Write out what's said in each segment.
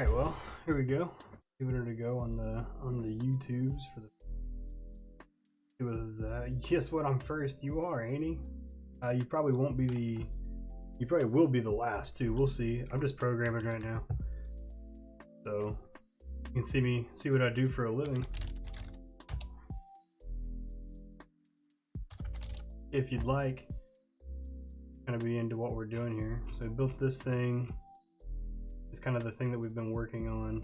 Alright, well, here we go. Giving it a go on the YouTubes for the it was guess what, I'm first. You are, ain't he? You probably won't be you probably will be the last too. We'll see. I'm just programming right now. So you can see what I do for a living. If you'd like, kind of be into what we're doing here. So I built this thing. It's kind of the thing that we've been working on.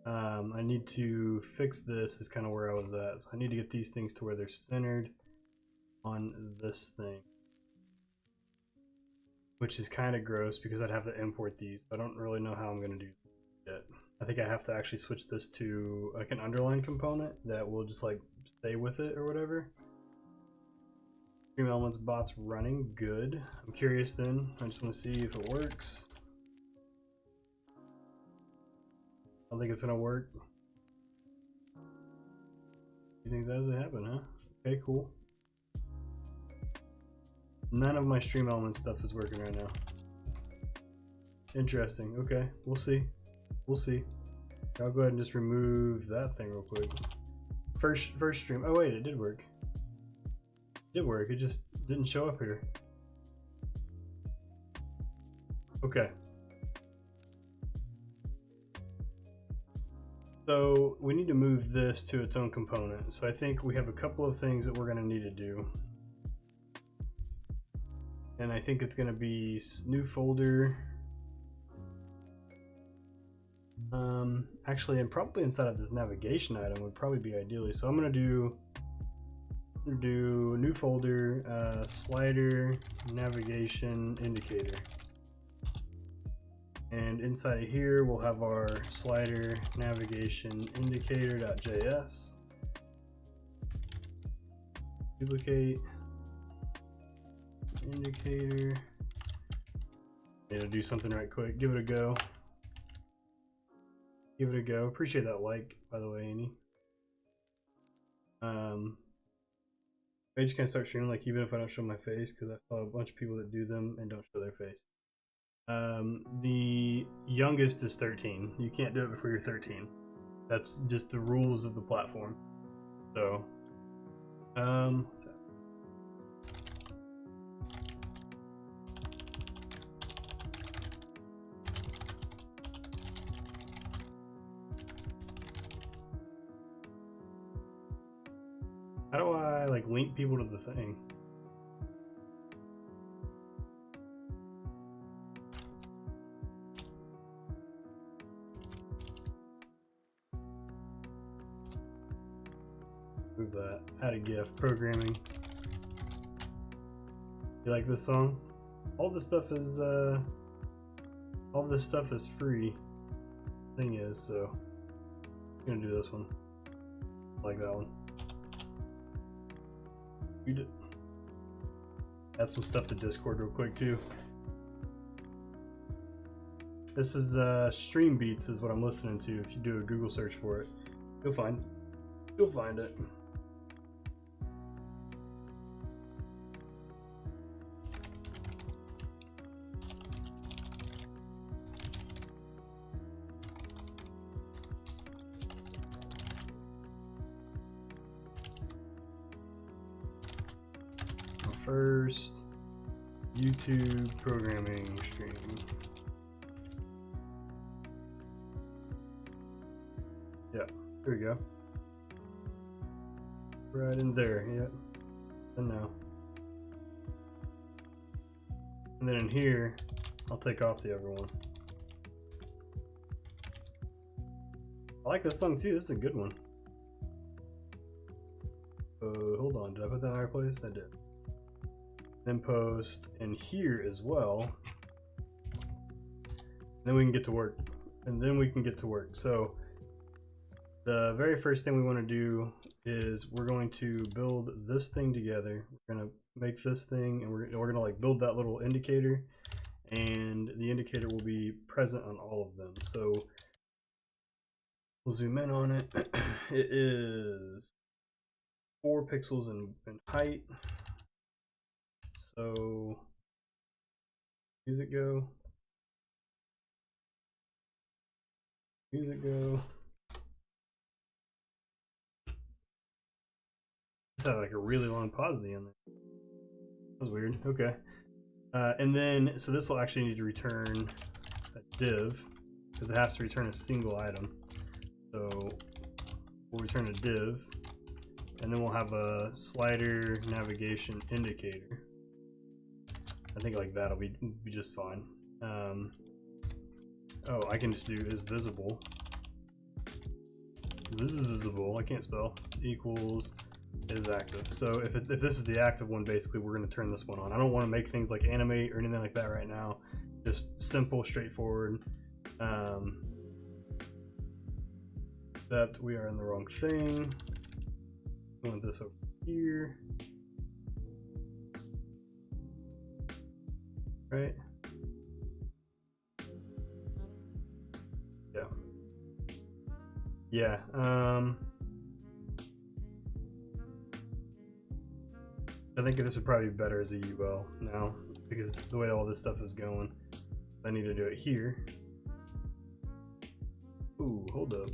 I need to fix this is kind of where I was at. So I need to get these things to where they're centered on this thing, which is kind of gross because I'd have to import these. I don't really know how I'm going to do it. I think I have to actually switch this to like an underline component that will just like stay with it or whatever. Stream elements bots running good. I'm curious then. I just want to see if it works. I don't think it's gonna work. You think that doesn't happen, huh? Okay, cool. None of my stream element stuff is working right now. Interesting. Okay, we'll see. We'll see. I'll go ahead and just remove that thing real quick. First stream. Oh wait, it did work. It did work. It just didn't show up here. Okay. So we need to move this to its own component. So I think we have a couple of things that we're going to need to do. And I think it's going to be new folder. Actually, and probably inside of this navigation item would probably be ideally. So I'm going to do new folder, slider, navigation, indicator. And inside of here, we'll have our slider navigation indicator.js. Duplicate indicator. Need to do something right quick. Give it a go. Give it a go. Appreciate that like, by the way, Annie. Page can start streaming like even if I don't show my face, because I saw a bunch of people that do them and don't show their face. The youngest is 13. You can't do it before you're 13. That's just the rules of the platform. So, what's that? How do I like link people to the thing? Move that. Add a GIF. Programming. You like this song? All this stuff is free. Thing is, so I'm gonna do this one. I like that one. Read it. Add some stuff to Discord real quick too. This is Stream Beats is what I'm listening to. If you do a Google search for it, you'll find it. First YouTube programming stream. Yeah, there we go. Right in there, yep. And now. And then in here, I'll take off the other one. I like this song too, this is a good one. Hold on, did I put that in our place? I did. Then post in here as well. Then we can get to work. So the very first thing we want to do is we're going to build this thing together. We're going to make this thing and we're going to like build that little indicator, and the indicator will be present on all of them. So we'll zoom in on it. It is 4 pixels in height. So music go. Music go. Just had like a really long pause at the end there. That was weird. Okay. And then, so this will actually need to return a div because it has to return a single item. So we'll return a div, and then we'll have a slider navigation indicator. I think like that'll be just fine. Oh, I can just do is visible. This is visible. I can't spell. Equals is active. So if this is the active one, basically we're going to turn this one on. I don't want to make things like animate or anything like that right now. Just simple, straightforward. Except we are in the wrong thing. We want this over here. Right? Yeah. Yeah. I think this would probably be better as a UL now because the way all this stuff is going. I need to do it here. Ooh, hold up.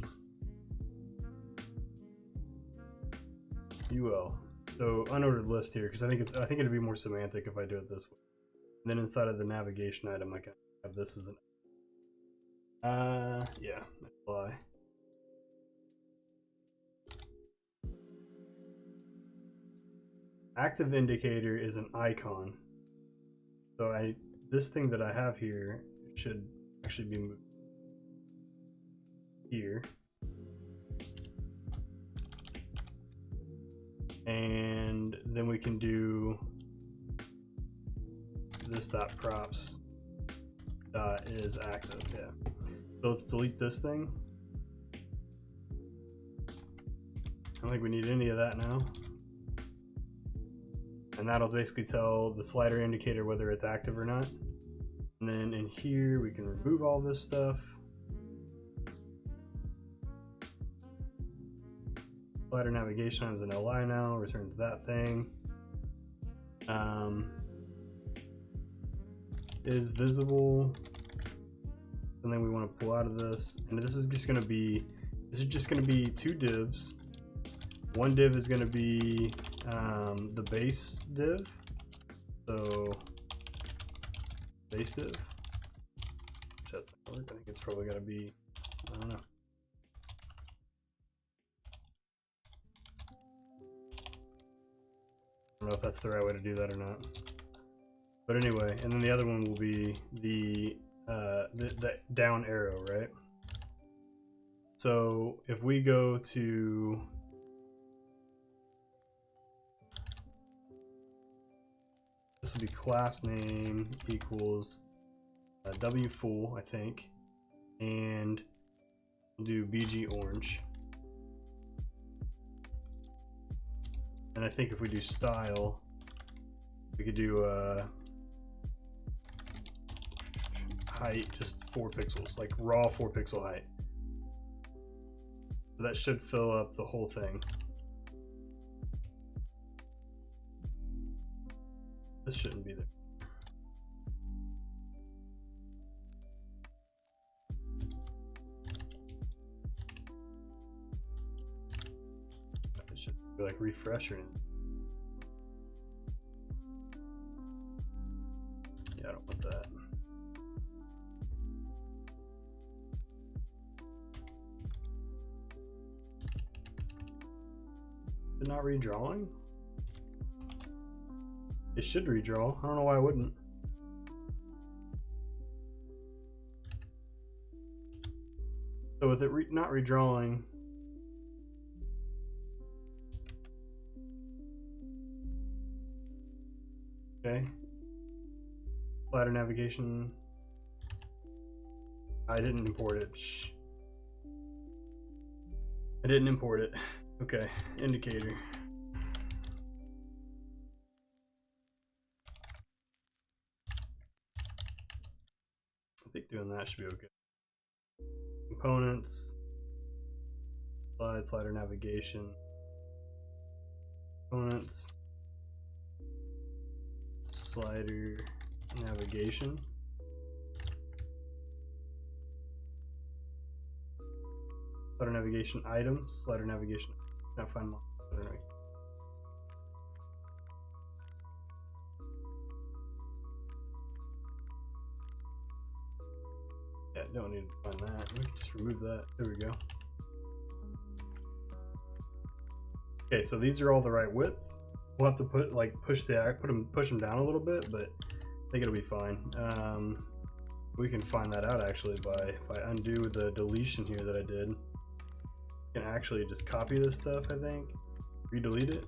UL. So unordered list here because I think it'd be more semantic if I do it this way. And then inside of the navigation item, I can have this as an yeah, apply. Active indicator is an icon. So this thing that I have here should actually be moved here. And then we can do this dot props dot is active. Yeah. So let's delete this thing. I don't think we need any of that now. And that'll basically tell the slider indicator whether it's active or not. And then in here we can remove all this stuff. Slider navigation is an LI now, returns that thing. Is visible, and then we want to pull out of this, and this is just going to be two divs. One div is going to be the base div, so base div. That's not work. I think it's probably going to be, I don't know. I don't know if that's the right way to do that or not. But anyway, and then the other one will be the down arrow, right? So if we go to this will be class name equals W full, I think, and we'll do BG orange. And I think if we do style, we could do height, just 4 pixels, like raw 4 pixel height. So that should fill up the whole thing. This shouldn't be there. It should be like refresh or anything. Yeah, I don't want that. Is it not redrawing? It should redraw. I don't know why it wouldn't. So with it not redrawing, okay. Slider navigation. I didn't import it. Shh. I didn't import it. Okay, indicator. I think doing that should be okay. Components. Slider navigation. Components. Slider navigation. Slider navigation items, slider navigation. Can't find my slider navigation. Yeah, don't need to find that. We can just remove that. There we go. Okay, so these are all the right width. We'll have to put like push them down a little bit, but I think it'll be fine. We can find that out actually by if I undo the deletion here that I did. I can actually just copy this stuff, I think, redelete it.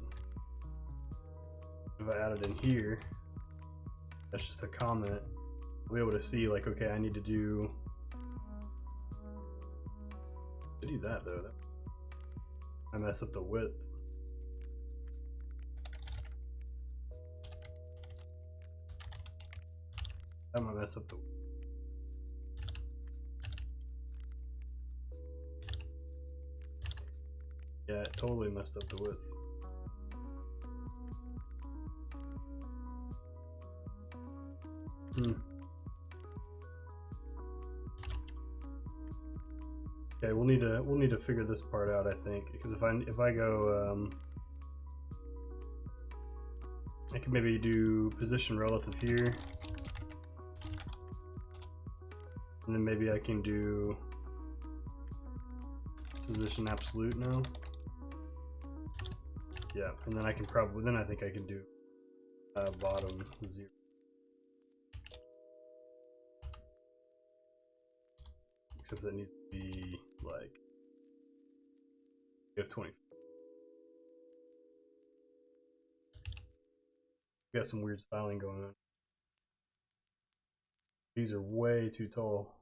If I add it in here, that's just a comment. We'll be able to see like, okay, I need to do that though. I mess up the width. That might mess up the width. Yeah, it totally messed up the width. Okay, we'll need to figure this part out, I think, because if I go, I can maybe do position relative here, and then maybe I can do position absolute now. Yeah, and then I can probably, then I think I can do bottom 0. Except that needs to be like F20. Got some weird styling going on. These are way too tall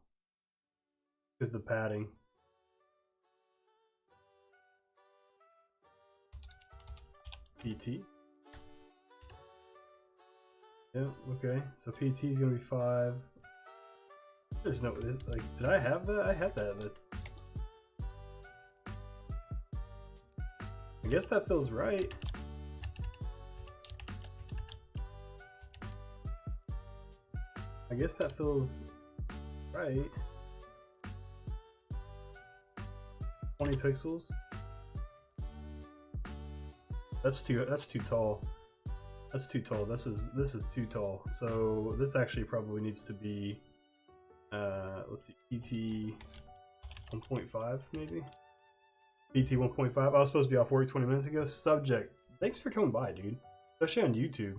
because the padding. PT. Yeah, okay. So PT is gonna be 5. There's no this like did I have that? I had that. That's I guess that feels right. I guess that feels right. 20 pixels. That's too tall. That's too tall. This is too tall. So this actually probably needs to be let's see, PT 1.5 maybe? PT 1.5. I was supposed to be off work 20 minutes ago. Subject. Thanks for coming by, dude. Especially on YouTube.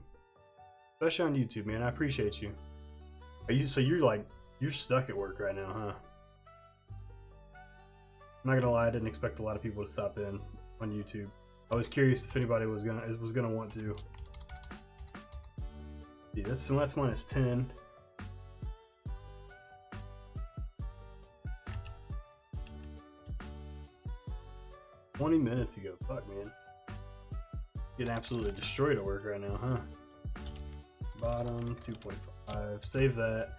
Especially on YouTube, man. I appreciate you. Are you so you're stuck at work right now, huh? I'm not gonna lie, I didn't expect a lot of people to stop in on YouTube. I was curious if anybody was gonna want to. Yeah, that's minus 10. $20 minutes ago. Fuck, man. Getting absolutely destroyed at work right now, huh? Bottom 2.5. Save that.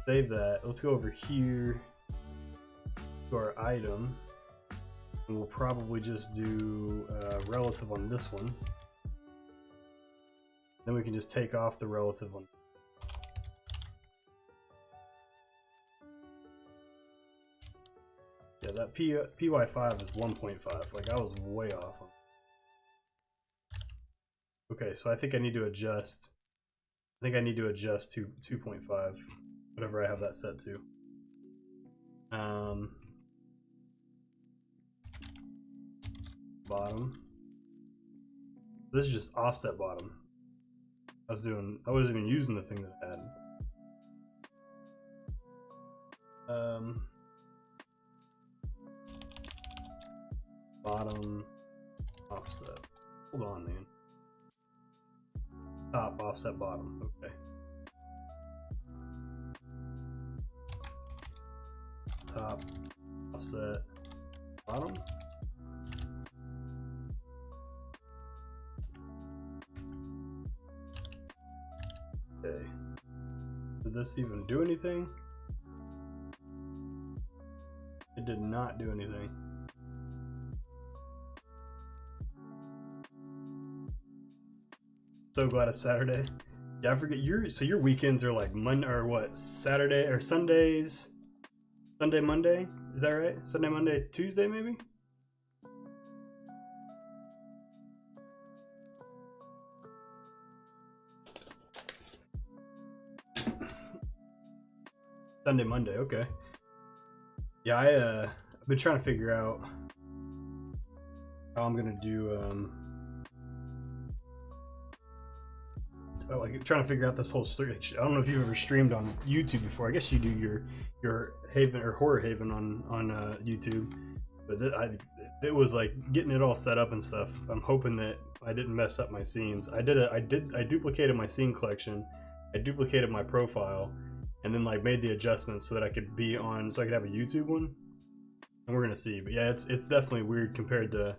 Save that. Let's go over here to our item. And we'll probably just do relative on this one. Then we can just take off the relative one. Yeah, that PY5 is 1.5. Like, I was way off. Okay, so I think I need to adjust. I think I need to adjust to 2.5, whatever I have that set to. Bottom. This is just offset bottom. I wasn't even using the thing that I had. Bottom offset. Hold on, man. Top offset bottom. Okay. Top offset bottom. Okay. Did this even do anything? It did not do anything. So glad it's Saturday. Yeah, I forget your weekends are like Monday or what? Saturday or Sundays? Sunday, Monday? Is that right? Sunday, Monday, Tuesday, maybe? Sunday, Monday, okay. Yeah, I've been trying to figure out how I'm gonna do like trying to figure out this whole story. I don't know if you've ever streamed on YouTube before. I guess you do your Haven or Horror Haven on YouTube, but it was like getting it all set up and stuff. I'm hoping that I didn't mess up my scenes. I duplicated my scene collection, I duplicated my profile, and then like made the adjustments so that I could be on, so I could have a YouTube one. And we're gonna see. But yeah, it's definitely weird compared to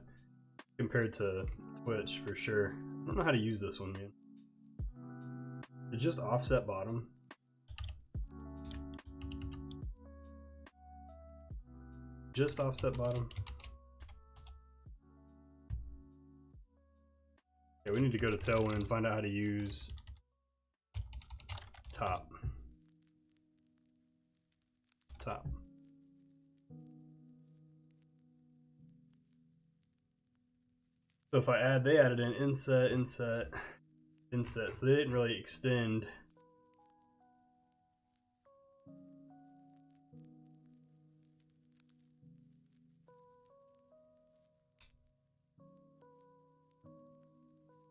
Twitch for sure. I don't know how to use this one, man. It's just offset bottom. Just offset bottom. Yeah, we need to go to Tailwind and find out how to use top. Top. So if I add, they added an inset, so they didn't really extend.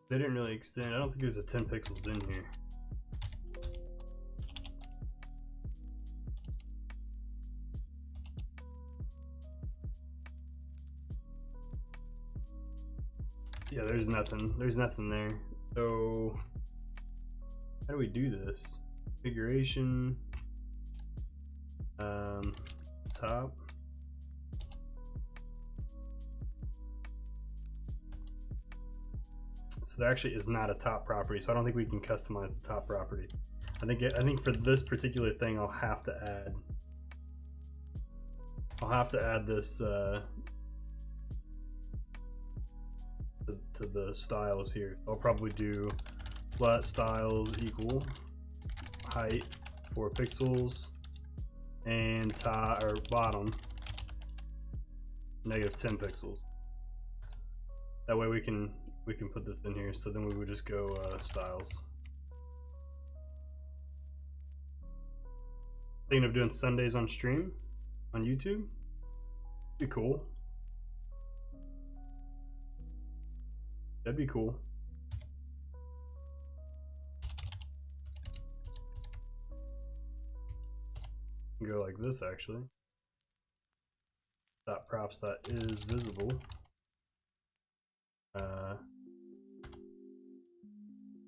They didn't really extend. I don't think there's a 10 pixels in here. Yeah, there's nothing. There's nothing there. So how do we do this? Configuration, top. So there actually is not a top property, so I don't think we can customize the top property. I think for this particular thing, I'll have to add this to the styles here. I'll probably do flat styles equal height 4 pixels and top or bottom negative 10 pixels. That way we can put this in here. So then we would just go styles. Thinking of doing Sundays on stream on YouTube. Be cool. That'd be cool. Go like this actually. Dot props that is visible.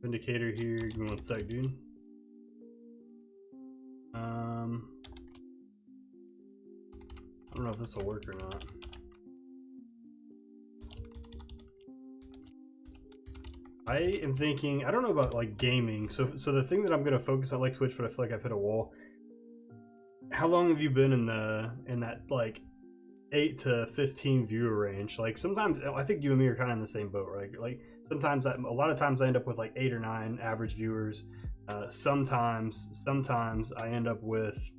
Indicator here. Give me 1 sec, dude. I don't know if this will work or not. I am thinking, I don't know about like gaming. So the thing that I'm gonna focus on, like Twitch, but I feel like I've hit a wall. How long have you been in that like 8 to 15 viewer range? Like sometimes I think you and me are kind of in the same boat, right? Like sometimes a lot of times I end up with like 8 or 9 average viewers. Sometimes I end up with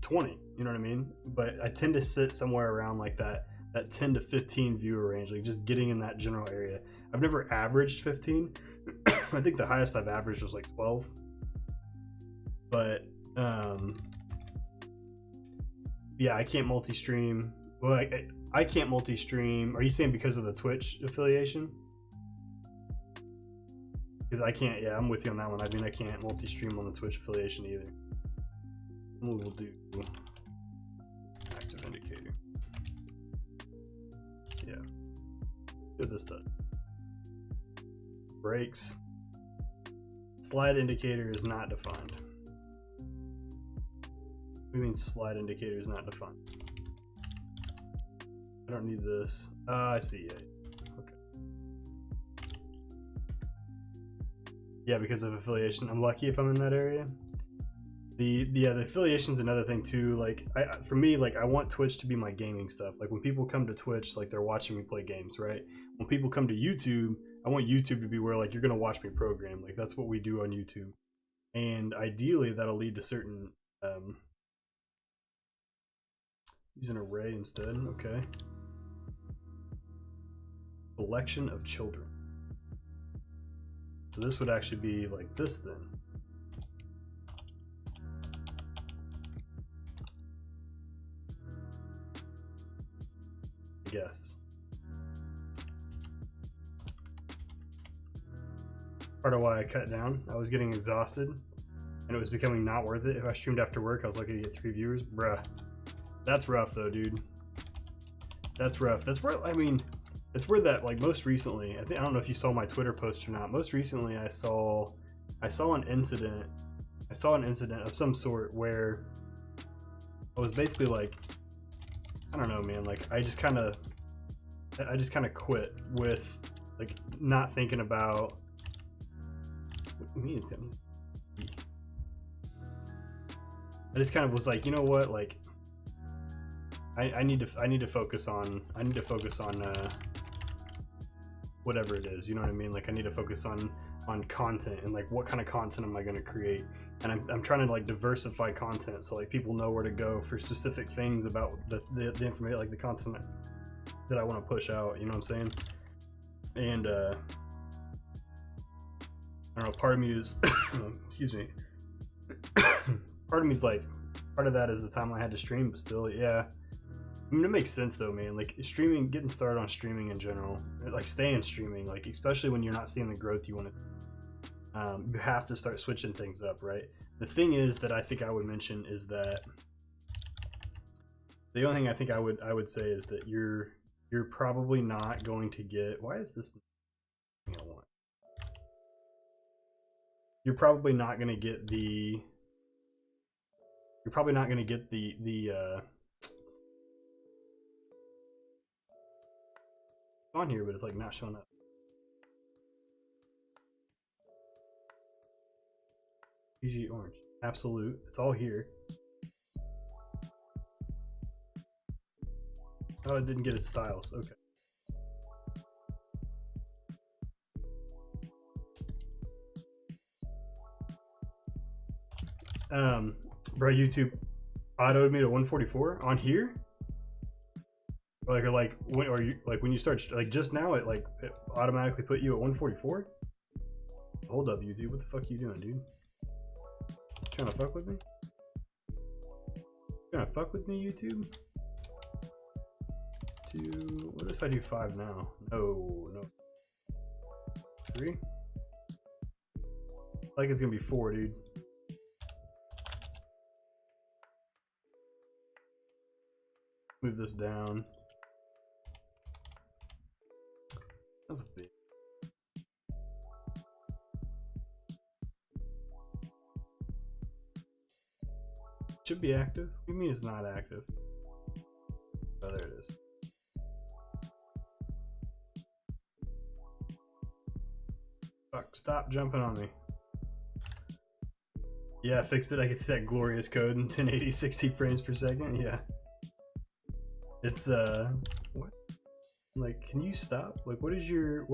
20. You know what I mean? But I tend to sit somewhere around like that 10 to 15 viewer range, like just getting in that general area. I've never averaged 15. I think the highest I've averaged was like 12. But yeah, I can't multi-stream. Well, I can't multi-stream. Are you saying because of the Twitch affiliation? Because I can't. Yeah, I'm with you on that one. I mean, I can't multi-stream on the Twitch affiliation either. We'll do active indicator. Yeah. Good this does. Breaks. Slide indicator is not defined. What do you mean slide indicator is not defined? I don't need this. I see. Yeah. Okay. Yeah, because of affiliation. I'm lucky if I'm in that area. The affiliation's another thing too. Like for me, like I want Twitch to be my gaming stuff. Like when people come to Twitch, like they're watching me play games, right? When people come to YouTube, I want YouTube to be where like you're gonna watch me program. Like that's what we do on YouTube, and ideally that'll lead to certain Use an array instead. Okay. Collection of children. So this would actually be like this then. I guess. Part of why I cut down. I was getting exhausted and it was becoming not worth it. If I streamed after work, I was lucky to get 3 viewers. Bruh. That's rough though, dude. That's rough. That's where, I mean, it's where that, like, most recently, I don't know if you saw my Twitter post or not. Most recently I saw an incident. I saw an incident of some sort where I was basically like, I don't know, man, like I just kind of quit with like not thinking about me. I just kind of was like, you know what, like I need to focus on whatever it is, you know what I mean? Like I need to focus on content and like what kind of content am I going to create, and I'm trying to like diversify content so like people know where to go for specific things about the information, like the content that I want to push out, you know what I'm saying? And I don't know, part of me is excuse me, part of me is like, part of that is the time I had to stream, but still, yeah. I mean, it makes sense though, man. Like streaming, getting started on streaming in general, like staying streaming, like especially when you're not seeing the growth you want to. You have to start switching things up, right? The thing is that I think I would mention is that the only thing I think I would say is that you're probably not going to get. Why is this thing I want? You're probably not going to get the. You're probably not going to get the. On here, but it's like not showing up. PG orange, absolute. It's all here. Oh, it didn't get its styles. Okay. Bro, YouTube autoed me to 144 on here. Like when, or you like when you start like just now it automatically put you at 144. Hold up, YouTube, what the fuck you doing, dude? Trying to fuck with me? Trying to fuck with me, YouTube? What if I do 5 now? No. 3? Like it's gonna be 4, dude. Move this down. Should be active. What do you mean it's not active? Oh, there it is. Fuck, stop jumping on me. Yeah, I fixed it. I can see that glorious code in 1080 60 frames per second. Yeah. It's what? Like, can you stop? Like, what's your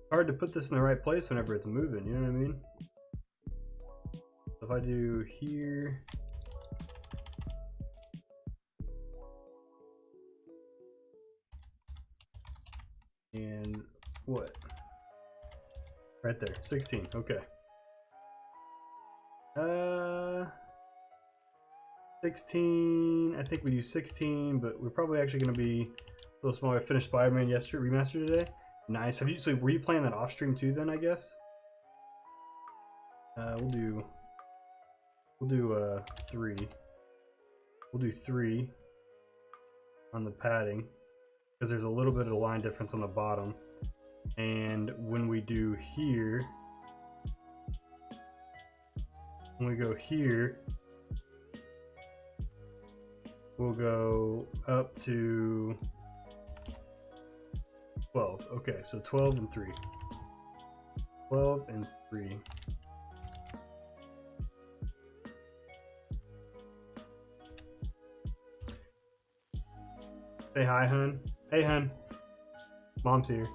hard to put this in the right place whenever it's moving, you know what I mean? If I do here, and what? Right there, 16, okay. 16, I think we do 16, but we're probably actually going to be a little smaller. I finished Spider-Man yesterday, remastered today. Nice. So were you playing that off stream too then, I guess? We'll do 3. We'll do 3 on the padding because there's a little bit of a line difference on the bottom. And when we do here, when we go here, we'll go up to 12. Okay, so 12 and 3. 12 and 3. Say hi, hun. Hey, hun. Mom's here.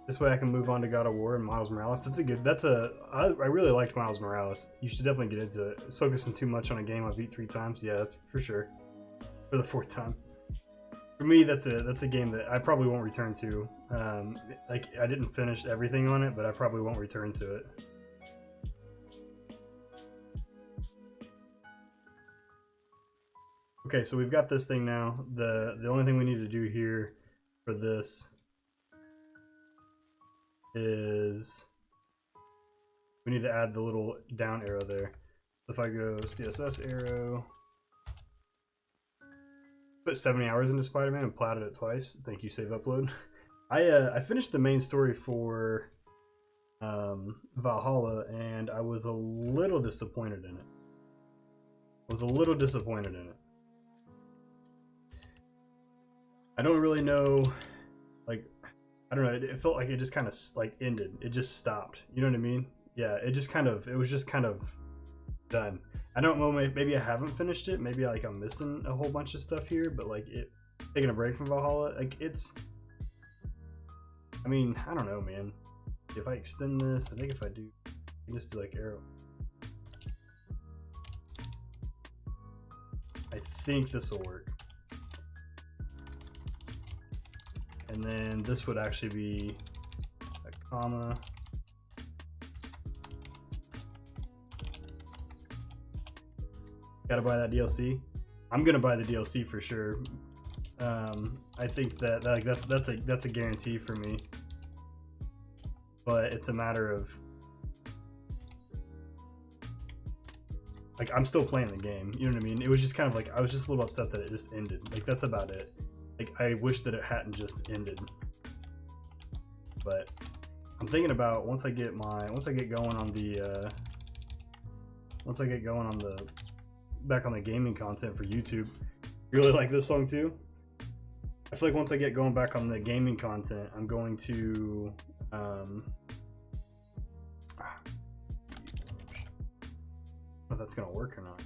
This way I can move on to God of War and Miles Morales. I really liked Miles Morales. You should definitely get into it. It's focusing too much on a game I've beat 3 times. Yeah, that's for sure. For the 4th time. For me, that's a game that I probably won't return to. Like, I didn't finish everything on it, but I probably won't return to it. Okay, so we've got this thing now. The only thing we need to do here for this is we need to add the little down arrow there. So if I go CSS arrow, put 70 hours into Spider-Man and platted it twice. Thank you, save upload. I finished the main story for Valhalla, and I was a little disappointed in it. I don't really know, like, I don't know, it felt like it just kind of like ended. It just stopped. You know what I mean? Yeah, it was just kind of done. I don't know, maybe I haven't finished it. Maybe like I'm missing a whole bunch of stuff here, but like taking a break from Valhalla, like I mean, I don't know, man. If I extend this, I think if I do, I can just do like arrow. I think this will work. And then this would actually be a comma. Gotta buy that DLC. I'm gonna buy the DLC for sure. I think that like that's a guarantee for me. But it's a matter of like I'm still playing the game. You know what I mean? It was just kind of like I was just a little upset that it just ended. Like that's about it. Like I wish that it hadn't just ended. But I'm thinking about once I get going on the back on the gaming content for YouTube. You really like this song too? I feel like once I get going back on the gaming content, I'm going to I don't know if that's gonna work or not.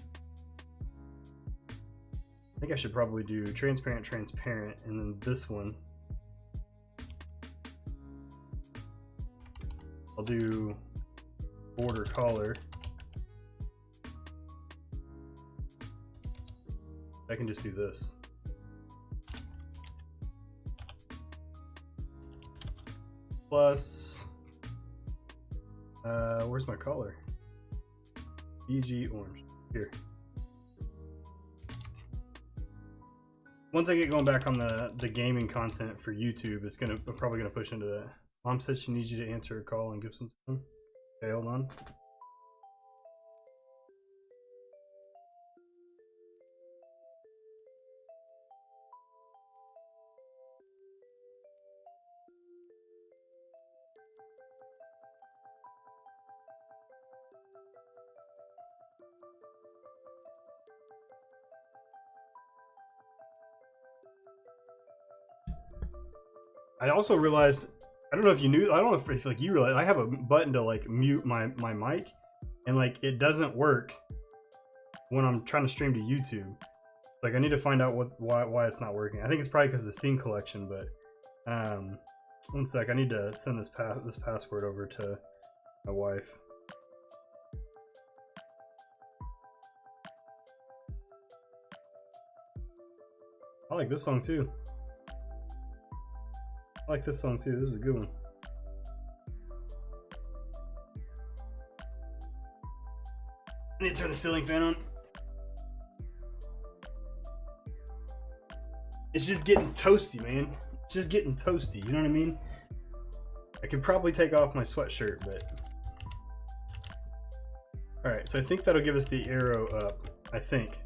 I think I should probably do transparent, transparent, and then this one I'll do border color. I can just do this. Plus, where's my color? BG orange. Here. Once I get going back on the gaming content for YouTube, I'm probably gonna push into that. Mom said she needs you to answer a call in Gibson's phone. Okay, hold on. I also realized, I don't know if you knew, I don't know if like you realize, I have a button to like mute my mic, and like it doesn't work when I'm trying to stream to YouTube. Like I need to find out why it's not working. I think it's probably because of the scene collection, but one sec, I need to send this password over to my wife. I like this song too. I like this song too. This is a good one. I need to turn the ceiling fan on. It's just getting toasty, man. It's just getting toasty. You know what I mean? I could probably take off my sweatshirt, but all right. So I think that'll give us the arrow up. I think.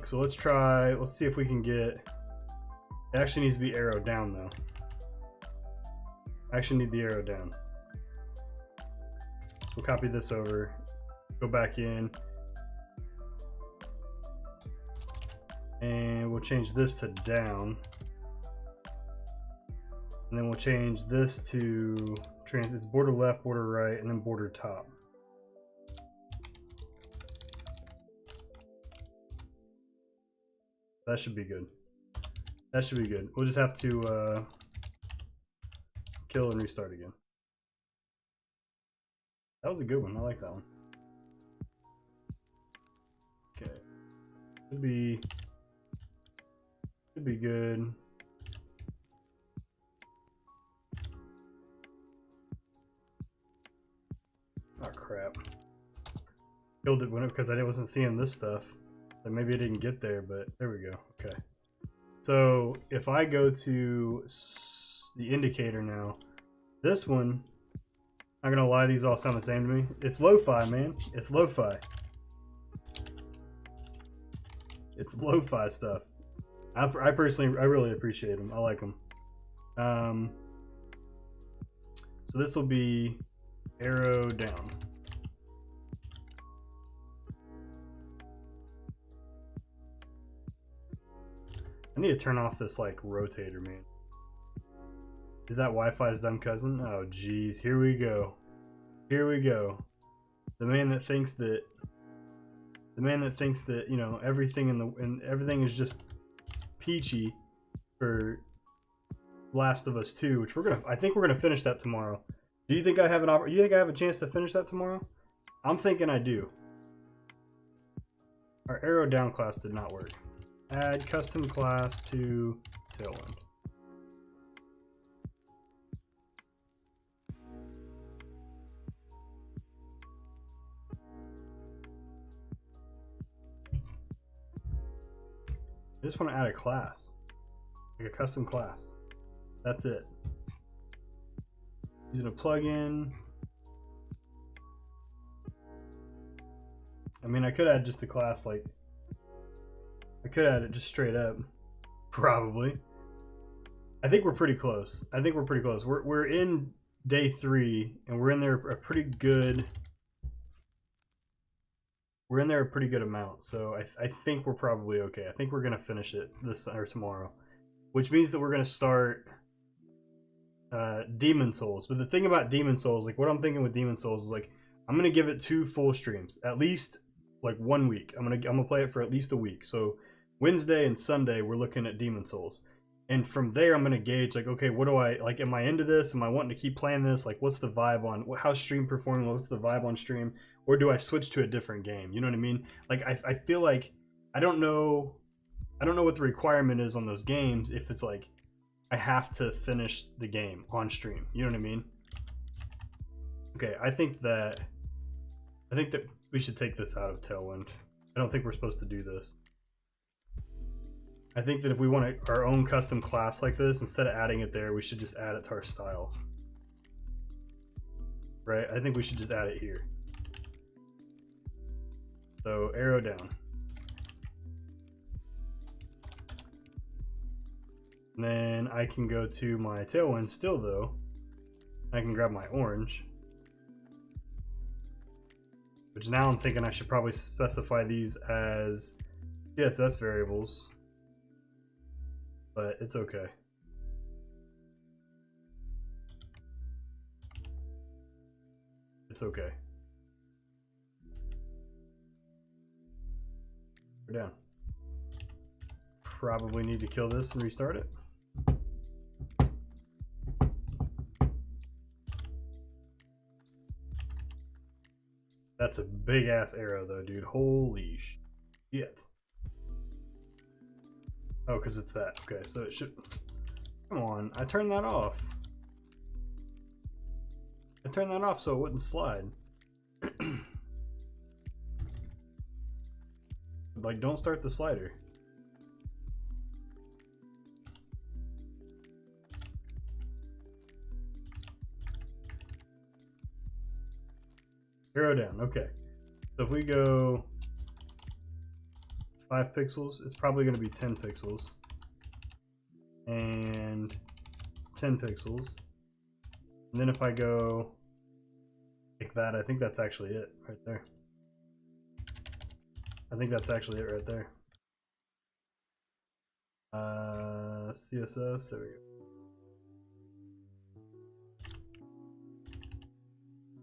So let's see if we can get, it actually needs to be arrow down though. I actually need the arrow down. So we'll copy this over, go back in, and we'll change this to down. And then we'll change this to, it's border left, border right, and then border top. That should be good. That should be good. We'll just have to kill and restart again. That was a good one. I like that one. Okay. Should be good. Oh crap. Killed it because I wasn't seeing this stuff. So maybe I didn't get there, but there we go. Okay. So if I go to the indicator now, this one, I'm not gonna lie, these all sound the same to me. It's lo-fi, man. It's lo-fi. It's lo-fi stuff. I personally, I really appreciate them. I like them. So this will be arrow down. I need to turn off this like rotator, man. Is that Wi-Fi's dumb cousin? Oh geez, here we go. Here we go. The man that thinks that you know everything everything is just peachy for Last of Us 2, which I think we're gonna finish that tomorrow. Do you think I have you think I have a chance to finish that tomorrow? I'm thinking I do. Our arrow down class did not work. Add custom class to Tailwind. I just want to add a class, like a custom class. That's it. Using a plugin. I mean, I could add just a class like. I could add it just straight up, probably. I think we're pretty close. I think we're pretty close. We're in day 3, and we're in there a pretty good. We're in there a pretty good amount, so I think we're probably okay. I think we're gonna finish it this or tomorrow, which means that we're gonna start Demon Souls. But the thing about Demon Souls, like what I'm thinking with Demon Souls is like I'm gonna give it 2 full streams, at least like 1 week. I'm gonna play it for at least a week. So Wednesday and Sunday we're looking at Demon Souls, and from there I'm gonna gauge like, okay, what do I like? Am I into this? Am I wanting to keep playing this? Like, what's the vibe on how's stream performing? What's the vibe on stream? Or do I switch to a different game? You know what I mean? Like I feel like I don't know what the requirement is on those games if it's like I have to finish the game on stream. You know what I mean? Okay, I think that we should take this out of Tailwind. I don't think we're supposed to do this. I think that if we want our own custom class like this, instead of adding it there, we should just add it to our style. Right? I think we should just add it here. So arrow down. And then I can go to my Tailwind still though. I can grab my orange. Which now I'm thinking I should probably specify these as CSS variables. But it's okay. It's okay. We're down. Probably need to kill this and restart it. That's a big ass arrow though, dude. Holy shit. Oh, because it's that. Okay, so it should. Come on, I turned that off. I turned that off so it wouldn't slide. Like, don't start the slider. Arrow down, okay. So if we go 5 pixels, it's probably going to be 10 pixels. And 10 pixels. And then if I go like that, I think that's actually it right there. I think that's actually it right there. CSS, there we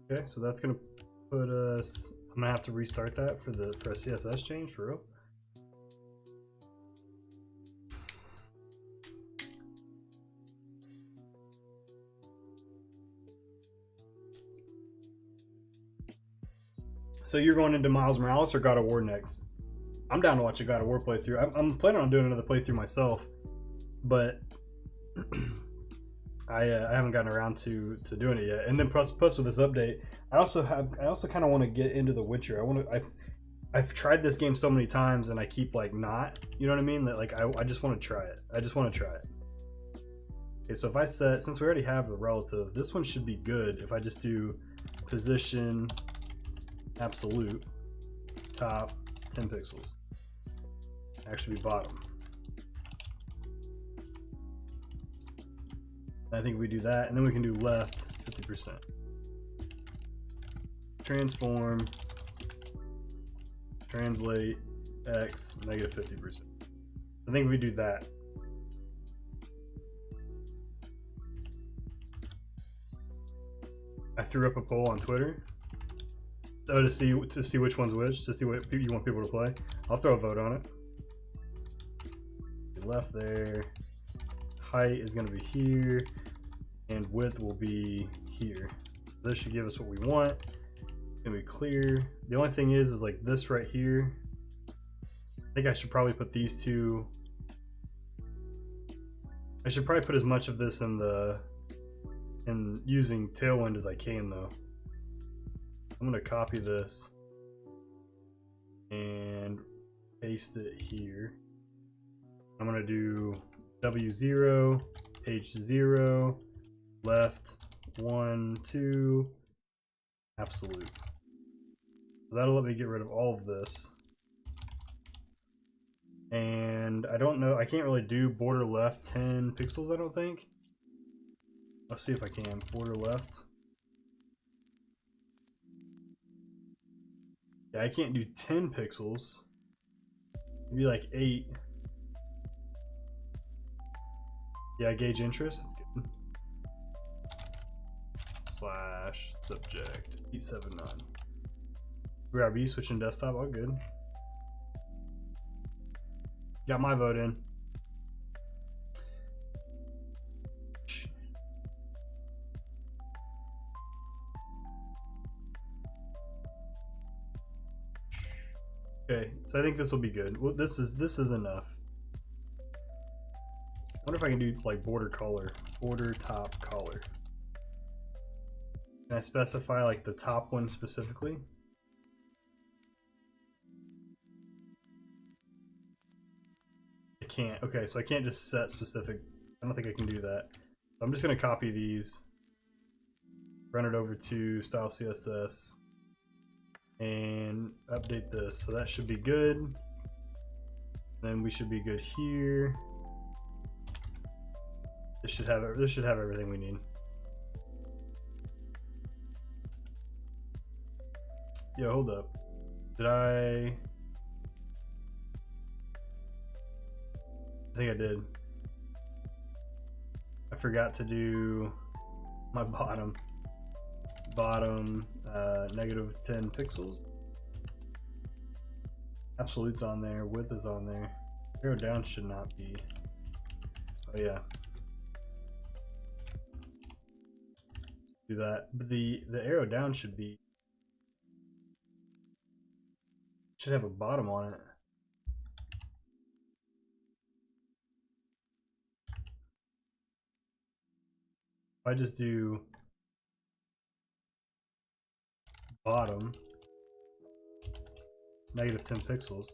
go. Okay, so that's gonna put us. I'm gonna have to restart that for a CSS change for real. So you're going into Miles Morales or God of War next? I'm down to watch a God of War playthrough. I'm planning on doing another playthrough myself, but I haven't gotten around to doing it yet. And then plus with this update, I also kind of want to get into The Witcher. I've tried this game so many times and I keep like not, you know what I mean? That like I just want to try it. I just want to try it. Okay, so if I set, since we already have the relative, this one should be good if I just do position absolute top 10 pixels. Actually be bottom. I think we do that, and then we can do left 50%. Transform, translate, x, negative 50%. I think we do that. I threw up a poll on Twitter. Oh, to see which one's which, to see what you want people to play. I'll throw a vote on it. Left there. Height is going to be here, and width will be here. This should give us what we want. It's going to be clear. The only thing is like this right here. I think I should probably put these two. I should probably put as much of this in using Tailwind as I can though. I'm going to copy this and paste it here. I'm going to do W0, page 0, left 1, 2, absolute. So that'll let me get rid of all of this. And I don't know, I can't really do border left 10 pixels, I don't think. Let's see if I can. Border left. Yeah, I can't do 10 pixels. Maybe like 8. Yeah, gauge interest. That's good. Slash subject 879. BRB switching desktop. All good. Got my vote in. Okay, so I think this will be good. Well, this is enough. I wonder if I can do like border color, border top color. Can I specify like the top one specifically? I can't. Okay, so I can't just set specific. I don't think I can do that. So I'm just gonna copy these, run it over to style CSS, and update this. So that should be good. Then we should be good here. This should have everything we need. Yo, hold up. Did I think I did. I forgot to do my bottom negative 10 pixels. Absolute's on there, width is on there. Arrow down should not be. Oh yeah. Do that. But the arrow down should have a bottom on it. If I just do bottom negative 10 pixels,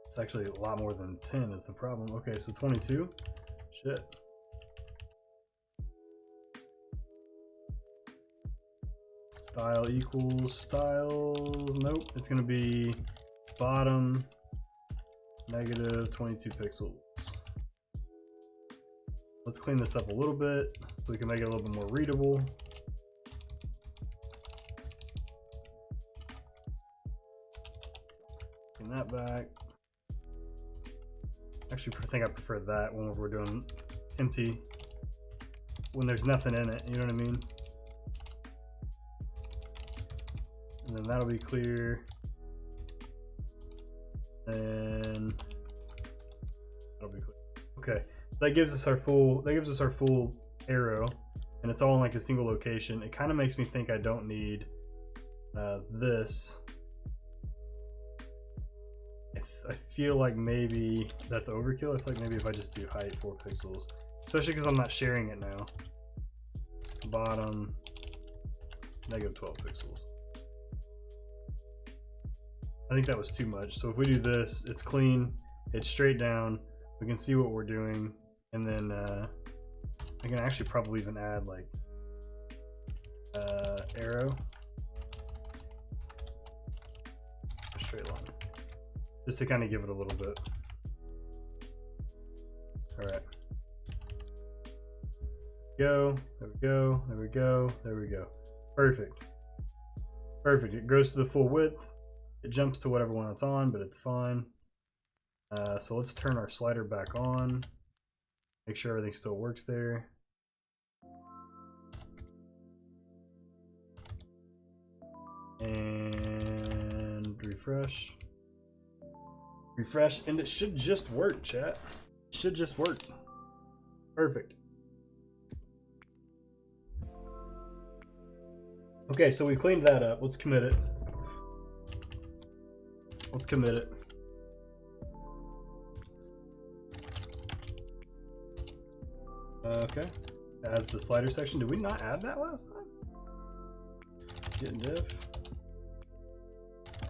it's actually a lot more than 10 is the problem. Okay, so 22. Shit. Style equals styles. Nope, it's gonna be bottom negative 22 pixels. Let's clean this up a little bit so we can make it a little bit more readable. Clean that back. Actually, I think I prefer that when we're doing empty, when there's nothing in it, you know what I mean? And then that'll be clear. And that'll be clear. Okay. That gives us our full arrow, and it's all in like a single location. It kind of makes me think I don't need this. I feel like maybe that's overkill. I feel like maybe if I just do height 4 pixels, especially because I'm not sharing it now. Bottom, negative 12 pixels. I think that was too much. So if we do this, it's clean, it's straight down, we can see what we're doing, and then I can actually probably even add like arrow, a straight line, just to kind of give it a little bit. All right. Go, there we go, there we go, there we go. Perfect. Perfect. It goes to the full width. It jumps to whatever one it's on, but it's fine. So let's turn our slider back on. Make sure everything still works there. And refresh. Refresh, and it should just work, chat. It should just work. Perfect. Okay, so we cleaned that up. Let's commit it. Let's commit it. Okay. Adds the slider section. Did we not add that last time? Git diff.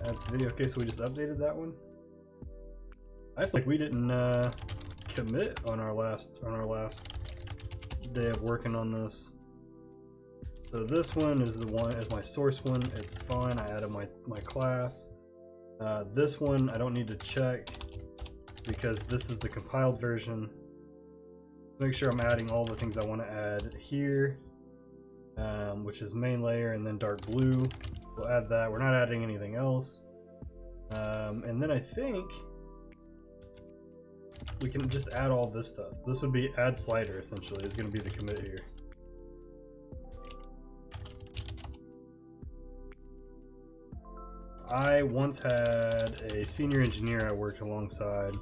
Adds video. Okay, so we just updated that one. I feel like we didn't commit on our last day of working on this. So this one is the one as my source one. It's fine. I added my class. This one I don't need to check because this is the compiled version. Make sure I'm adding all the things I want to add here, which is main layer and then dark blue. We'll add that. We're not adding anything else. And then I think we can just add all this stuff. This would be add slider essentially is going to be the commit here. I once had a senior engineer I worked alongside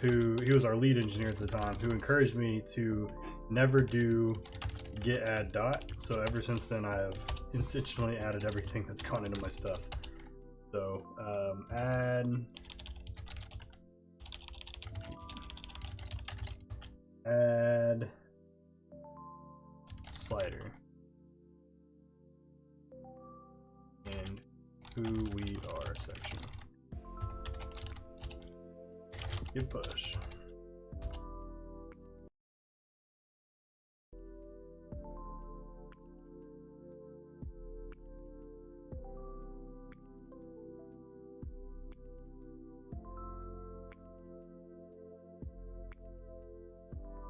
he was our lead engineer at the time, who encouraged me to never do git add dot. So ever since then I have intentionally added everything that's gone into my stuff. So add slider and who we are section. Git push.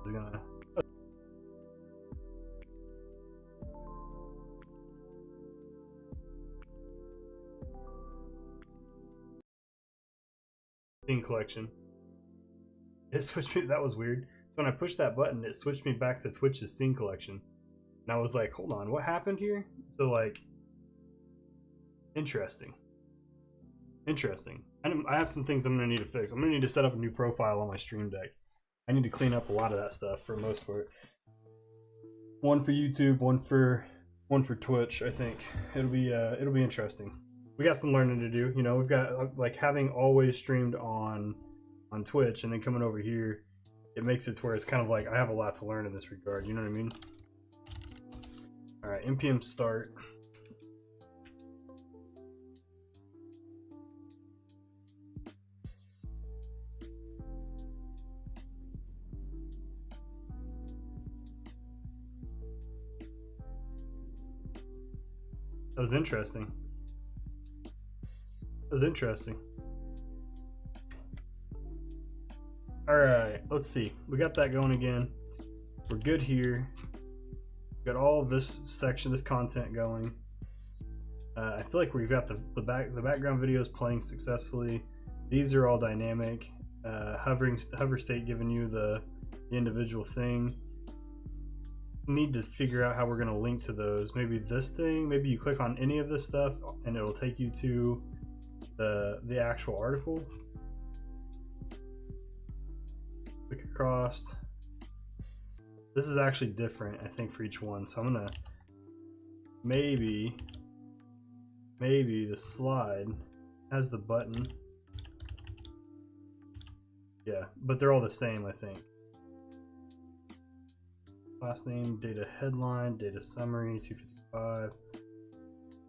Is gonna scene collection. It switched me. That was weird. So when I pushed that button, it switched me back to Twitch's scene collection, and I was like, "Hold on, what happened here?" So like, interesting. I have some things I'm gonna need to fix. I'm gonna need to set up a new profile on my Stream Deck. I need to clean up a lot of that stuff for the most part. One for YouTube, one for Twitch. I think it'll be interesting. We got some learning to do. You know, we've got like having always streamed on Twitch and then coming over here, it makes it to where it's kind of like I have a lot to learn in this regard. You know what I mean? All right, npm start. That was interesting. That was interesting. All right, let's see. We got that going again. We're good here. We got all of this section, this content going. I feel like we've got the background videos playing successfully. These are all dynamic. Hover state giving you the individual thing. Need to figure out how we're going to link to those. Maybe this thing. Maybe you click on any of this stuff and it'll take you to the actual article. Click across. This is actually different, I think, for each one. So I'm gonna maybe maybe the slide has the button. Yeah, but they're all the same, I think. Class name, data headline, data summary, 255.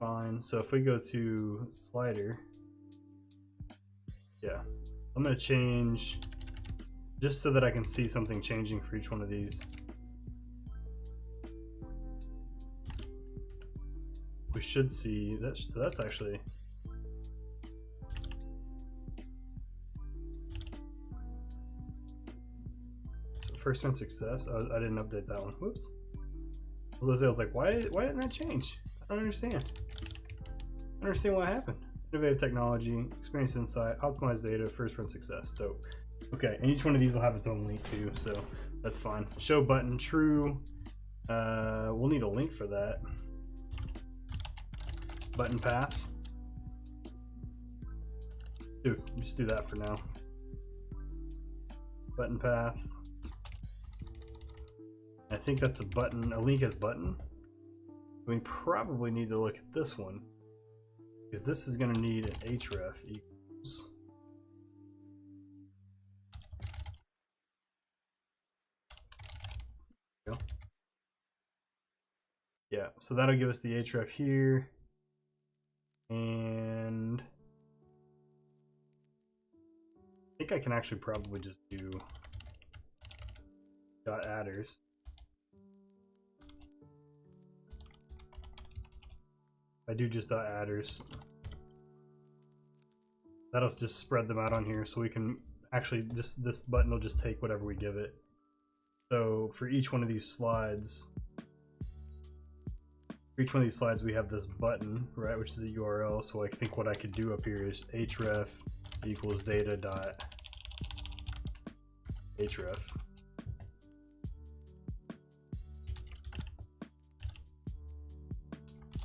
Fine. So if we go to slider, yeah, I'm gonna change just so that I can see something changing for each one of these. We should see that's actually so first one success. I didn't update that one. Whoops. I was like, why didn't that change? I don't understand. I don't understand what happened. Innovative technology, experience insight, optimized data, first run success. Dope. Okay, and each one of these will have its own link too, so that's fine. Show button true. We'll need a link for that. Button path. Dude, just do that for now. Button path. I think that's a button, a link as button. We probably need to look at this one because this is going to need an href equals. Yeah, so that'll give us the href here, and I think I can actually probably just do dot adders. I do just dot adders. That'll just spread them out on here, so we can actually just this button will just take whatever we give it. So for each one of these slides. For each one of these slides we have this button, right, which is a URL. So I think what I could do up here is href equals data dot href.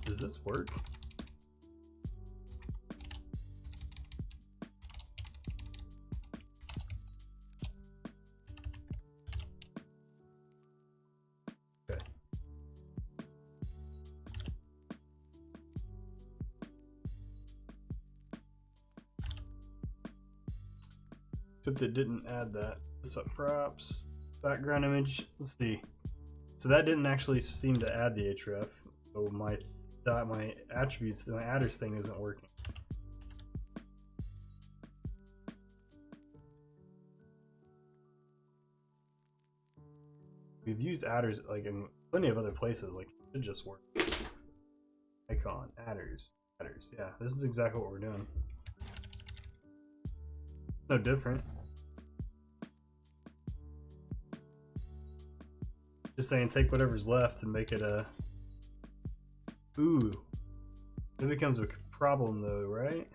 Does this work? Okay. Except it didn't add that. Sub props, background image. Let's see. So that didn't actually seem to add the href. So my attributes, my adders thing isn't working. We've used adders like in plenty of other places. Like it should just work. Icon, adders. Yeah, this is exactly what we're doing. No different. Just saying, take whatever's left and make it a. Ooh, it becomes a problem though, right?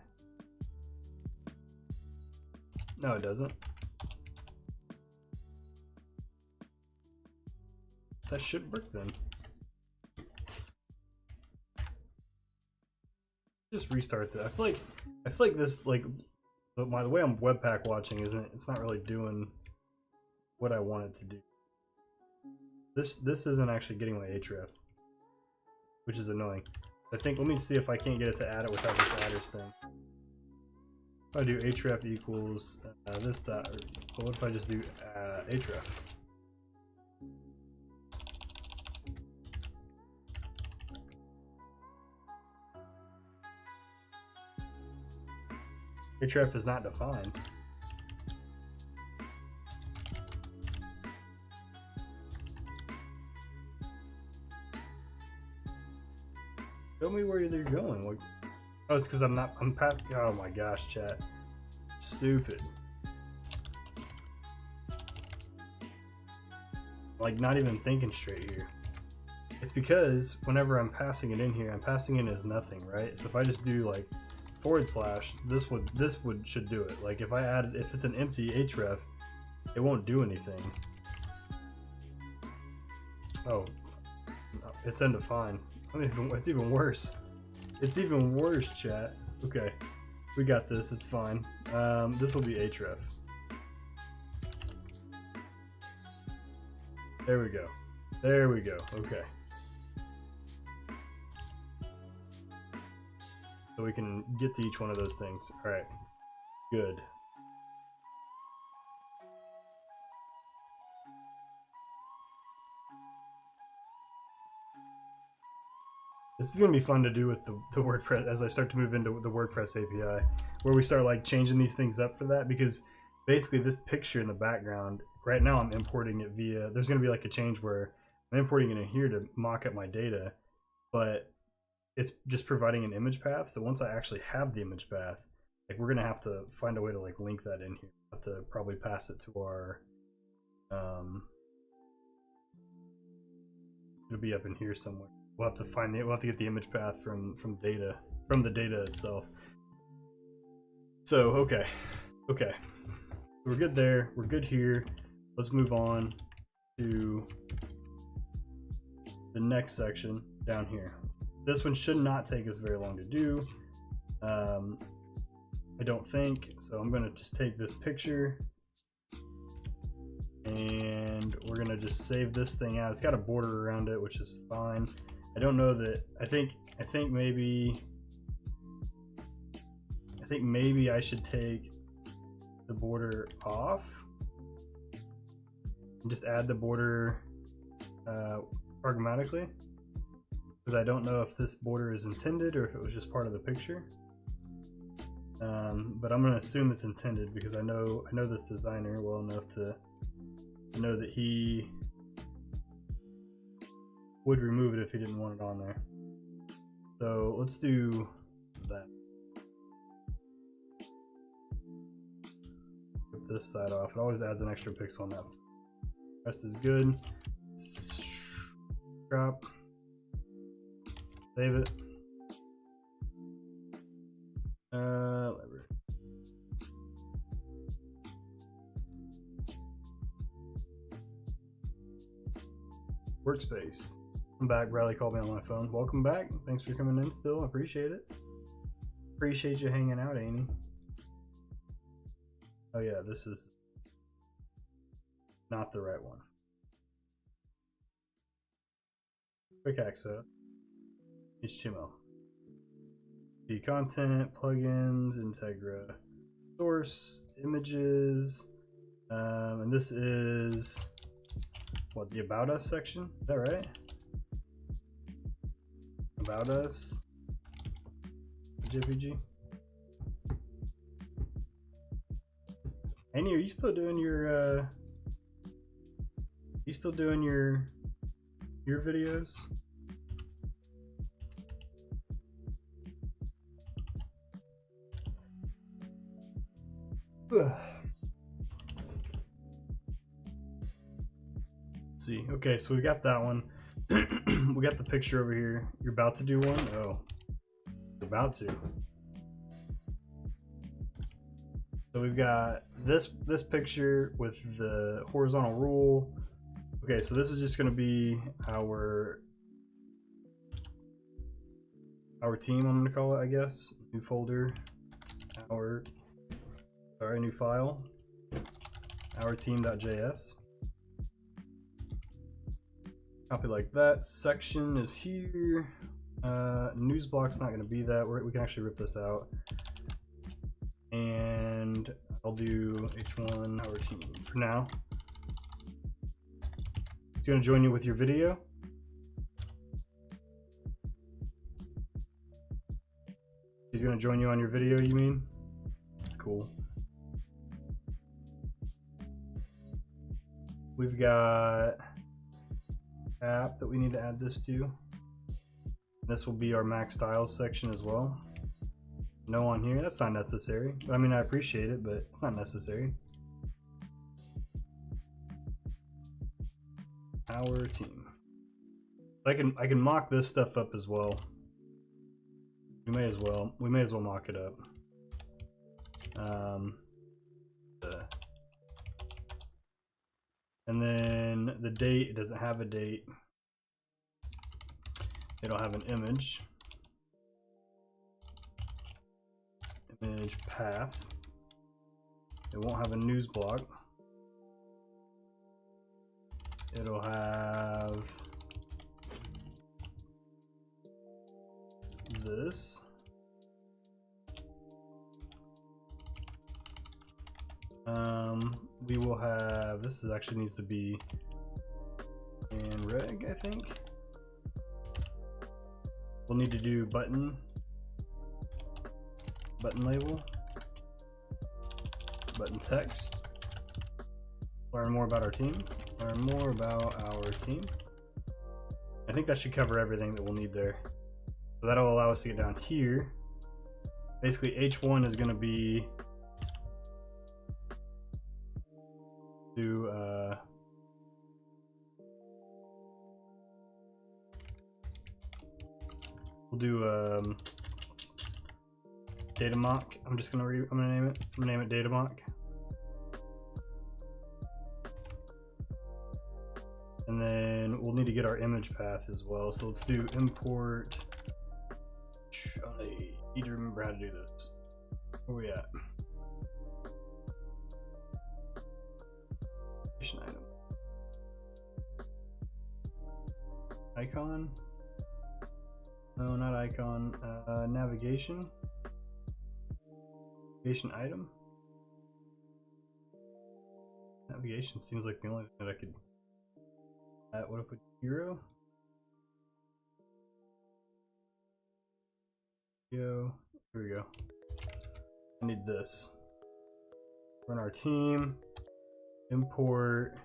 No, it doesn't. That should work then. Just restart that. I feel like this the way I'm Webpack watching it's not really doing what I want it to do. This isn't actually getting my href, which is annoying. I think let me see if I can't get it to add it without this adders thing. If I do href equals this dot, or what if I just do href? Href is not defined. Show me where they're going. Like, oh, it's because I'm past. Oh my gosh, chat. Stupid. Like, not even thinking straight here. It's because whenever I'm passing it in here, I'm passing in as nothing, right? So if I just do like / this should do it. Like if it's an empty href, it won't do anything. Oh, it's undefined. It's even worse. It's even worse, chat. Okay, we got this. It's fine. This will be href. There we go. There we go. Okay. so we can get to each one of those things. All right, good. This is gonna be fun to do with the WordPress as I start to move into the WordPress API, where we start like changing these things up for that, because basically this picture in the background, right now I'm importing it via, there's gonna be like a change where I'm importing it in here to mock up my data, but it's just providing an image path. So once I actually have the image path, like we're gonna have to find a way to like link that in here. I'll have to probably pass it to our, it'll be up in here somewhere. We'll have to find the, we'll have to get the image path from the data itself. So okay, we're good there. We're good here. Let's move on to the next section down here. This one should not take us very long to do. I don't think so. I'm gonna just take this picture and we're gonna just save this thing out. It's got a border around it, which is fine. I don't know that, I think maybe I should take the border off and just add the border programmatically, because I don't know if this border is intended or if it was just part of the picture. But I'm gonna assume it's intended because I know this designer well enough to know that he would remove it if he didn't want it on there. So let's do that. Rip this side off. It always adds an extra pixel on that. Rest is good. Drop. Save it. Library. Workspace. I'm back. Bradley called me on my phone. Welcome back. Thanks for coming in still. I appreciate it. Appreciate you hanging out, Amy. Oh yeah, this is not the right one. Quick access. HTML. The content, plugins, Integra, source, images, and this is what, the About Us section? Is that right? About Us, JPG. Annie, are you still doing your videos? Let's see. Okay, so we got that one. We got the picture over here. You're about to do one? Oh, about to. So we've got this picture with the horizontal rule. Okay, so this is just going to be our team, I'm going to call it, I guess. New folder, new file, our team.js. Copy like that. Section is here. News block's not going to be that. We can actually rip this out. And I'll do h1 our team for now. It's going to join you with your video. He's going to join you on your video, you mean? That's cool. We've got app that we need to add this to. This will be our Mac styles section as well. No on here, that's not necessary. I mean, I appreciate it, but it's not necessary. Our team. I can mock this stuff up as well. We may as well mock it up. And then the date, it doesn't have a date. It'll have an image. Image path. It won't have a news block. It'll have this. We will have, this is actually needs to be in reg, I think. We'll need to do button label, button text, learn more about our team, I think that should cover everything that we'll need there. So that'll allow us to get down here. Basically H1 is going to be do we'll do data mock. I'm gonna name it data mock. And then we'll need to get our image path as well. So let's do import. I need to remember how to do this. Where are we at? Item. Icon? No, not icon. Navigation. Navigation item. Navigation seems like the only thing that I could. What if we hero? Here we go. I need this. Run our team. Import.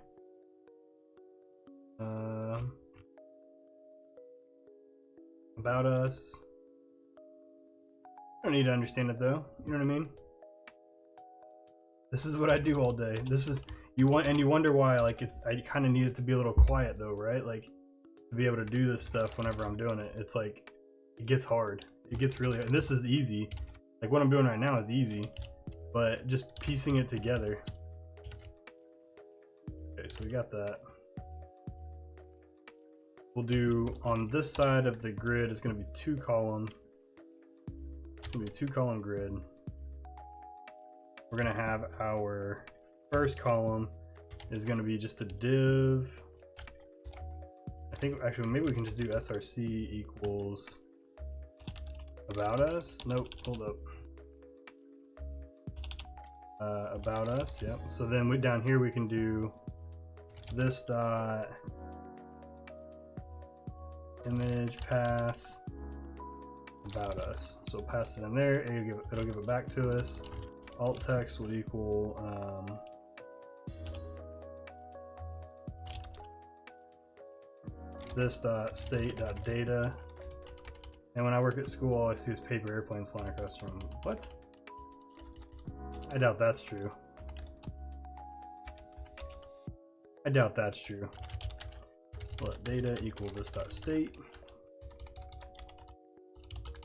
About us. I don't need to understand it though. You know what I mean? This is what I do all day. This is you wonder why. Like I kind of need it to be a little quiet though, right? Like to be able to do this stuff whenever I'm doing it. It's like it gets hard. It gets really hard. And this is easy. Like what I'm doing right now is easy, but just piecing it together. Okay, so we got that. We'll do on this side of the grid is going to be 2 column. It's going to be a 2 column grid. We're going to have our first column is going to be just a div. I think actually maybe we can just do src equals about us. Nope, hold up. About us, yep. So then down here we can do this dot image path about us. So pass it in there. It'll give it back to us. Alt text will equal this dot state dot data. And when I work at school, all I see is paper airplanes flying across the room. What? I doubt that's true. I doubt that's true. Let data equal this dot state,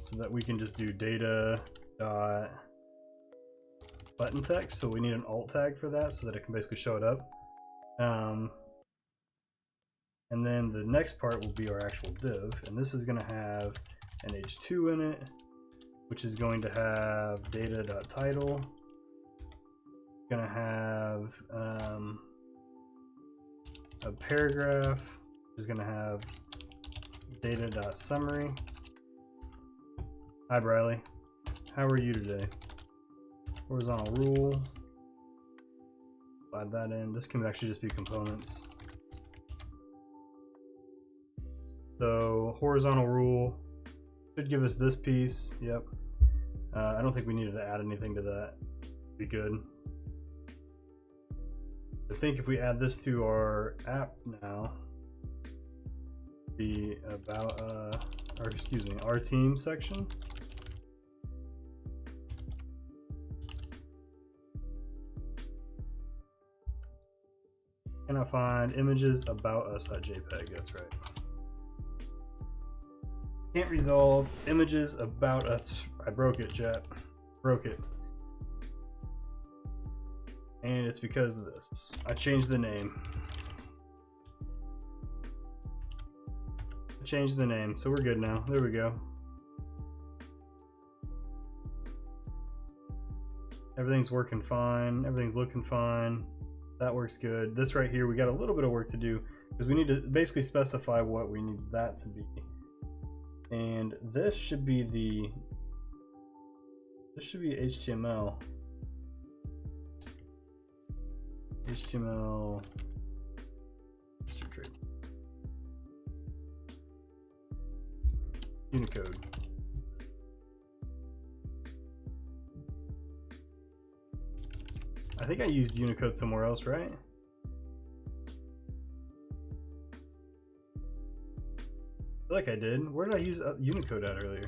so that we can just do data dot button text. So we need an alt tag for that so that it can basically show it up. And then the next part will be our actual div, and this is going to have an h2 in it, which is going to have data dot title. It's going to have a paragraph, which is going to have data dot summary. Hi Briley, how are you today? Horizontal rule. Add that in. This can actually just be components. So horizontal rule should give us this piece. Yep. I don't think we needed to add anything to that. Be good. I think if we add this to our app now, the about or excuse me, our team section. Can I find images about us.jpg? That's right. Can't resolve images about us. I broke it, chat. Broke it. And it's because of this. I changed the name. I changed the name, so we're good now. There we go. Everything's working fine. Everything's looking fine. That works good. This right here, we got a little bit of work to do because we need to basically specify what we need that to be. And this should be HTML. HTML trade Unicode. I think I used Unicode somewhere else, right? I feel like I did. Where did I use Unicode at earlier?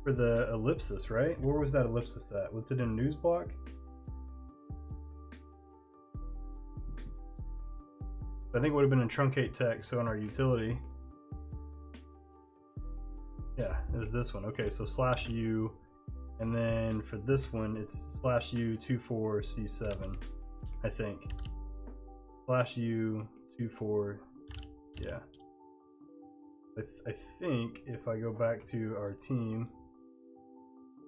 For the ellipsis, right? Where was that ellipsis at? Was it in news block? I think it would have been in truncate text, so in our utility. Yeah, it was this one. Okay, so /u, and then for this one, it's /u24c7, I think. /u24, yeah. I think if I go back to our team,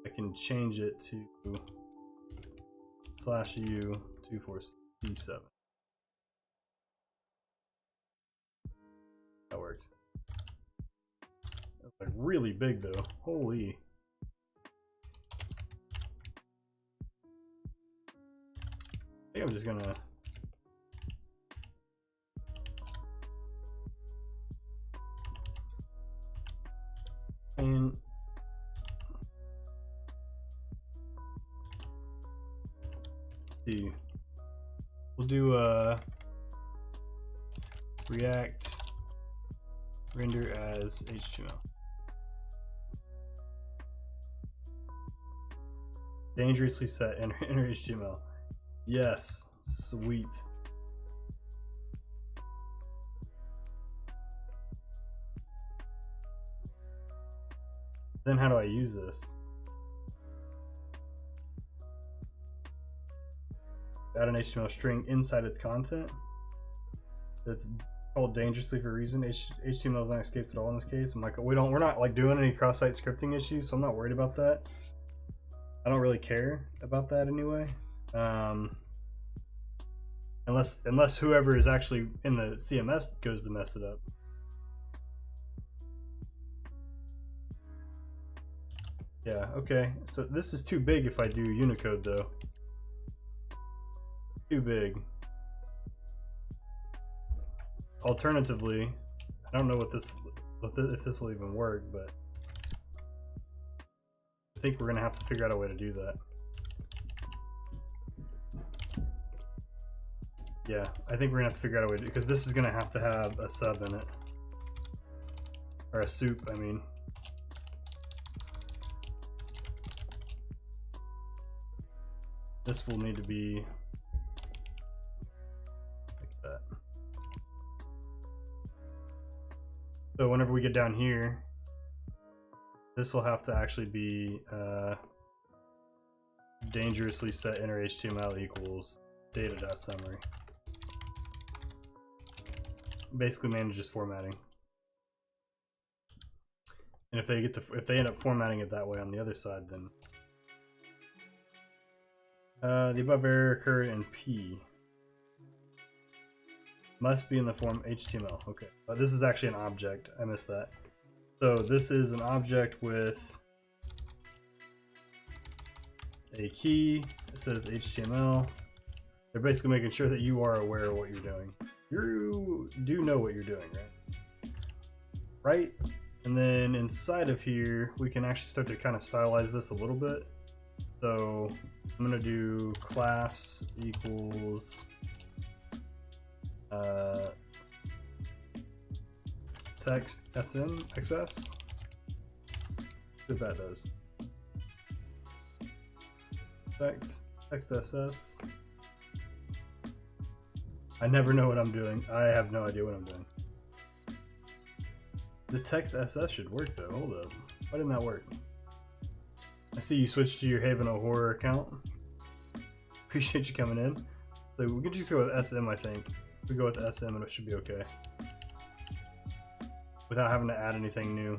I can change it to /u24c7. That worked. That's like really big though. Holy. I think I'm just gonna and let's see. We'll do React render as HTML. Dangerously set enter HTML. Yes, sweet. Then how do I use this? Add an HTML string inside its content. It's called dangerously for a reason. HTML is not escaped at all in this case. I'm like, we're not like doing any cross-site scripting issues, so I'm not worried about that. I don't really care about that anyway. Unless whoever is actually in the CMS goes to mess it up. Yeah, okay. So this is too big if I do Unicode though. Too big. Alternatively, I don't know if this will even work, but I think we're gonna have to figure out a way to do that. Yeah, I think we're gonna have to figure out a way to, because this is gonna have to have a sub in it, or a soup, I mean. This will need to be like that. So whenever we get down here, this will have to actually be dangerously set inner HTML equals data.summary. Basically manages formatting. And if they end up formatting it that way on the other side, then the above error occurred in P. Must be in the form HTML. Okay, this is actually an object. I missed that. So this is an object with a key. It says HTML. They're basically making sure that you are aware of what you're doing. You do know what you're doing, right? Right? And then inside of here, we can actually start to kind of stylize this a little bit. So I'm gonna do class equals text sm xs. See what that does. Text ss. I never know what I'm doing. I have no idea what I'm doing. The text ss should work though. Hold up. Why didn't that work? I see you switched to your Haven of Horror account. Appreciate you coming in. So we can just go with SM, I think. If we go with SM, and it should be okay. Without having to add anything new.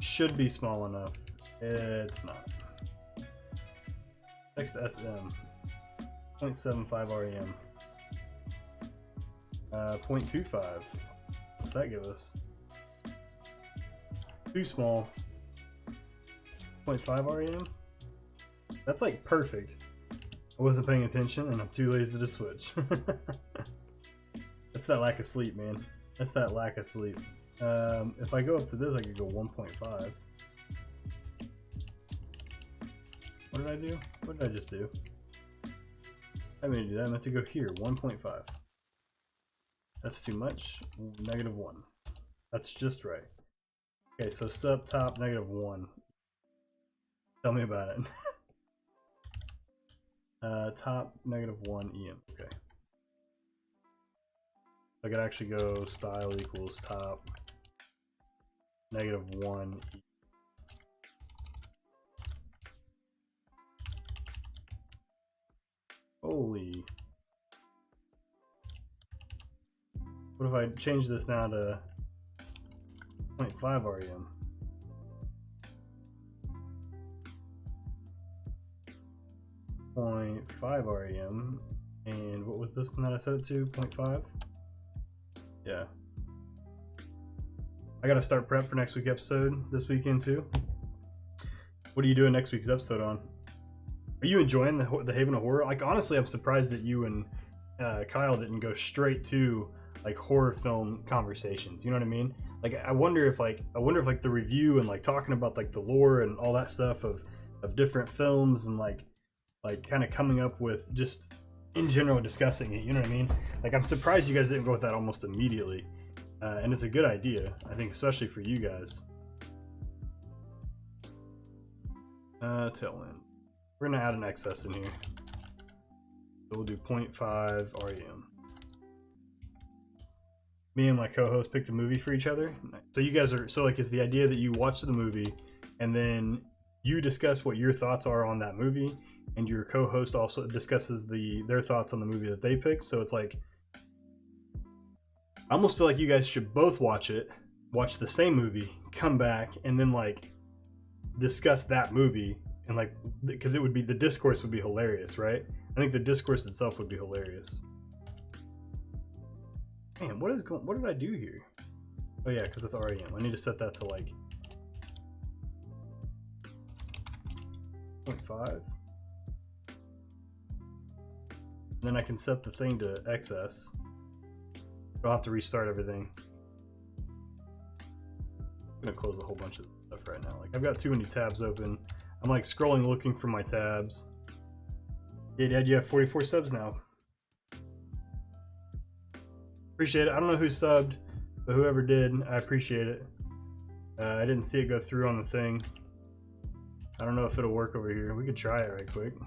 Should be small enough. It's not. Text SM. 0.75 rem. 0.25. What's that give us? Too small. 0.5 REM. That's like perfect. I wasn't paying attention and I'm too lazy to switch. That's that lack of sleep, man. That's that lack of sleep. If I go up to this, I could go 1.5. What did I do? What did I just do? I meant to do that. I meant to go here, 1.5. That's too much. -1. That's just right. Okay, so sub top -1. Tell me about it. Top -1 EM. Okay. I could actually go style equals top -1 EM. Holy. What if I change this now to 0.5 REM? .5 REM, and what was this one that I set it to? 0.5? Yeah. I gotta start prep for next week's episode this weekend too. What are you doing next week's episode on? Are you enjoying the Haven of Horror? Like, honestly, I'm surprised that you and Kyle didn't go straight to like horror film conversations. You know what I mean? Like, I wonder if like the review and like talking about like the lore and all that stuff of different films and like kind of coming up with just in general discussing it. You know what I mean? Like, I'm surprised you guys didn't go with that almost immediately. And it's a good idea, I think, especially for you guys. Tailwind. We're gonna add an excess in here. So we'll do 0.5 REM. Me and my co-host picked a movie for each other. So you guys are, so like, it's the idea that you watch the movie and then you discuss what your thoughts are on that movie, and your co-host also discusses their thoughts on the movie that they picked. So it's like, I almost feel like you guys should both watch the same movie, come back, and then like discuss that movie. And like, because it would be, the discourse would be hilarious, right? I think the discourse itself would be hilarious. Man, what did I do here? Oh yeah, because it's REM. I need to set that to like 0.5. And then I can set the thing to excess. I'll have to restart everything. I'm gonna close a whole bunch of stuff right now. Like, I've got too many tabs open. I'm like scrolling looking for my tabs. Yeah, Dad, you have 44 subs now. Appreciate it. I don't know who subbed, but whoever did, I appreciate it. I didn't see it go through on the thing. I don't know if it'll work over here. We could try it right quick. We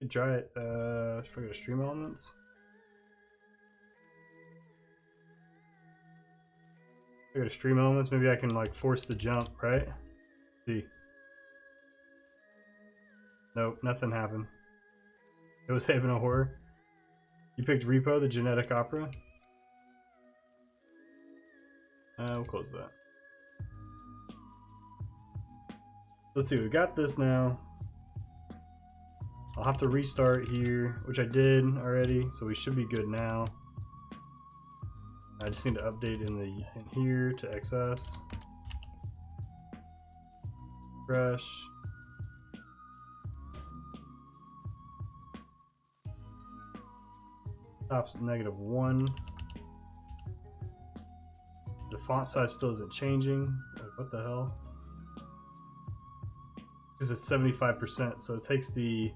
could try it. Should I go to stream elements? I go to stream elements. Maybe I can like force the jump, right? Let's see. Nope, nothing happened. It was Haven of Horror. You picked Repo, the genetic opera. We'll close that. Let's see, we got this now. I'll have to restart here, which I did already, so we should be good now. I just need to update in here to XS. Fresh. Top's -1. The font size still isn't changing. Like, what the hell? Because it's 75%, so it takes the...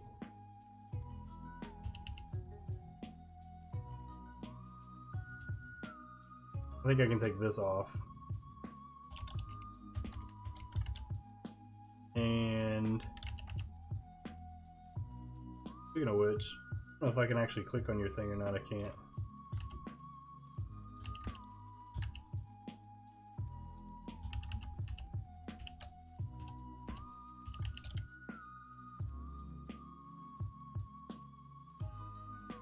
I think I can take this off. And... speaking of which, I don't know if I can actually click on your thing or not. I can't.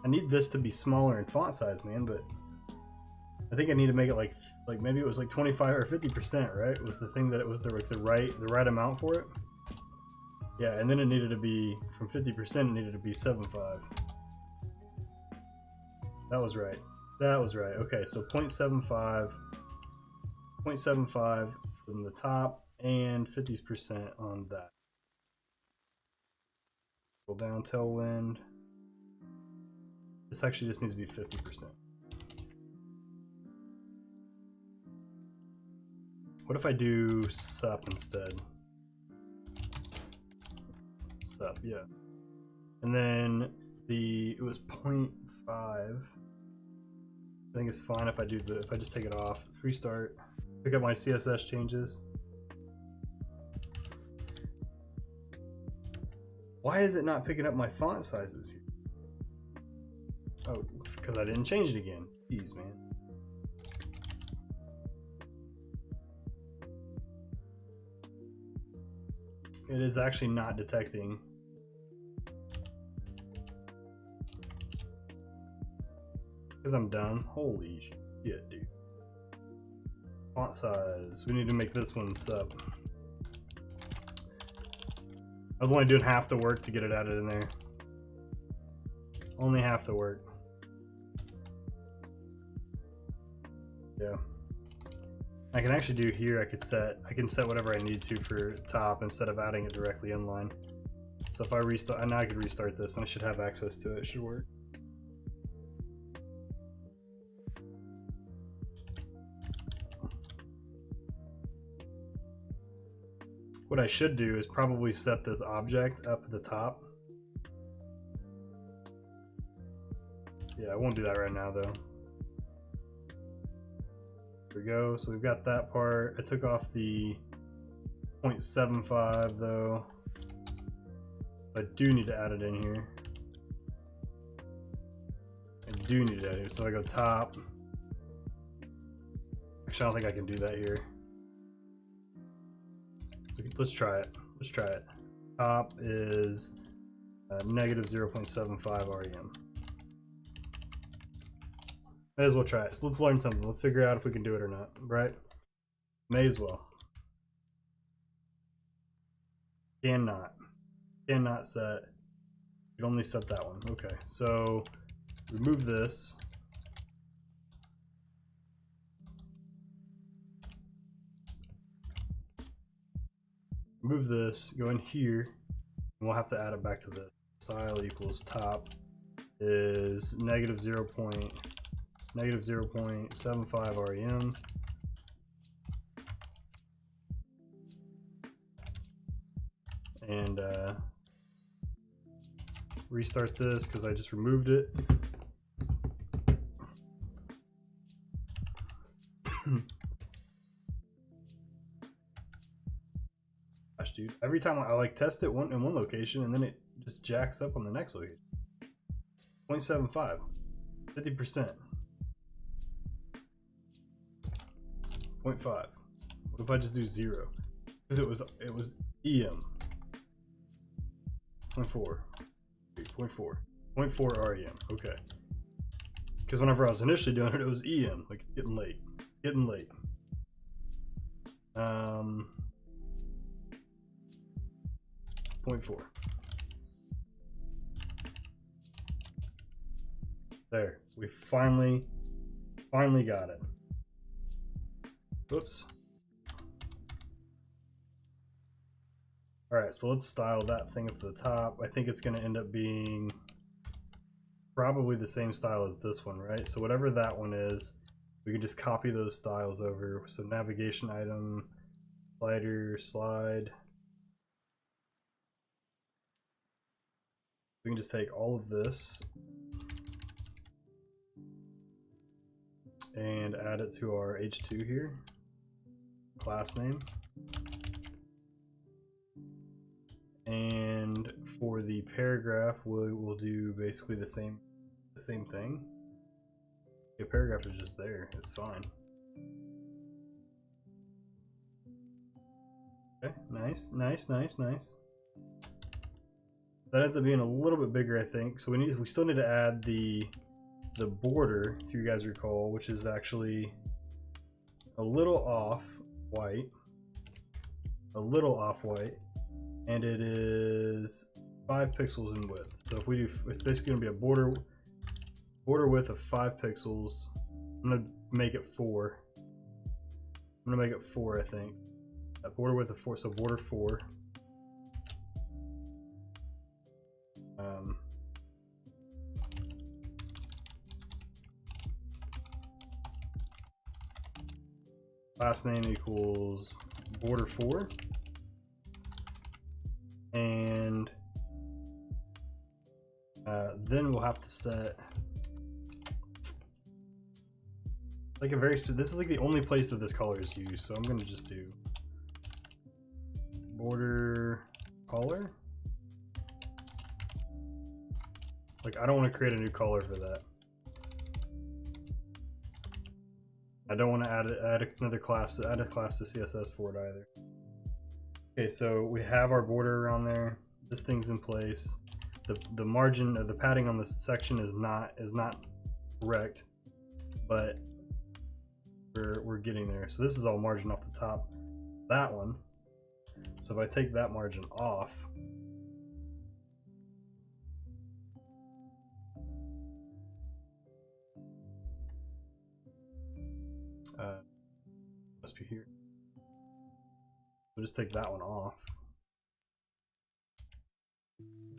I need this to be smaller in font size, man, but I think I need to make it like maybe it was like 25 or 50%, right? Was the thing that it was the right amount for it? Yeah, and then it needed to be from 50%, it needed to be 75. That was right. That was right. Okay, so 0.75 from the top and 50% on that. Pull down Tailwind. This actually just needs to be 50%. What if I do sup instead? Sup, yeah. And then it was 0.5. I think it's fine if I do if I just take it off, restart, pick up my CSS changes. Why is it not picking up my font sizes here? Oh, because I didn't change it again. Jeez, man. It is actually not detecting. Because I'm done. Holy shit, dude. Font size. We need to make this one sub. I was only doing half the work to get it added in there. Only half the work. Yeah. I can actually do here, I can set whatever I need to for top instead of adding it directly inline. So if I restart, now I could restart this and I should have access to it. It should work. What I should do is probably set this object up at the top. Yeah, I won't do that right now though. There we go. So we've got that part. I took off the 0.75 though. I do need to add it in here. I do need to add it. So I go top. Actually, I don't think I can do that here. Let's try it. Let's try it. Top is negative 0.75 REM. May as well try it. So let's learn something. Let's figure out if we can do it or not, right? May as well. Cannot set. You can only set that one. Okay, so remove this. Remove this, go in here, and we'll have to add it back to the style equals top is negative 0.75 REM. And restart this because I just removed it. Gosh, dude, every time I like test it in one location and then it just jacks up on the next location. 0.75, 50%. 0.5. What if I just do 0? Because it was EM. 0.4. 0.4 REM. Okay. Because whenever I was initially doing it, it was EM. Like, it's getting late. Getting late. 0.4. There. We finally got it. Whoops. Alright, so let's style that thing up to the top. I think it's going to end up being probably the same style as this one, right? So whatever that one is, we can just copy those styles over. So navigation item, slider, slide. We can just take all of this and add it to our H2 here, class name. And for the paragraph, we'll do basically the same thing. The paragraph is just there. It's fine. Okay, nice. That ends up being a little bit bigger, I think. So we still need to add the border, if you guys recall, which is actually a little off white. And it is 5 pixels in width. So if we do, it's basically going to be a border width of 5 pixels. I'm going to make it 4. I think. border width of 4, so border 4. Last name equals border 4, and then we'll have to set like a very this is like the only place that this color is used, so I'm gonna just do border color. Like, I don't want to create a new color for that. I don't want to add another class, add a class to CSS for it either. Okay, so we have our border around there. This thing's in place. The margin of the padding on this section is not correct, but we're getting there. So this is all margin off the top. That one. So if I take that margin off, must be here. We'll just take that one off.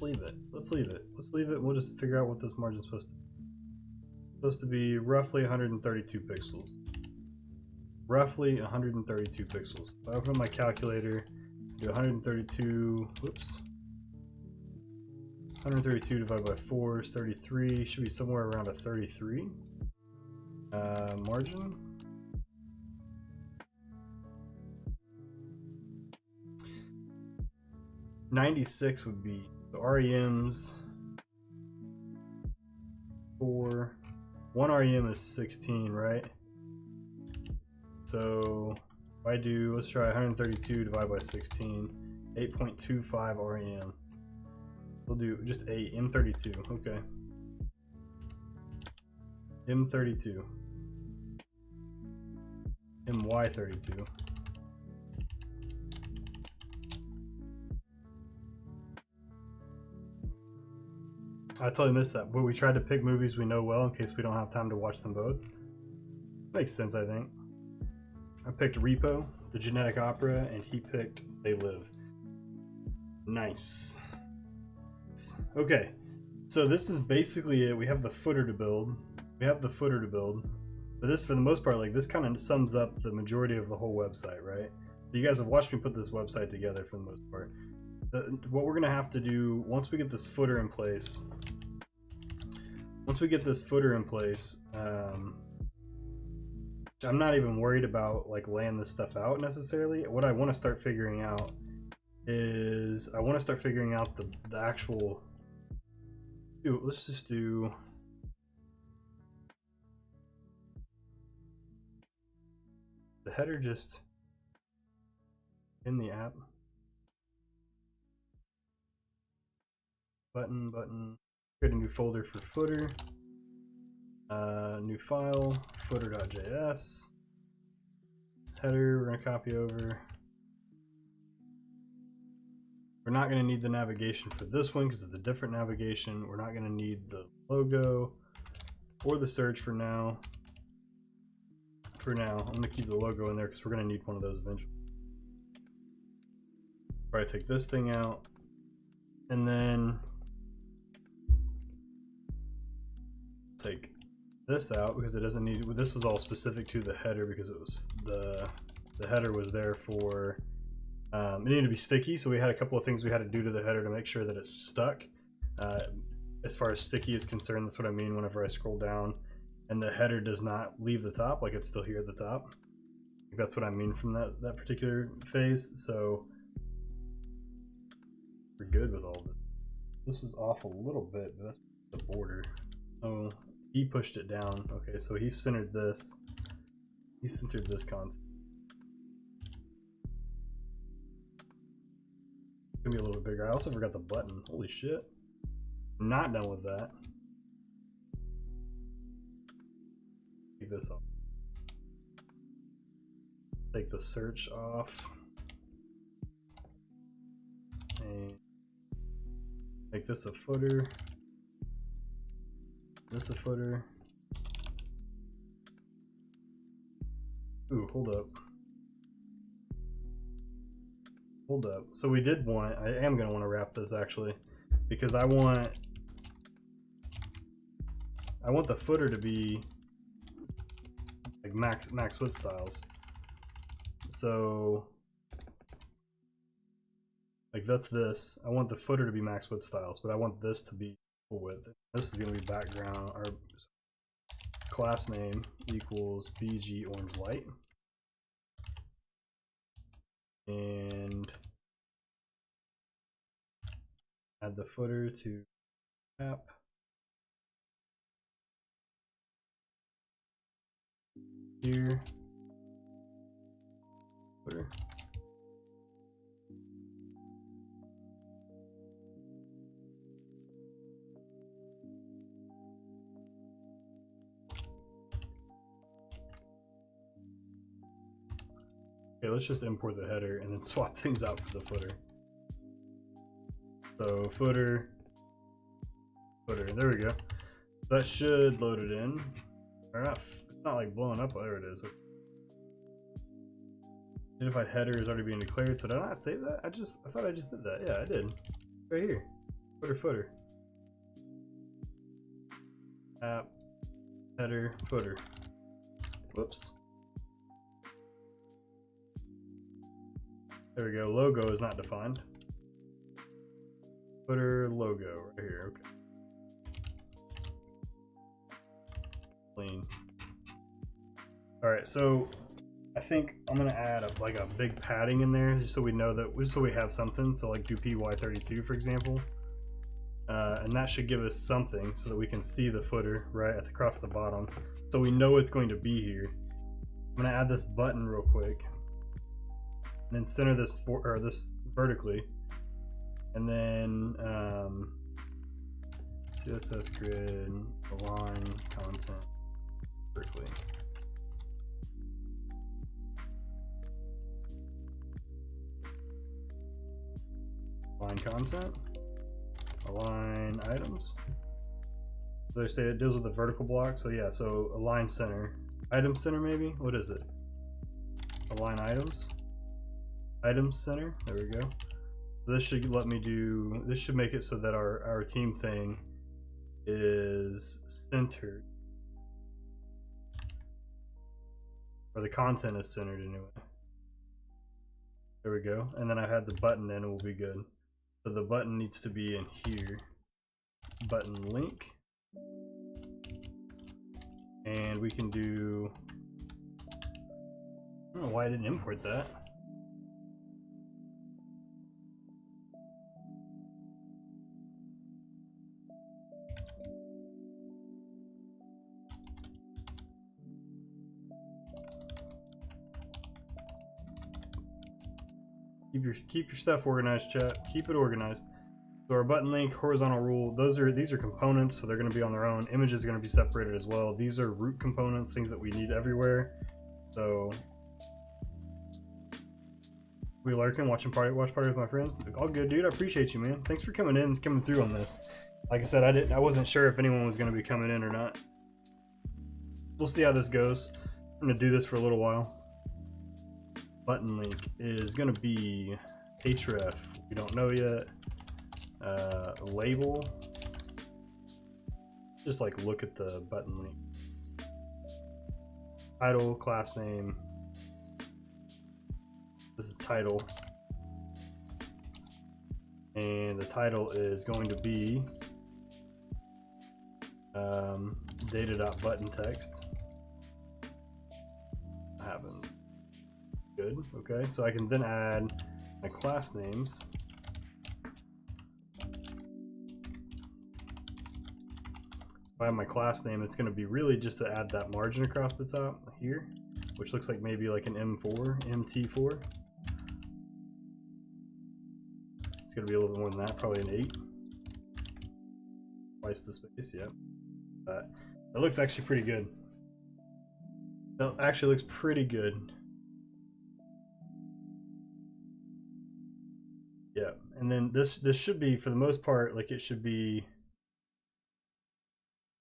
Leave it. Let's leave it. Let's leave it. We'll just figure out what this margin's supposed to be. It's supposed to be roughly 132 pixels. Roughly 132 pixels. If I open up my calculator, do 132. Whoops. 132 divided by 4 is 33. Should be somewhere around a 33 margin. $96 would be the REMs for one REM is 16, right? So if I do, let's try 132 divided by 16, 8.25 REM. We'll do just 8, M32, okay. M32. MY32. I totally missed that, but we tried to pick movies we know well in case we don't have time to watch them both. Makes sense, I think. I picked Repo, The Genetic Opera, and he picked They Live. Nice. Okay, so this is basically it. We have the footer to build. But this, for the most part, like, this kind of sums up the majority of the whole website, right? So you guys have watched me put this website together for the most part. What we're gonna have to do once we get this footer in place, I'm not even worried about like laying this stuff out necessarily. What I want to start figuring out is the actual. Let's just do. The header just in the app. Button, create a new folder for footer, new file, footer.js, header, we're going to copy over. We're not going to need the navigation for this one because it's a different navigation. We're not going to need the logo or the search for now. I'm going to keep the logo in there because we're going to need one of those eventually. Probably take this thing out, and then take this out because it doesn't need. This was all specific to the header because it was the header was there for. It needed to be sticky, so we had a couple of things we had to do to the header to make sure that it's stuck. As far as sticky is concerned, that's what I mean whenever I scroll down and the header does not leave the top, like it's still here at the top. That's what I mean from that particular phase. So we're good with all this. This is off a little bit, but that's the border. Oh, he pushed it down. Okay, so he centered this. He centered this content. It's gonna be a little bit bigger. I also forgot the button. Holy shit. I'm not done with that. Take this off. Take the search off. And make this a footer. This a footer. Ooh, hold up. hold up. So we did want, I am going to want to wrap this actually, because I want the footer to be like max width styles. So like that's this. I want the footer to be max width styles, but I want this to be full width. This is going to be background, or class name equals BG orange light. And add the footer to app. Here. Footer. Okay, let's just import the header and then swap things out for the footer. So footer, there we go. That should load it in. Or not, it's not like blowing up. There it is. Identified header is already being declared. So did I not save that? I thought I just did that. Yeah, I did. Right here. Footer. App, header, footer. Whoops. There we go. Logo is not defined. Footer logo right here. Okay. Clean. All right, so I think I'm gonna add like a big padding in there, just so we know that, just so we have something. So like do py32 for example, and that should give us something so that we can see the footer right across the bottom, so we know it's going to be here. I'm gonna add this button real quick, and then center this this vertically, and then CSS grid align content vertically. Align content, align items. So they say it deals with the vertical block. So yeah, so align center, item center maybe. What is it? Align items, items center. There we go. So this should let me do. This should make it so that our team thing is centered, or the content is centered anyway. There we go. And then I had the button in, it will be good. So the button needs to be in here. Button link. And we can do, I don't know why I didn't import that. Keep your stuff organized, chat. Keep it organized. So our button link, horizontal rule, these are components, so they're going to be on their own. Images are going to be separated as well. These are root components, things that we need everywhere. So we lurking, watch party with my friends. All good, dude. I appreciate you, man. Thanks for coming in, coming through on this. Like I said, I wasn't sure if anyone was going to be coming in or not. We'll see how this goes. I'm going to do this for a little while. Button link is going to be href. We don't know yet. Label. Just like look at the button link. Title, class name. This is title. And the title is going to be data.button text. Happened. Good. Okay, so I can then add my class names. If I have my class name, it's going to be really just to add that margin across the top here, which looks like maybe like an M4, MT4. It's going to be a little bit more than that, probably an 8. Twice the space, yeah. That looks actually pretty good. That actually looks pretty good. Yeah, and then this should be, for the most part, like it should be,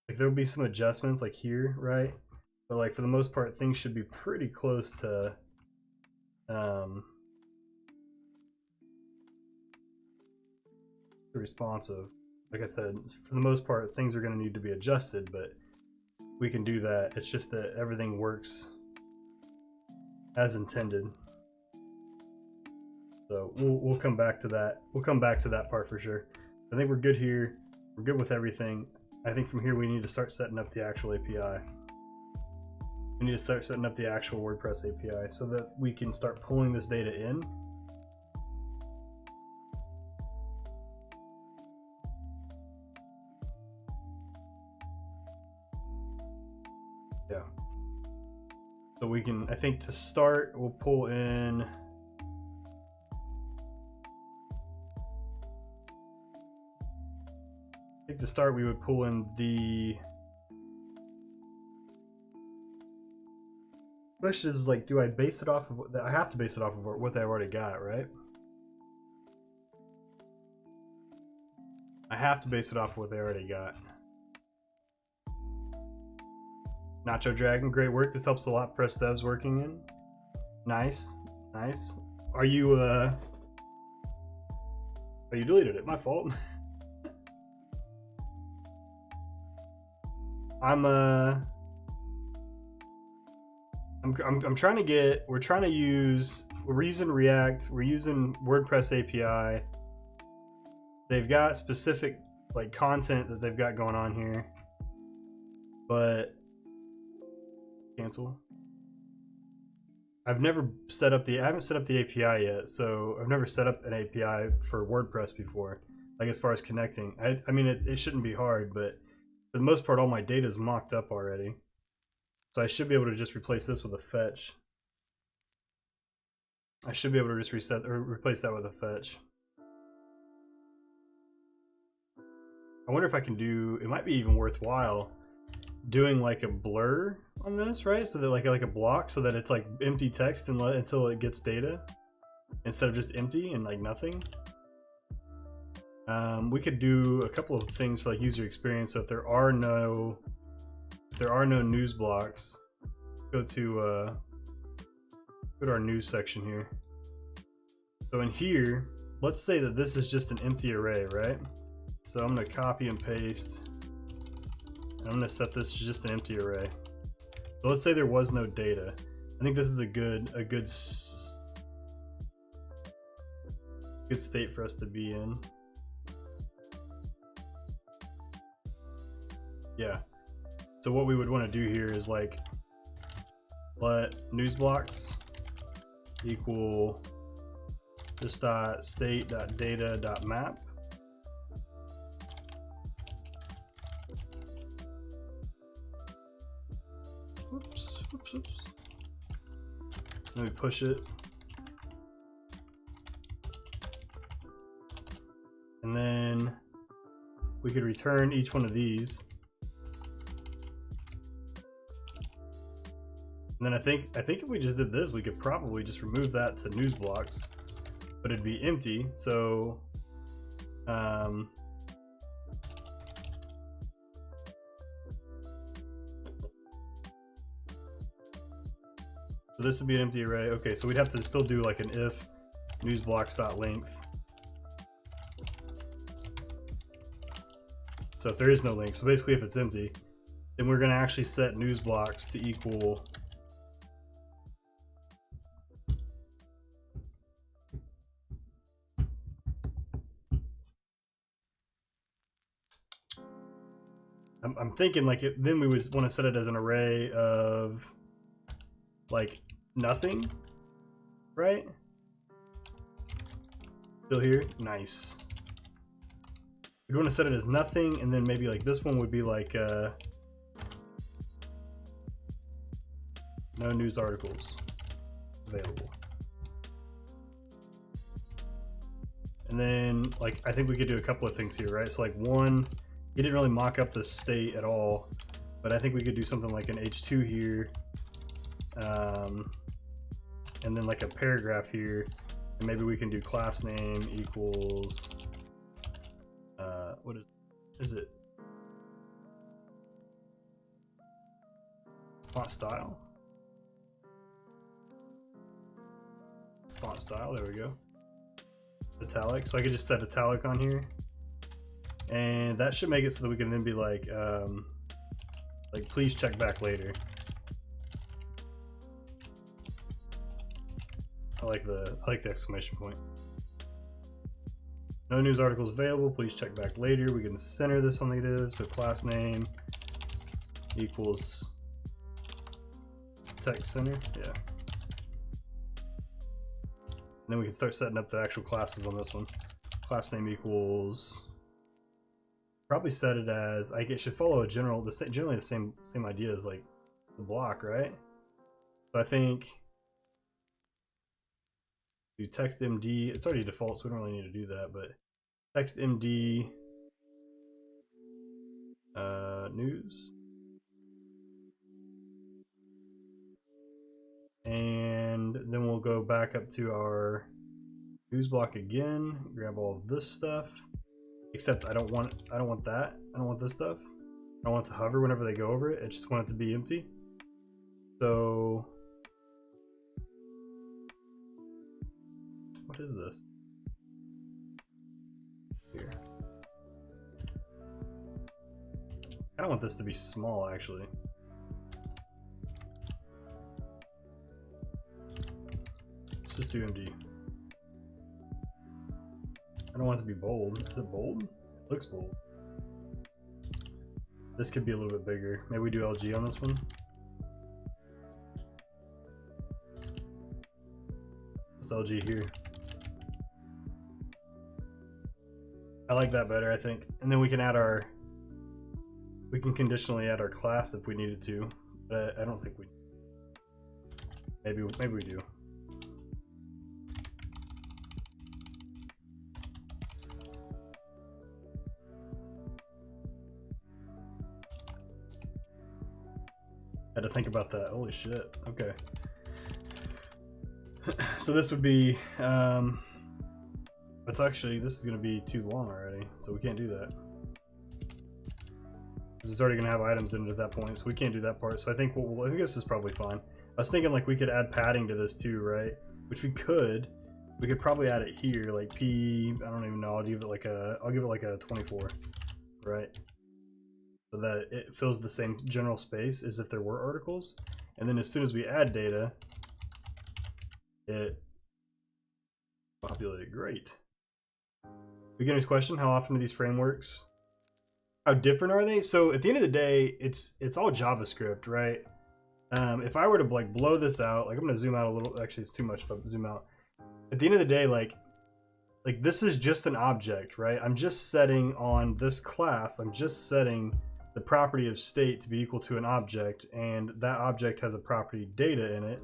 like there'll be some adjustments like here, right? But like for the most part, things should be pretty close to responsive. Like I said, for the most part, things are going to need to be adjusted, but we can do that. It's just that everything works as intended. So we'll come back to that. We'll come back to that part for sure. I think we're good here. We're good with everything. I think from here we need to start setting up the actual API. We need to start setting up the actual WordPress API so that we can start pulling this data in. Yeah. So we can, I think to start, we'll pull in to start we would pull in the question is like, do I base it off of what I have to base it off of what I've already got, right? I have to base it off of what they already got. Nacho Dragon, great work. This helps a lot for us devs working in. Nice, nice. Are you oh, you deleted it, my fault. I'm trying to get, we're using React, we're using WordPress API. They've got specific like content that they've got going on here, but cancel. I haven't set up the API yet, so I've never set up an API for WordPress before, like as far as connecting. I mean, it shouldn't be hard, but for the most part, all my data is mocked up already. So I should be able to just replace this with a fetch. I should be able to just replace that with a fetch. I wonder if I can do, it might be even worthwhile doing like a blur on this, right? So that like a block, so that it's like empty text and until it gets data, instead of just empty and like nothing. We could do a couple of things for like user experience. So if there are no news blocks, go to our news section here. So in here, let's say that this is just an empty array, right? So I'm going to copy and paste. I'm going to set this to just an empty array. So let's say there was no data. I think this is a good state for us to be in. Yeah. So what we would want to do here is like let news blocks equal just state.data.map. Oops. Let me push it. And then we could return each one of these. And then I think if we just did this, we could probably just remove that to news blocks, but it'd be empty. So, so this would be an empty array. Okay, so we'd have to still do like an if newsblocks.length. So if there is no length, so basically if it's empty, then we're going to actually set news blocks to equal I'm thinking like then we would want to set it as an array of like nothing, right? Still here? Nice. We'd want to set it as nothing, and then maybe like this one would be like no news articles available. And then like I think we could do a couple of things here, right? So like one, he didn't really mock up the state at all, but I think we could do something like an H2 here, and then like a paragraph here, and maybe we can do class name equals what is it? Font style. Font style, there we go. Italic, so I could just set italic on here. And that should make it so that we can then be like please check back later. I like the exclamation point. No news articles available, please check back later. We can center this on the div, so class name equals text center, yeah. And then we can start setting up the actual classes on this one. Class name equals, probably set it as, it should follow a generally the same idea as like the block, right? So I think do text MD, it's already default, so we don't really need to do that, but text MD news. And then we'll go back up to our news block again, grab all of this stuff, except I don't want that. I don't want this stuff. I don't want it to hover whenever they go over it. I just want it to be empty. So what is this? Here. I don't want this to be small, actually. Let's just do MD. I don't want it to be bold. Is it bold? It looks bold. This could be a little bit bigger. Maybe we do LG on this one. What's LG here? I like that better, I think. And then we can add our, we can conditionally add our class if we needed to, but I don't think we, maybe we do. Had to think about that. Holy shit. Okay. So this would be, it's actually, this is going to be too long already, so we can't do that. This is already going to have items in it at that point, so we can't do that part. So I think I think this is probably fine. I was thinking like we could add padding to this too, right? Which we could. We could probably add it here, like P. I don't even know. I'll give it like a 24, right? So that it fills the same general space as if there were articles. And then as soon as we add data, it populated. Great. Beginner's question: how often do these frameworks? How different are they? So at the end of the day, it's all JavaScript, right? If I were to like blow this out, like I'm gonna zoom out a little. Actually, it's too much if I zoom out. At the end of the day, like this is just an object, right? I'm just setting on this class. I'm just setting the property of state to be equal to an object, and that object has a property data in it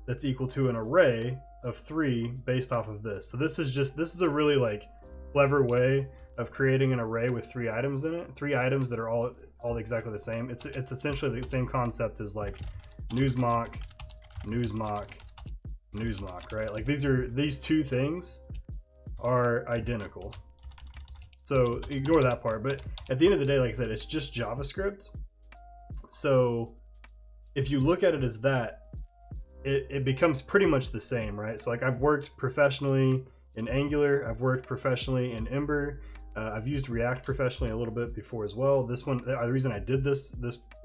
that's equal to an array of 3 based off of this. So this is a really like clever way of creating an array with 3 items in it, 3 items that are all exactly the same. It's essentially the same concept as like newsmock, newsmock, newsmock, right? Like these 2 things are identical. So ignore that part, but at the end of the day, like I said, it's just JavaScript. So if you look at it as that, it becomes pretty much the same, right? So like I've worked professionally in Angular, I've worked professionally in Ember, I've used React professionally a little bit before as well. This one, the reason I did this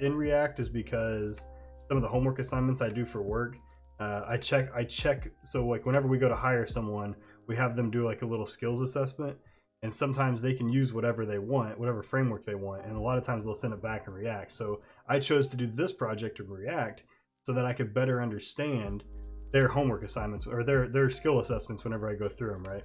in React is because some of the homework assignments I do for work, I check. So like whenever we go to hire someone, we have them do like a little skills assessment. And sometimes they can use whatever they want, whatever framework they want, and a lot of times they'll send it back in React. So I chose to do this project in React so that I could better understand their homework assignments or their skill assessments whenever I go through them, right?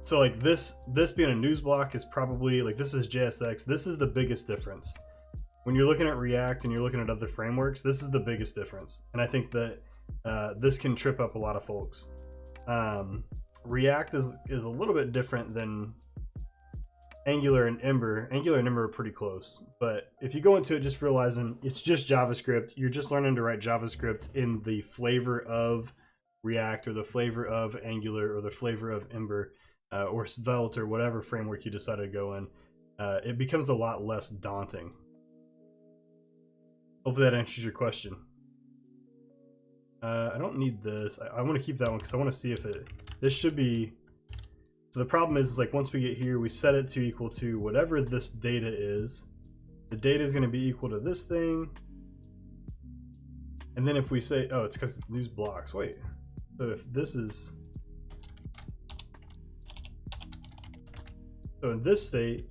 So like this being a news block is probably like, this is JSX. This is the biggest difference. When you're looking at React and you're looking at other frameworks, this is the biggest difference. And I think that this can trip up a lot of folks. React is a little bit different than Angular and Ember. Angular and Ember are pretty close, but if you go into it just realizing it's just JavaScript, you're just learning to write JavaScript in the flavor of React or the flavor of Angular or the flavor of Ember or Svelte or whatever framework you decide to go in, it becomes a lot less daunting. Hopefully that answers your question. I don't need this. I want to keep that one because I want to see if this should be So the problem is like once we get here, we set it to equal to whatever this data is. The data is going to be equal to this thing. And then if we say, oh, it's because news blocks. Wait. So if this is, so in this state,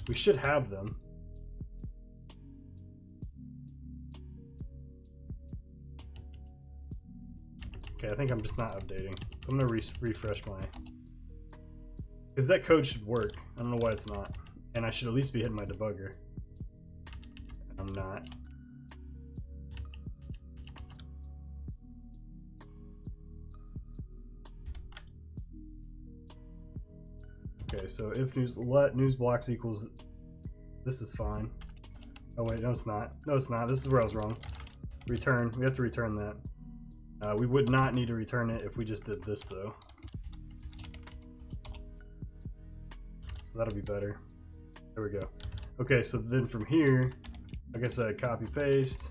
we should have them. Okay, I think I'm just not updating. So I'm gonna refresh my, because that code should work. I don't know why it's not. And I should at least be hitting my debugger. I'm not. Okay, so if let news blocks equals, this is fine. Oh wait, no it's not. No it's not. This is where I was wrong. Return. We have to return that. We would not need to return it if we just did this though. So that'll be better. There we go. Okay, so then from here, like I said, copy paste.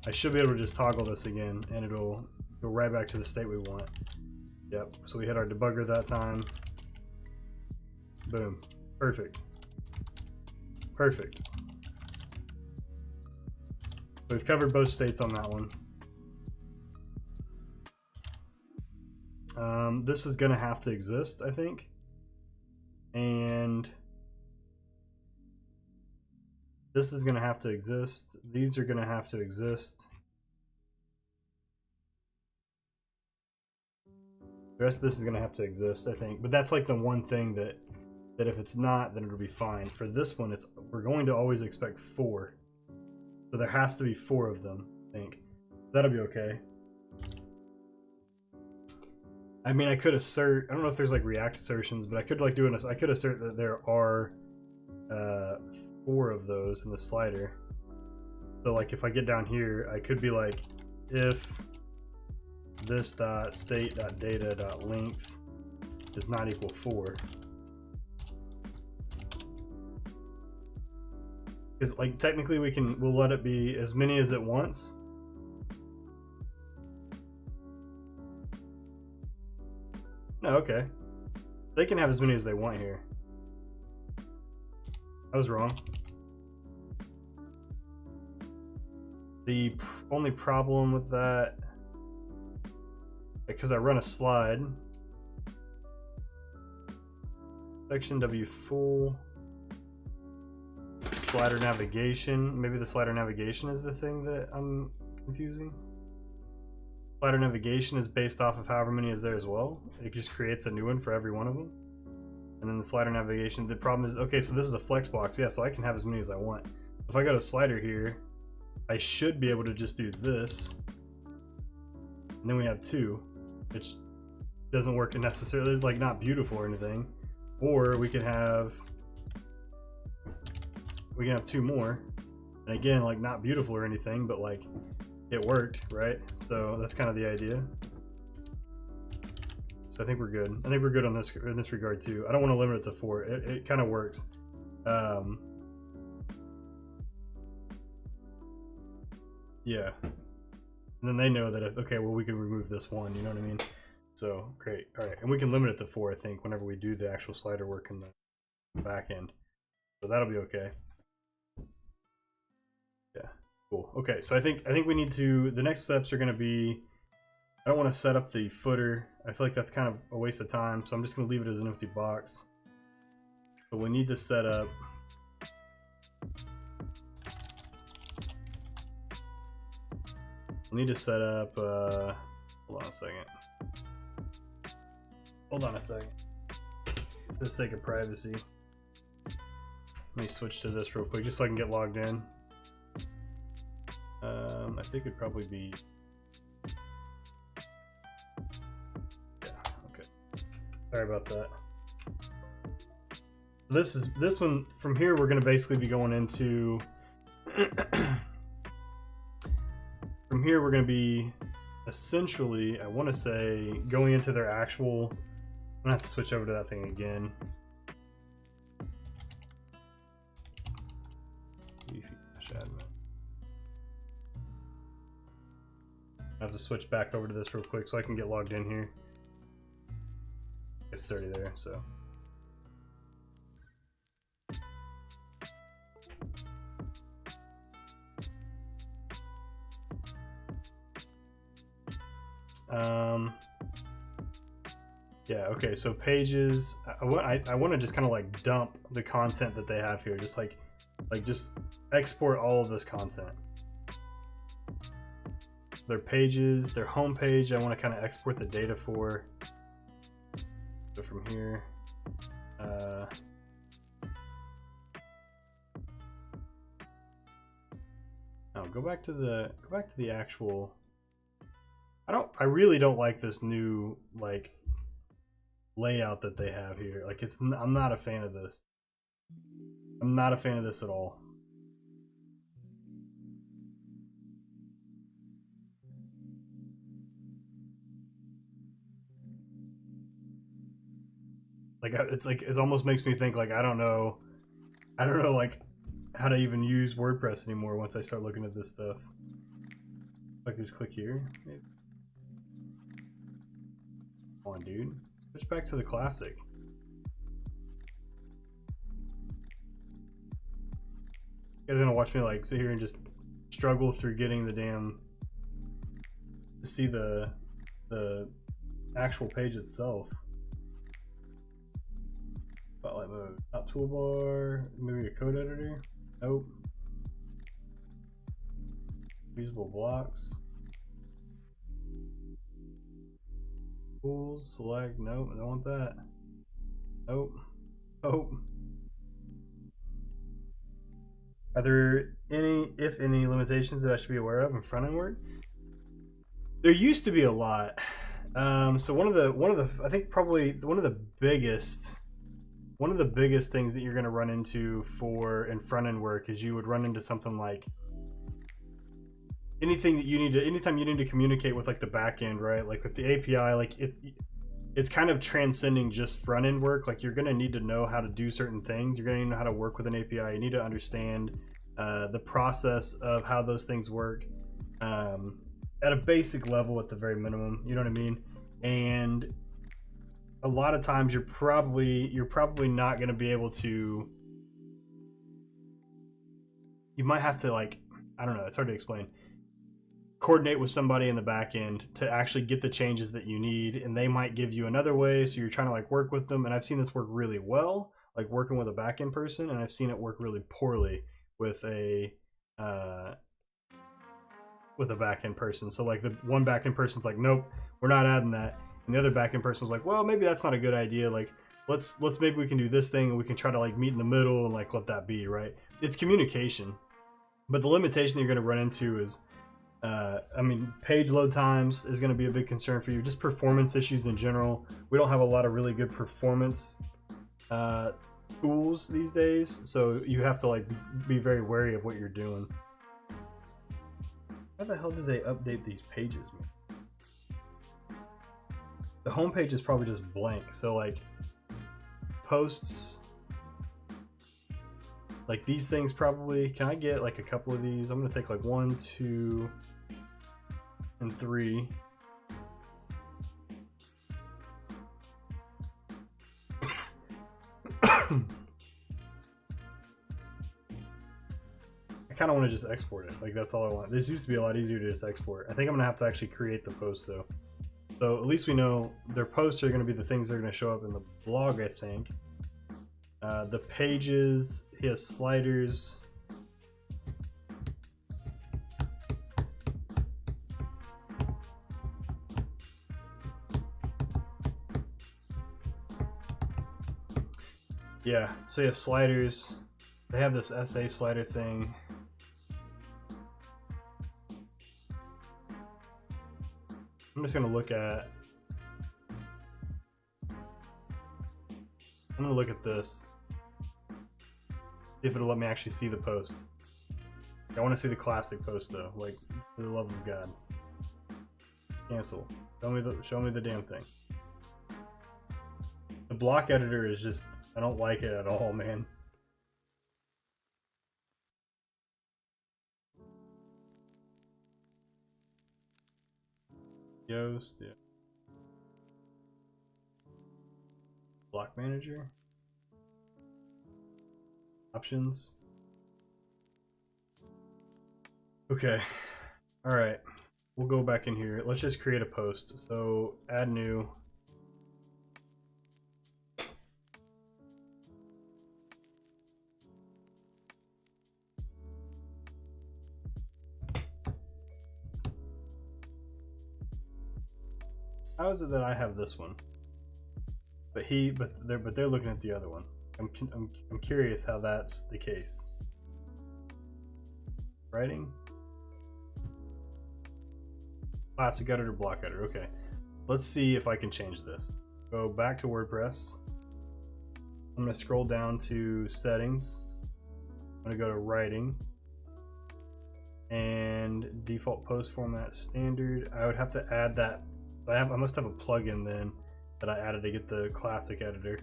I should be able to just toggle this again and it'll go right back to the state we want. Yep, so we hit our debugger that time. Boom. Perfect. Perfect. So we've covered both states on that one. This is gonna have to exist, I think. And this is gonna have to exist. These are gonna have to exist. The rest of this is gonna have to exist, I think. But that's like the one thing that if it's not, then it'll be fine. For this one, we're going to always expect 4. So there has to be 4 of them, I think. That'll be okay. I mean, I could assert, I don't know if there's like React assertions, but I could like I could assert that there are 4 of those in the slider. So like if I get down here, I could be like, if this dot state dot data dot length does not equal 4. Because like technically we'll let it be as many as it wants. No, okay. They can have as many as they want here. I was wrong. The only problem with that, because I run a slide, section W full, slider navigation. Maybe the slider navigation is the thing that I'm confusing. Slider navigation is based off of however many is there as well. It just creates a new one for every one of them. And then the slider navigation, the problem is, okay, so this is a flex box. Yeah, so I can have as many as I want. If I go to slider here, I should be able to just do this. And then we have 2, which doesn't work necessarily, it's like not beautiful or anything. Or we can have 2 more. And again, like not beautiful or anything, but like it worked, right? So that's kind of the idea. So I think we're good. I think we're good on this in this regard too. I don't want to limit it to 4. It kind of works. Yeah. And then they know that if, okay, well we can remove this one, you know what I mean? So great. All right, and we can limit it to 4, I think, whenever we do the actual slider work in the back end. So that'll be okay. Yeah. Cool. Okay, so I think we need to, the next steps are going to be, I don't want to set up the footer. I feel like that's kind of a waste of time, so I'm just going to leave it as an empty box. But we need to set up, hold on a second. Hold on a second. For the sake of privacy, let me switch to this real quick just so I can get logged in. I think it'd probably be, yeah, okay. Sorry about that. This one from here we're going to basically be going into from here we're going to be essentially, I want to say, going into their actual, I'm going to have to switch over to that thing again. I have to switch back over to this real quick so I can get logged in here. It's already there, so. Yeah, okay, so pages, I want to just kind of like dump the content that they have here, just like just export all of this content. Their pages, their home page, I want to kind of export the data for. So from here, no, go back to the actual. I really don't like this new like layout that they have here. Like I'm not a fan of this. I'm not a fan of this at all. Like it almost makes me think like I don't know like how to even use WordPress anymore once I start looking at this stuff. Like just click here. Maybe. Come on, dude. Switch back to the classic. You guys gonna watch me like sit here and just struggle through getting the damn to see the actual page itself. Spotlight mode, top toolbar, maybe a code editor. Nope. Usable blocks. Tools, select, nope, I don't want that. Nope. Nope. Are there any, if any, limitations that I should be aware of in front-end work? There used to be a lot. So one of the I think probably one of the biggest things that you're going to run into for in front-end work is you would run into something like anything that you need to, anytime you need to communicate with like the back end, right? Like with the API, like it's kind of transcending just front end work. Like you're going to need to know how to do certain things. You're going to need to know how to work with an API. You need to understand the process of how those things work at a basic level at the very minimum. You know what I mean? And a lot of times you're probably not going to be able to. You might have to like, I don't know. It's hard to explain. Coordinate with somebody in the back end to actually get the changes that you need, and they might give you another way, so you're trying to like work with them. And I've seen this work really well, like working with a back end person, and I've seen it work really poorly with a back end person. So like the one back end person's like, nope, we're not adding that, and the other back end person's like, well, maybe that's not a good idea. Like let's maybe we can do this thing, and we can try to like meet in the middle and like let that be, right? It's communication, but the limitation you're going to run into is I mean, page load times is going to be a big concern for you. Just performance issues in general. We don't have a lot of really good performance tools these days, so you have to like be very wary of what you're doing. How the hell did they update these pages, man? The home page is probably just blank. So like posts, like these things probably. Can I get like a couple of these? I'm gonna take like 1, 2, and 3. I kind of want to just export it. Like that's all I want. This used to be a lot easier to just export. I think I'm gonna have to actually create the post though. So at least we know their posts are gonna be the things that are gonna show up in the blog, I think. The pages, he has sliders. Yeah, so he has sliders. They have this SA slider thing. I'm just gonna look at. I'm gonna look at this. See if it'll let me actually see the post. I want to see the classic post though. Like, for the love of God. Cancel. Show me the damn thing. The block editor is just, I don't like it at all, man. Yoast, yeah. block manager, options. Okay, all right, we'll go back in here. Let's just create a post. So add new. How is it that I have this one, but they're looking at the other one? I'm curious how that's the case. Writing, classic editor, block editor. Okay, let's see if I can change this. Go back to WordPress. I'm gonna scroll down to settings. I'm gonna go to writing and default post format standard. I would have to add that. I must have a plugin then that I added to get the classic editor.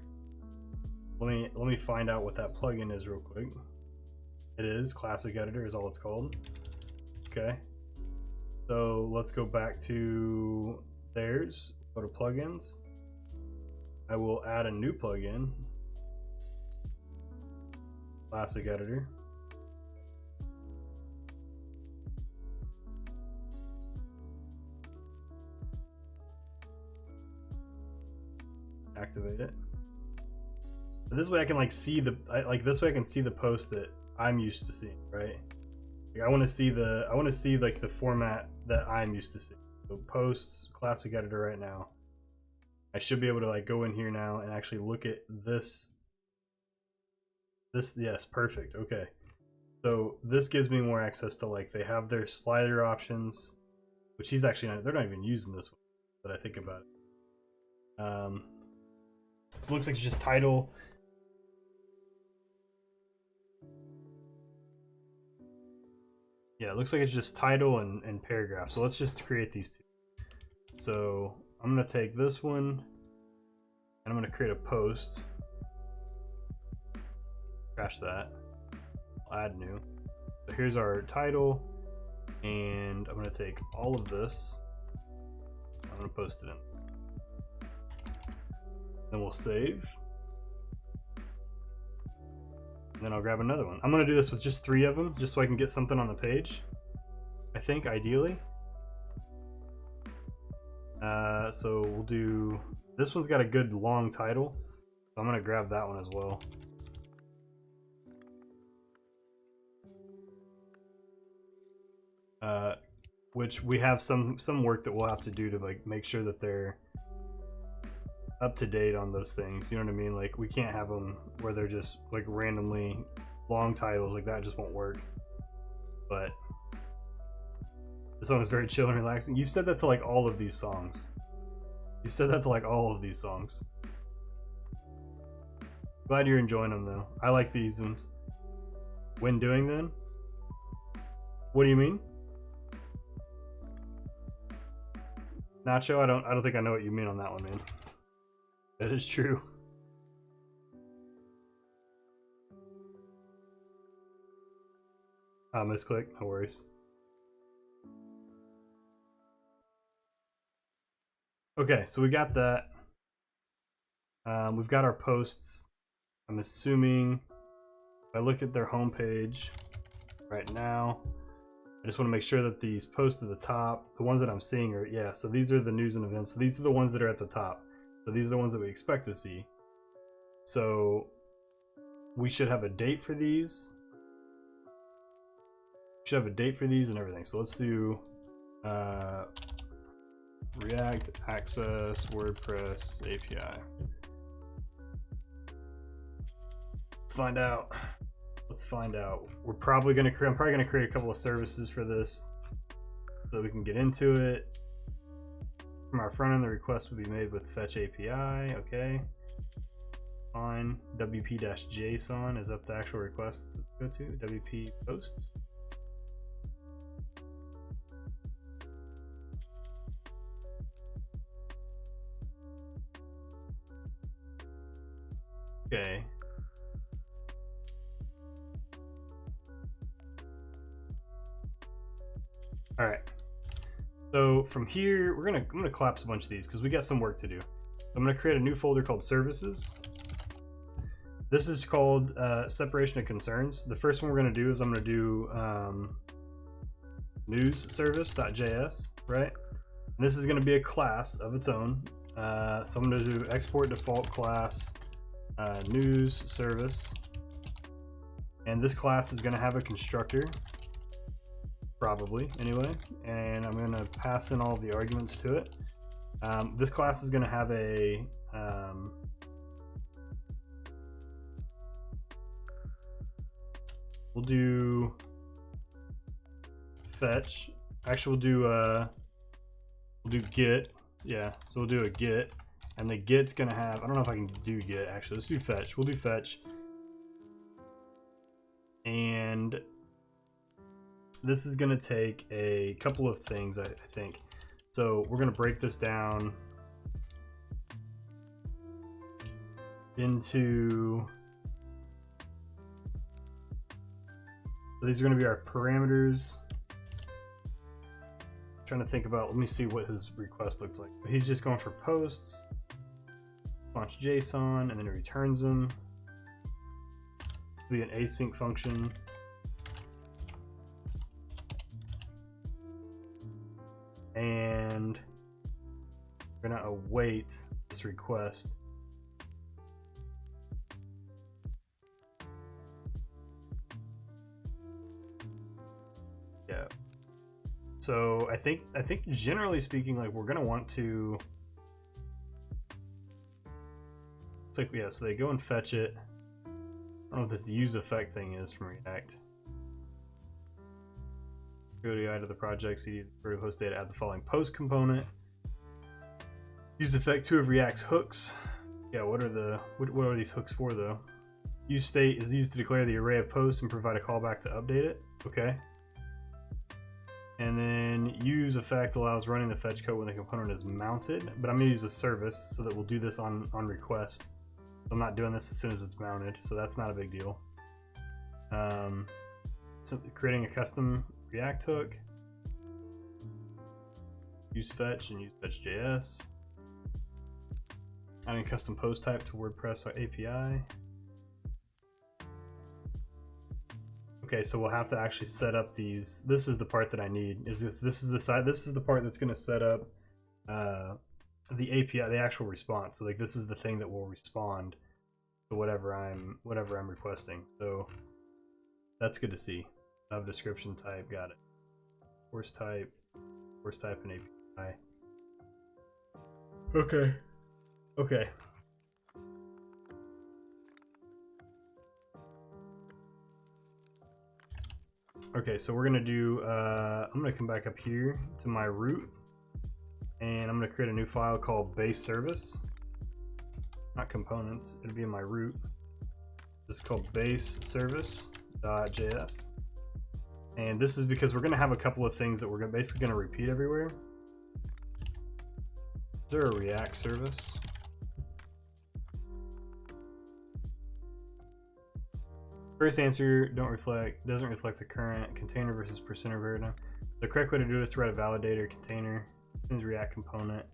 Let me find out what that plugin is real quick. It is classic editor is all it's called. Okay. So let's go back to theirs. Go to plugins. I will add a new plugin. Classic editor. Activate it. But this way I can like see this way I can see the post that I'm used to seeing, right? Like I want to see like the format that I'm used to seeing. So posts, classic editor right now. I should be able to like go in here now and actually look at this. Yes, perfect. Okay. So this gives me more access to like they have their slider options, which he's actually they're not even using this one that I think about it. So it looks like it's just title. Yeah, it looks like it's just title and paragraph. So let's just create these two. So I'm going to take this one and I'm going to create a post. Trash that. I'll add new. So here's our title. And I'm going to take all of this. I'm going to post it in. Then we'll save. And then I'll grab another one. I'm going to do this with just 3 of them, just so I can get something on the page. I think, ideally. So we'll do... This one's got a good long title. So I'm going to grab that one as well. Which we have some work that we'll have to do to like make sure that they're up to date on those things. You know what I mean? Like we can't have them where they're just like randomly long titles. Like that just won't work. But this song is very chill and relaxing. You've said that to like all of these songs. You said that to like all of these songs. Glad you're enjoying them though. I like these ones. When doing them? What do you mean? Nacho, I don't think I know what you mean on that one, man. That is true. Misclick, no worries. Okay, so we got that. We've got our posts. I'm assuming if I look at their homepage right now, I just want to make sure that these posts at the top, the ones that I'm seeing are, yeah, so these are the news and events. So these are the ones that are at the top. So these are the ones that we expect to see. So we should have a date for these. We should have a date for these and everything. So let's do React Access WordPress API. Let's find out. Let's find out. I'm probably gonna create a couple of services for this so that we can get into it. From our front end, the request will be made with fetch API. Okay. On WP-JSON, is that the actual request to go to? WP posts. Okay. All right. So from here, I'm gonna collapse a bunch of these because we got some work to do. I'm going to create a new folder called services. This is called separation of concerns. The first one we're going to do is I'm going to do news service.js, right? And this is going to be a class of its own. So I'm going to do export default class news service. And this class is going to have a constructor, probably anyway. And I'm going to pass in all the arguments to it. This class is going to have a we'll do fetch. Actually, we'll do get. Yeah, so we'll do a get, and the get's gonna have. I don't know if I can do get. Actually, let's do fetch. We'll do fetch, and this is gonna take a couple of things, I think. So we're gonna break this down into. So these are going to be our parameters. I'm trying to think about, let me see what his request looks like. He's just going for posts, launch JSON, and then he returns them. This will be an async function. And we're going to await this request. Yeah. So I think generally speaking, like we're gonna want to. It's like, yeah. So they go and fetch it. I don't know what this use effect thing is from React. Go to the project, cd for host data, add the following post component. Use effect 2 of React's hooks. Yeah. What are these hooks for though? Use state is used to declare the array of posts and provide a callback to update it. Okay. And then use effect allows running the fetch code when the component is mounted, but I'm gonna use a service so that we'll do this on request. I'm not doing this as soon as it's mounted, so that's not a big deal. So creating a custom React hook, use fetch and use fetch.js. Adding custom post type to WordPress API. Okay, so we'll have to actually set up these. This is the part that I need. This is the part that's going to set up the API, the actual response. So like this is the thing that will respond to whatever I'm requesting. So that's good to see. Of description type, got it. Course type and API. Okay. Okay. Okay, so we're gonna do, I'm gonna come back up here to my root, and I'm gonna create a new file called base service. Not components, it'll be in my root. This is called base service.js. And this is because we're gonna have a couple of things that we're basically gonna repeat everywhere. Is there a React service? First answer doesn't reflect the current container versus percenter paradigm. The correct way to do it is to write a validator container, React component,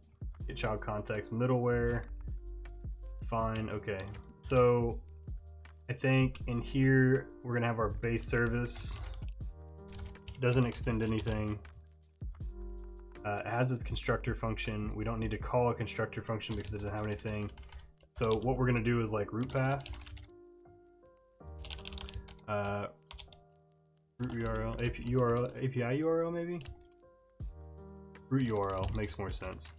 get child context, middleware. Fine, okay. So I think in here we're gonna have our base service. Doesn't extend anything. It has its constructor function. We don't need to call a constructor function because it doesn't have anything. So what we're gonna do is like root path. Root URL, API URL maybe? Root URL makes more sense.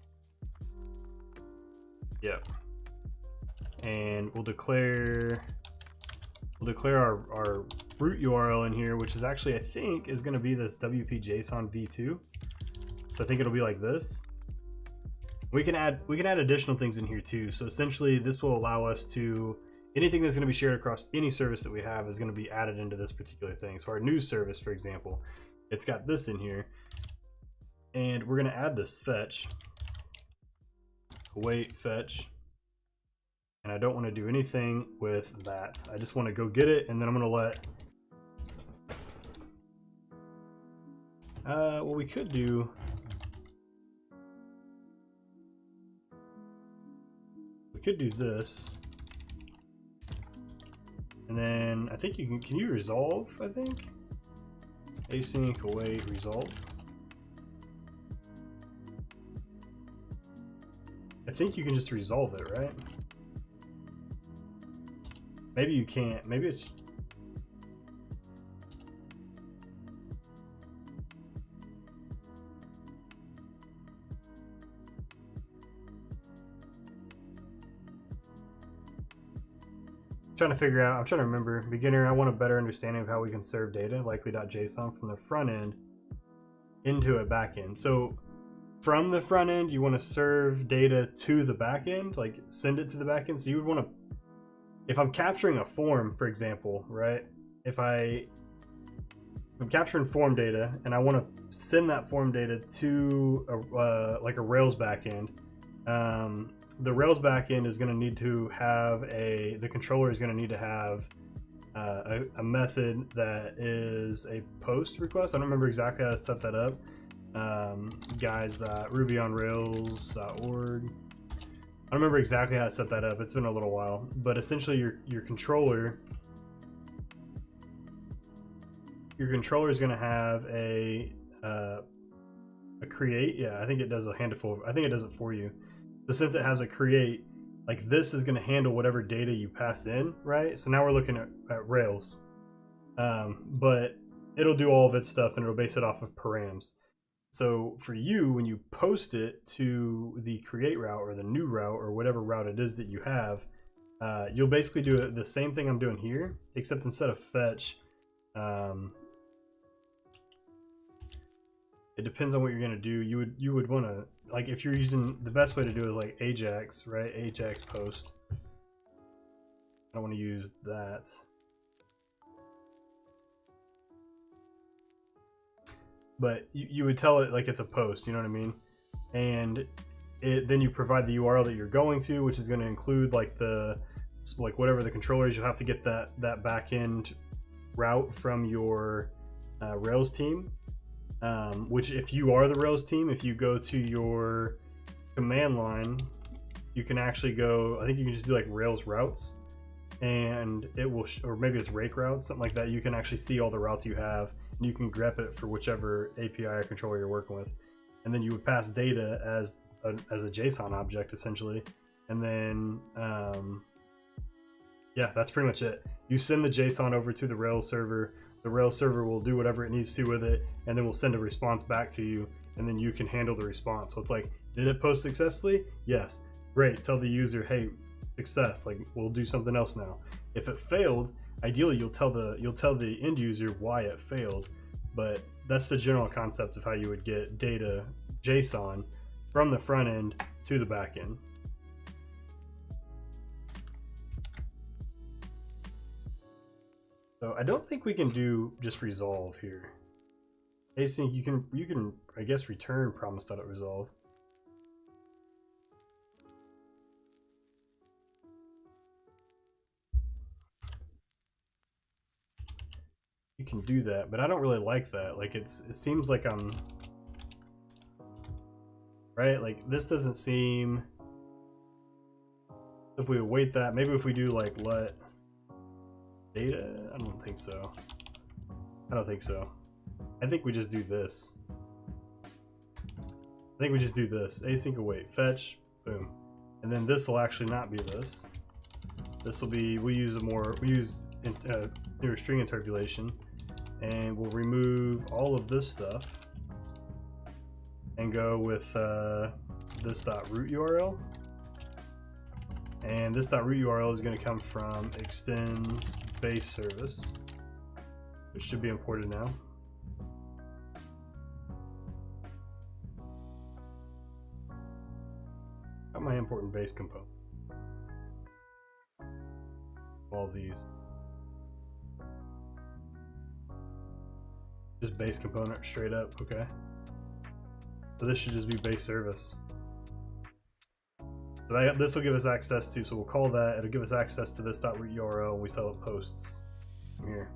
Yep. And we'll declare our root URL in here, which is actually, I think, is going to be this WP JSON v2. So I think it'll be like this. We can add additional things in here too. So essentially, this will allow us to. Anything that's going to be shared across any service that we have is going to be added into this particular thing. So our news service, for example, it's got this in here, and we're going to add this fetch, await fetch, and I don't want to do anything with that. I just want to go get it, and then I'm going to let. What we could do. we could do this. And then I think can you resolve, I think? Async await resolve. I think you can just resolve it, right? Maybe you can't. Maybe it's... I'm trying to remember. Beginner, I want a better understanding of how we can serve data, likely.json, from the front end into a back end. So from the front end, you want to serve data to the back end, like send it to the back end. So you would want to, if I'm capturing a form, for example, right? If I'm capturing form data and I want to send that form data to like a Rails backend, the Rails backend is going to need to have the controller is going to need to have a method that is a post request. I don't remember exactly how to set that up. Guys.rubyonrails.org. I don't remember exactly how to set that up. It's been a little while, but essentially your controller is going to have a create. Yeah, I think it does a handful. I think it does it for you. So since it has a create, like this is going to handle whatever data you pass in, right? So now we're looking at Rails, but it'll do all of its stuff and it'll base it off of params. So for you, when you post it to the create route or the new route or whatever route it is that you have, you'll basically do the same thing I'm doing here, except instead of fetch, it depends on what you're going to do. You would want to, like, if you're using, the best way to do it is like Ajax, right? Ajax post. I don't want to use that. But you would tell it like it's a post, you know what I mean? And then you provide the URL that you're going to, which is going to include like whatever the controller is. You'll have to get that backend route from your Rails team. Which, if you are the Rails team, if you go to your command line, you can actually go, I think you can just do like Rails routes, and it will, or maybe it's rake routes, something like that. You can actually see all the routes you have, and you can grep it for whichever API or controller you're working with. And then you would pass data as a JSON object, essentially. And then, yeah, that's pretty much it. You send the JSON over to the Rails server. The Rails server will do whatever it needs to with it, and then we'll send a response back to you, and then you can handle the response. So it's like, did it post successfully? Yes. Great. Tell the user, hey, success. Like, we'll do something else now. If it failed, ideally you'll tell the end user why it failed. But that's the general concept of how you would get data JSON from the front end to the back end. So I don't think we can do just resolve here. Async, you can I guess return promise.resolve. You can do that, but I don't really like that. Like it seems like I'm right. Like this doesn't seem. If we await that, maybe if we do like let data, I don't think so. I don't think so. I think we just do this. I think we just do this. Async await, fetch, boom. And then this will actually not be this. This will be, we use newer string interpolation, and we'll remove all of this stuff and go with this .root URL. And this .root URL is going to come from extends base service, which should be imported now. How am I importing base component? All these. Just base component straight up, okay. So this should just be base service. So this will give us access to, so we'll call that, it'll give us access to this .root URL, and we tell it posts from here.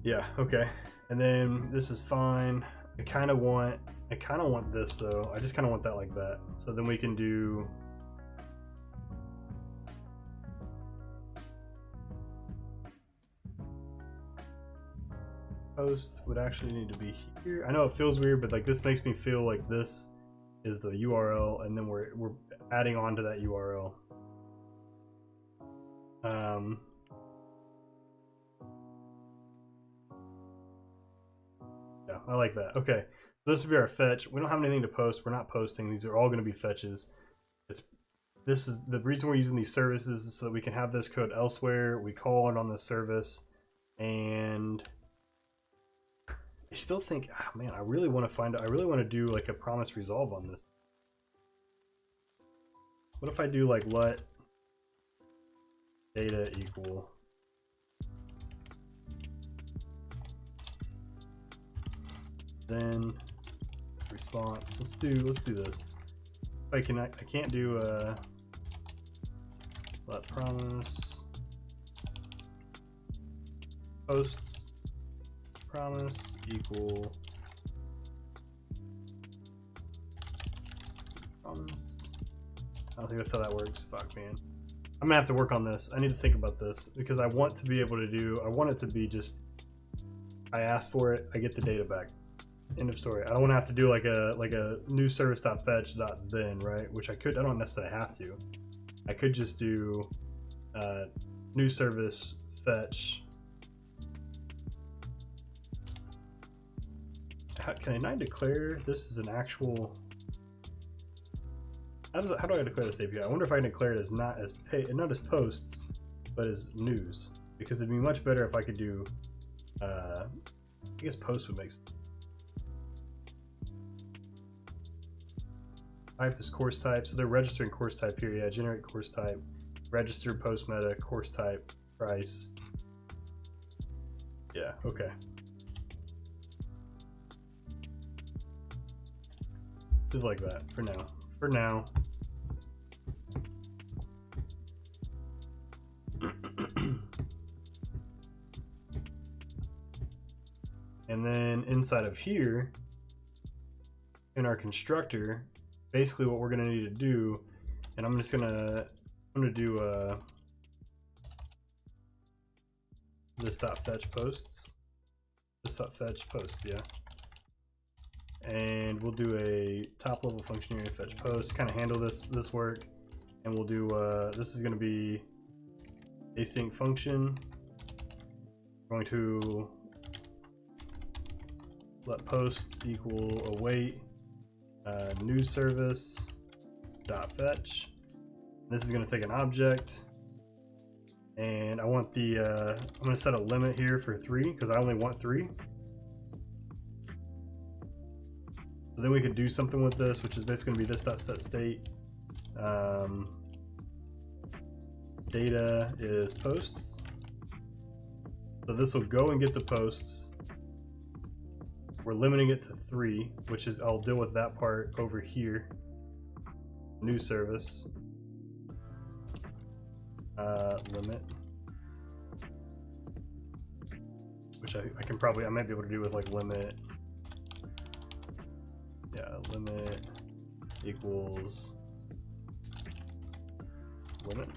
Yeah, okay. And then this is fine. I kind of want I kind of want this though. I just kind of want that like that. So then we can do post would actually need to be here. I know it feels weird, but like this makes me feel like this is the URL, and then we're adding on to that URL. Yeah, I like that. Okay, so this would be our fetch. We don't have anything to post. We're not posting. These are all going to be fetches. This is the reason we're using these services is so that we can have this code elsewhere. We call it on the service, and I still think, oh man, I really want to do like a promise resolve on this. What if I do like let data equal then response? Let's do this. I can't do let promise posts promise equal promise. I don't think that's how that works. Fuck, man. I'm gonna have to work on this. I need to think about this because I want to be able to do. I want it to be just. I asked for it. I get the data back. End of story. I don't want to have to do like a new service.fetch.then, right? Which I could. I don't necessarily have to. I could just do new service fetch. Can I declare this as an actual? How do I declare this API? I wonder if I can declare it as not as posts, but as news, because it'd be much better if I could do. I guess post would make sense. Type is course type, so they're registering course type here. Yeah, generate course type, register post meta, course type, price. Yeah, okay. Something like that for now. For now. And then inside of here, in our constructor, basically what we're going to need to do, and I'm gonna do this.fetch posts, this.fetch posts, yeah, and we'll do a top level function here, fetch post, kind of handle this work, and we'll do this is going to be async function. We're going to let posts equal await new service dot fetch. This is going to take an object, and I want the I'm going to set a limit here for 3 because I only want 3. So then we could do something with this, which is basically going to be this dot set state. Data is posts, so this will go and get the posts. We're limiting it to 3, which is, I'll deal with that part over here. New service. Limit. Which I might be able to do with like limit. Yeah, limit equals limit.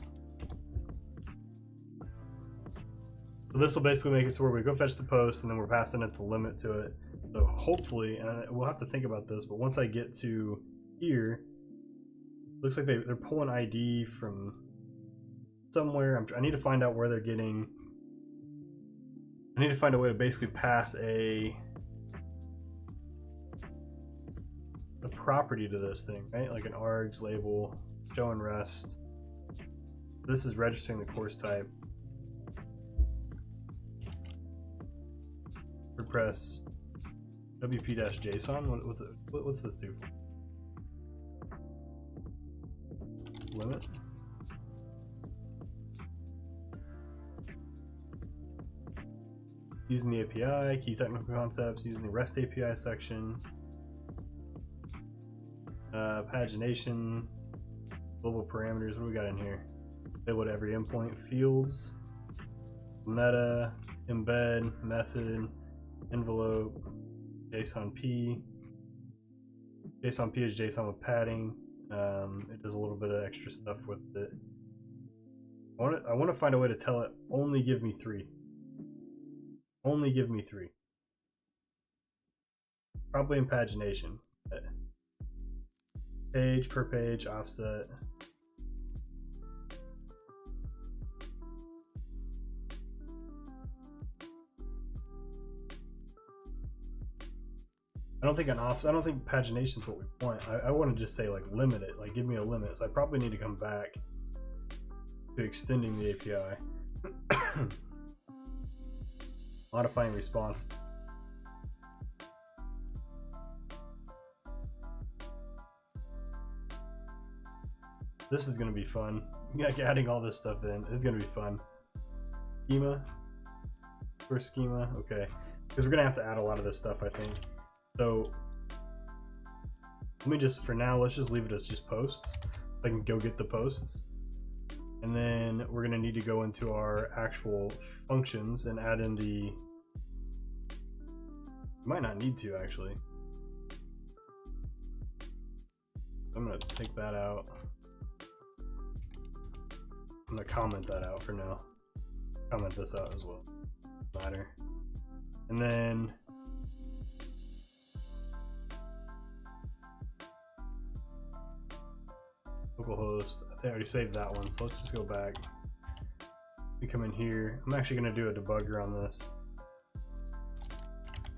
So this will basically make it so where we go fetch the post and then we're passing it the limit to it. So hopefully, and we'll have to think about this, but once I get to here, looks like they're pulling ID from somewhere. I need to find out where they're getting. I need to find a way to basically pass a property to this thing, right? Like an args label, show and rest. This is registering the course type. WordPress WP-JSON. What's this do? Limit. Using the API, key technical concepts, using the REST API section. Pagination, global parameters. What do we got in here? Label to every endpoint, fields, meta, embed, method, envelope, JSON P. JSON PH JSON with padding. It does a little bit of extra stuff with it. I want to find a way to tell it only give me 3. Only give me 3. Probably in pagination. Page per page offset. I don't think pagination is what we want. I want to just say like limit it, like give me a limit. So I probably need to come back to extending the API. Modifying response. This is going to be fun. Like adding all this stuff in is going to be fun. Schema. First schema. Okay. Because we're going to have to add a lot of this stuff, I think. So let me just, for now, let's just leave it as just posts. I can go get the posts. And then we're going to need to go into our actual functions and add in the, might not need to actually. I'm going to take that out. I'm going to comment that out for now. Comment this out as well. Matter. And then localhost, I think I already saved that one, so let's just go back. We come in here. I'm actually going to do a debugger on this.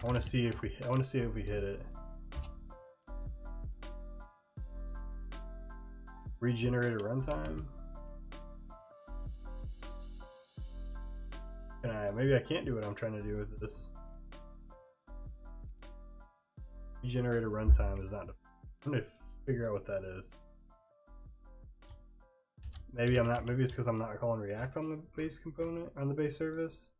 I want to see if we hit it. Regenerate a runtime. Maybe I can't do what I'm trying to do with this. Regenerate a runtime is not. I'm going to figure out what that is. Maybe I'm not. Maybe it's because I'm not calling React on the base component, on the base service.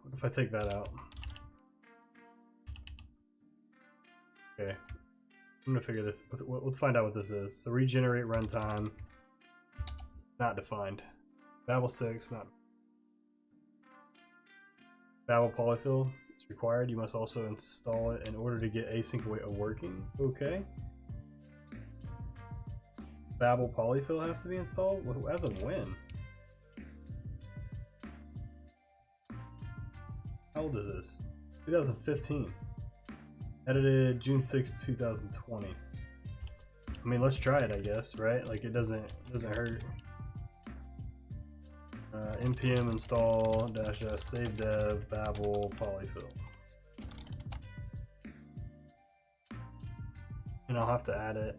What if I take that out? Okay, I'm gonna figure this. Let's find out what this is. So regenerate runtime, not defined. Babel 6, not. Babel polyfill, it's required. You must also install it in order to get async await working. Okay. Babel polyfill has to be installed? As of when? How old is this? 2015. Edited June 6, 2020. I mean, let's try it, I guess, right? Like it doesn't hurt. npm install -s save dev babel polyfill. And I'll have to add it.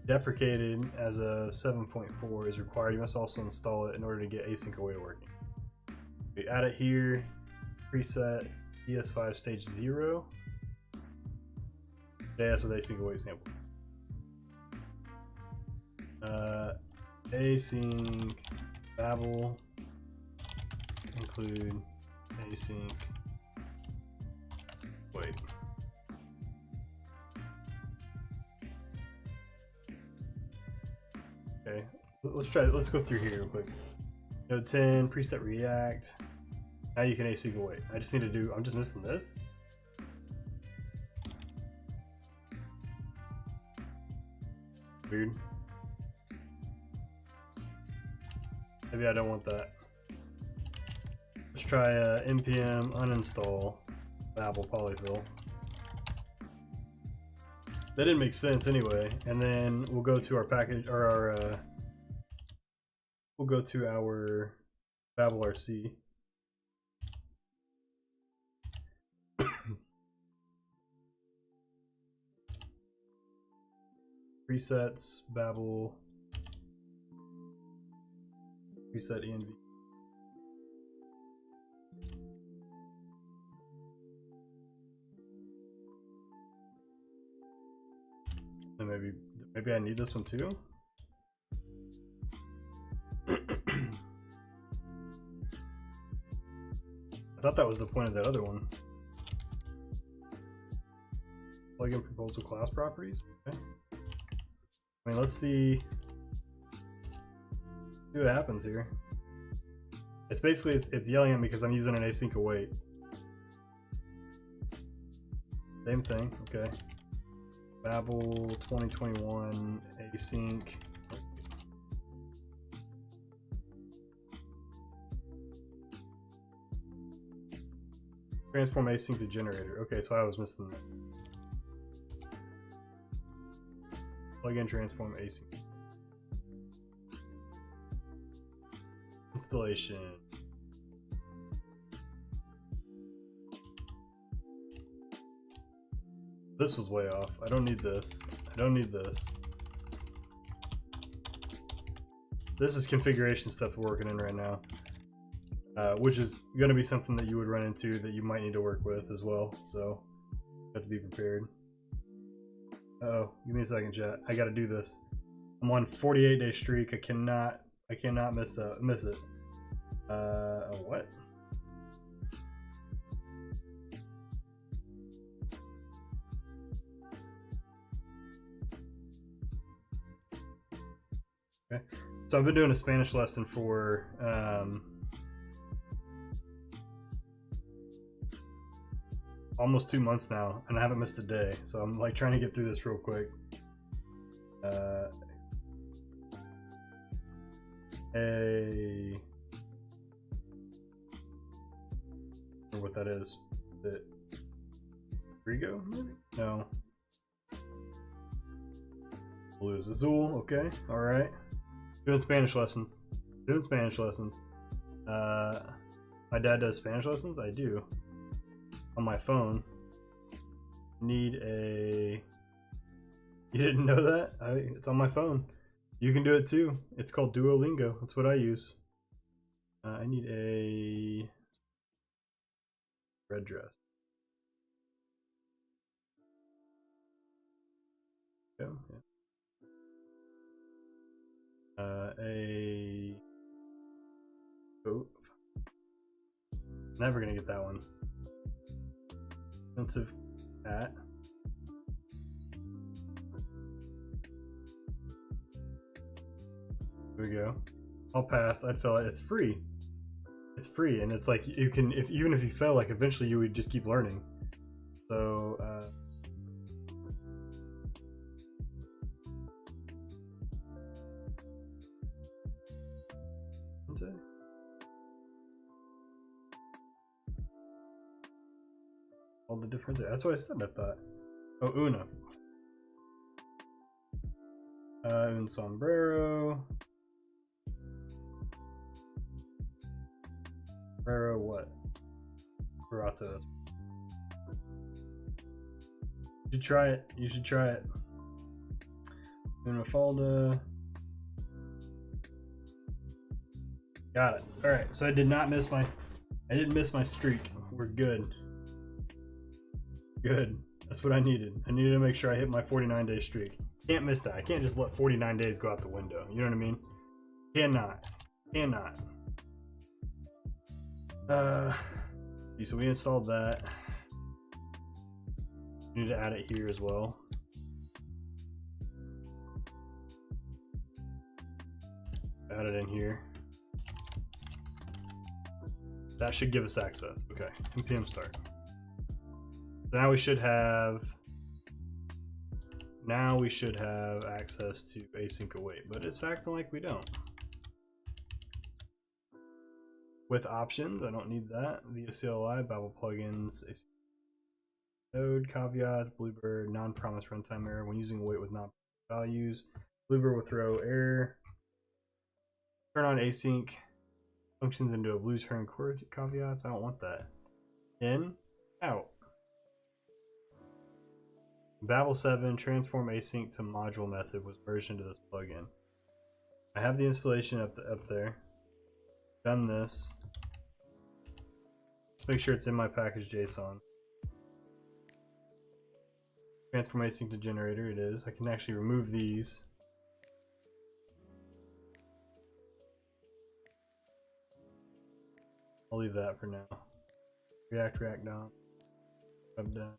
Deprecated as of 7.4 is required. You must also install it in order to get async await working. We add it here. Preset ES5 stage 0. JS with async await sample. Async babel include async wait. Okay, let's try. Let's go through here real quick. Node 10 preset React. Now you can async await. I just need to do. I'm just missing this. Weird. Maybe I don't want that. Let's try npm uninstall babel polyfill. That didn't make sense anyway. And then we'll go to our package or our we'll go to our babel RC. Presets babel preset env. And maybe I need this one too. I thought that was the point of that other one. Plugin proposal class properties. Okay. I mean, let's see what happens here. It's basically, it's yelling at me because I'm using an async await. Same thing, okay. Babel 2021 async. Transform async to generator. Okay, so I was missing that. Plugin transform async. Installation. This was way off. I don't need this. I don't need this. This is configuration stuff we're working in right now, which is going to be something that you would run into that you might need to work with as well. So you have to be prepared. Uh-oh, give me a second, chat. I got to do this. I'm on 48-day streak. I cannot miss it. What? Okay. So I've been doing a Spanish lesson for almost 2 months now, and I haven't missed a day. So I'm like trying to get through this real quick. What that is it Rigo maybe? No. Blue is Azul. Okay, all right. Doing Spanish lessons. My dad does Spanish lessons. I do on my phone. Need a. You didn't know that? It's on my phone. You can do it too. It's called Duolingo. That's what I use. I need a red dress. Yeah. A coat. Never gonna get that one. Expensive hat. Here we go. I'll pass. I'd fill it. It's free. It's free, and it's like you can, even if you fail, like eventually you would just keep learning. So. All the different. That's what I said. I thought. Oh, Una. Un sombrero. Sombrero what? Barato. You should try it. You should try it. Una falda. Got it. All right. So I didn't miss my streak. We're good. Good. That's what I needed. I needed to make sure I hit my 49-day streak. Can't miss that. I can't just let 49 days go out the window. You know what I mean? Cannot. So we installed that. We need to add it here as well. Add it in here. That should give us access. Okay. npm start. Now we should have access to async await, but it's acting like we don't. With options, I don't need that. The CLI, Babel plugins, node, caveats, Bluebird, non-promise runtime error when using await with non values. Bluebird will throw error. Turn on async functions into a blue turn caveats. I don't want that. In, out. Babel 7 transform async to module method was versioned to this plugin. I have the installation up there. Done this. Let's make sure it's in my package JSON. Transform async to generator. It is. I can actually remove these. I'll leave that for now. React DOM. Web done.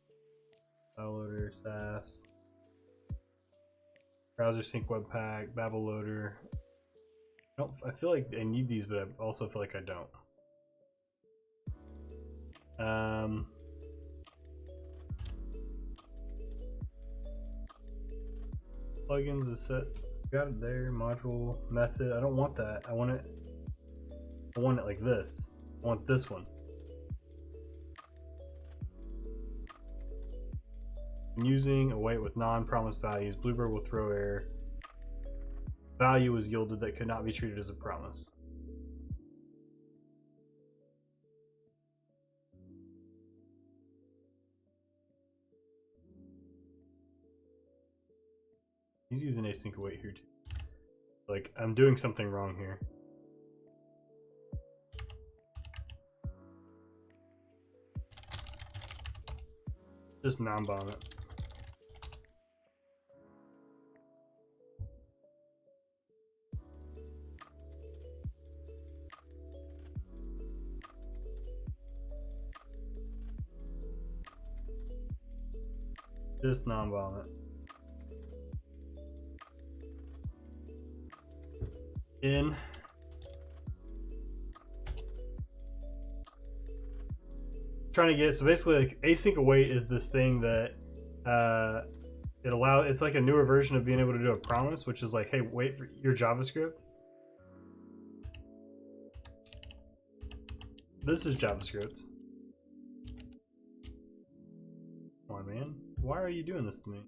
File loader, SAS, browser sync webpack, Babel loader. I feel like I need these, but I also feel like I don't. Plugins is set. Got it there. Module method. I don't want that. I want it like this. I want this one. Using await with non-promised values, Bluebird will throw error. Value was yielded that could not be treated as a promise. He's using async await here too. Like, I'm doing something wrong here. Just non-bomb it. Just non-bomb it. In. Trying to get, so basically like async await is this thing that it's like a newer version of being able to do a promise, which is like, hey, wait for your JavaScript. This is JavaScript. Come on, man. Why are you doing this to me?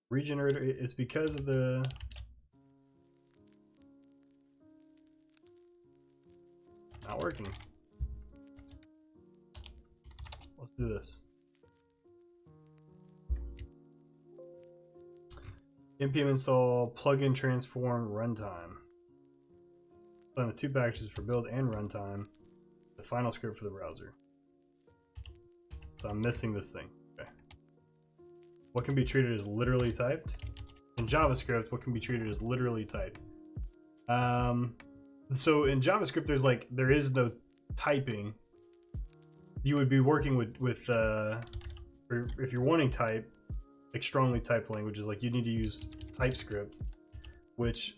Regenerator, it's because of the... Not working. Let's do this. npm install plugin transform runtime. Find the two packages for build and runtime. The final script for the browser. So I'm missing this thing. Okay. What can be treated as literally typed? In JavaScript, what can be treated as literally typed? So in JavaScript, there is no typing. You would be working with if you're wanting type, like strongly typed languages, like you need to use TypeScript, which,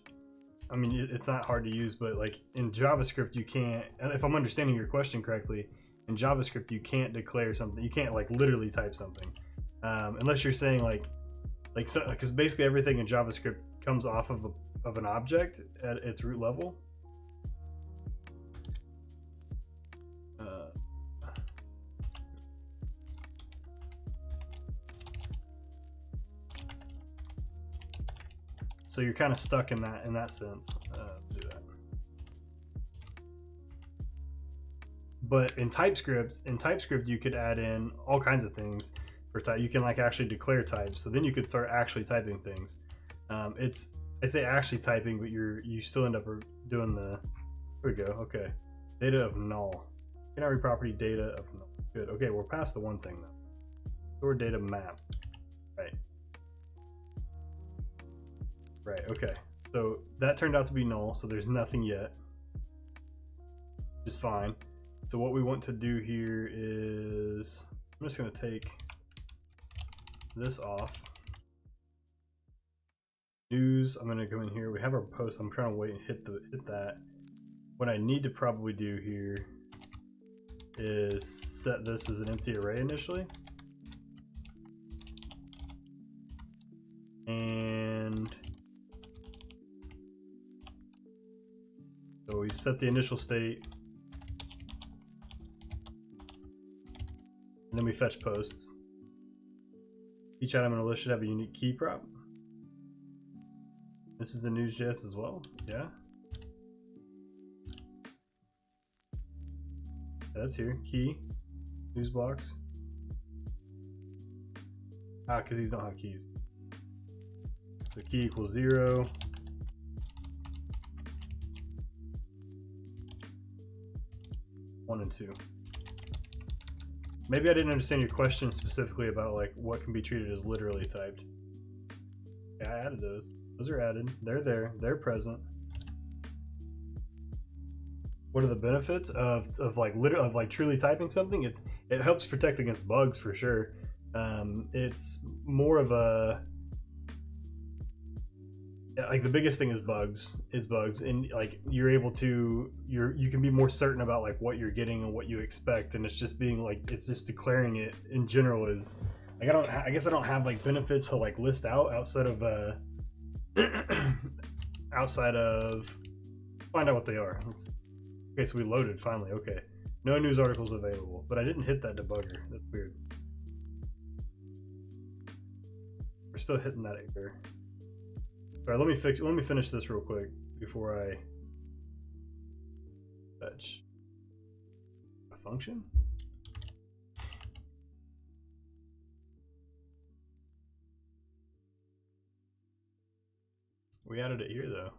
I mean, it's not hard to use, but like in JavaScript, you can't, if I'm understanding your question correctly, in JavaScript, you can't declare something. You can't like literally type something, unless you're saying because basically everything in JavaScript comes off of an object at its root level. So you're kind of stuck in that sense. Do that. But in TypeScript, you could add in all kinds of things for type. You can like actually declare types. So then you could start actually typing things. I say actually typing, but you still end up doing the. There we go. Okay, data of null. Binary property data of null. Good. Okay, we're past the one thing though. Store data map. Right. Right, okay. So that turned out to be null, so there's nothing yet. Which is fine. So what we want to do here is, I'm just going to take this off. News, I'm going to come in here. We have our post. I'm trying to wait and hit that. What I need to probably do here is set this as an empty array initially. And so we set the initial state, and then we fetch posts. Each item in a list should have a unique key prop. This is in News.js as well, yeah. That's here, key, news blocks. Because these don't have keys. So key equals 0. One and two. Maybe I didn't understand your question specifically about like what can be treated as literally typed. Yeah, I added those. Those are added. They're there. They're present. What are the benefits of truly typing something? It helps protect against bugs for sure. It's more of a Yeah, like the biggest thing is bugs. And like you're able to you can be more certain about like what you're getting and what you expect, and it's just being like it's just declaring it in general is like I guess I don't have like benefits to like list out outside of outside of find out what they are. Okay, so we loaded finally. Okay, no news articles available, but I didn't hit that debugger. That's weird. We're still hitting that error. All right, let me finish this real quick before I fetch a function. We added it here though.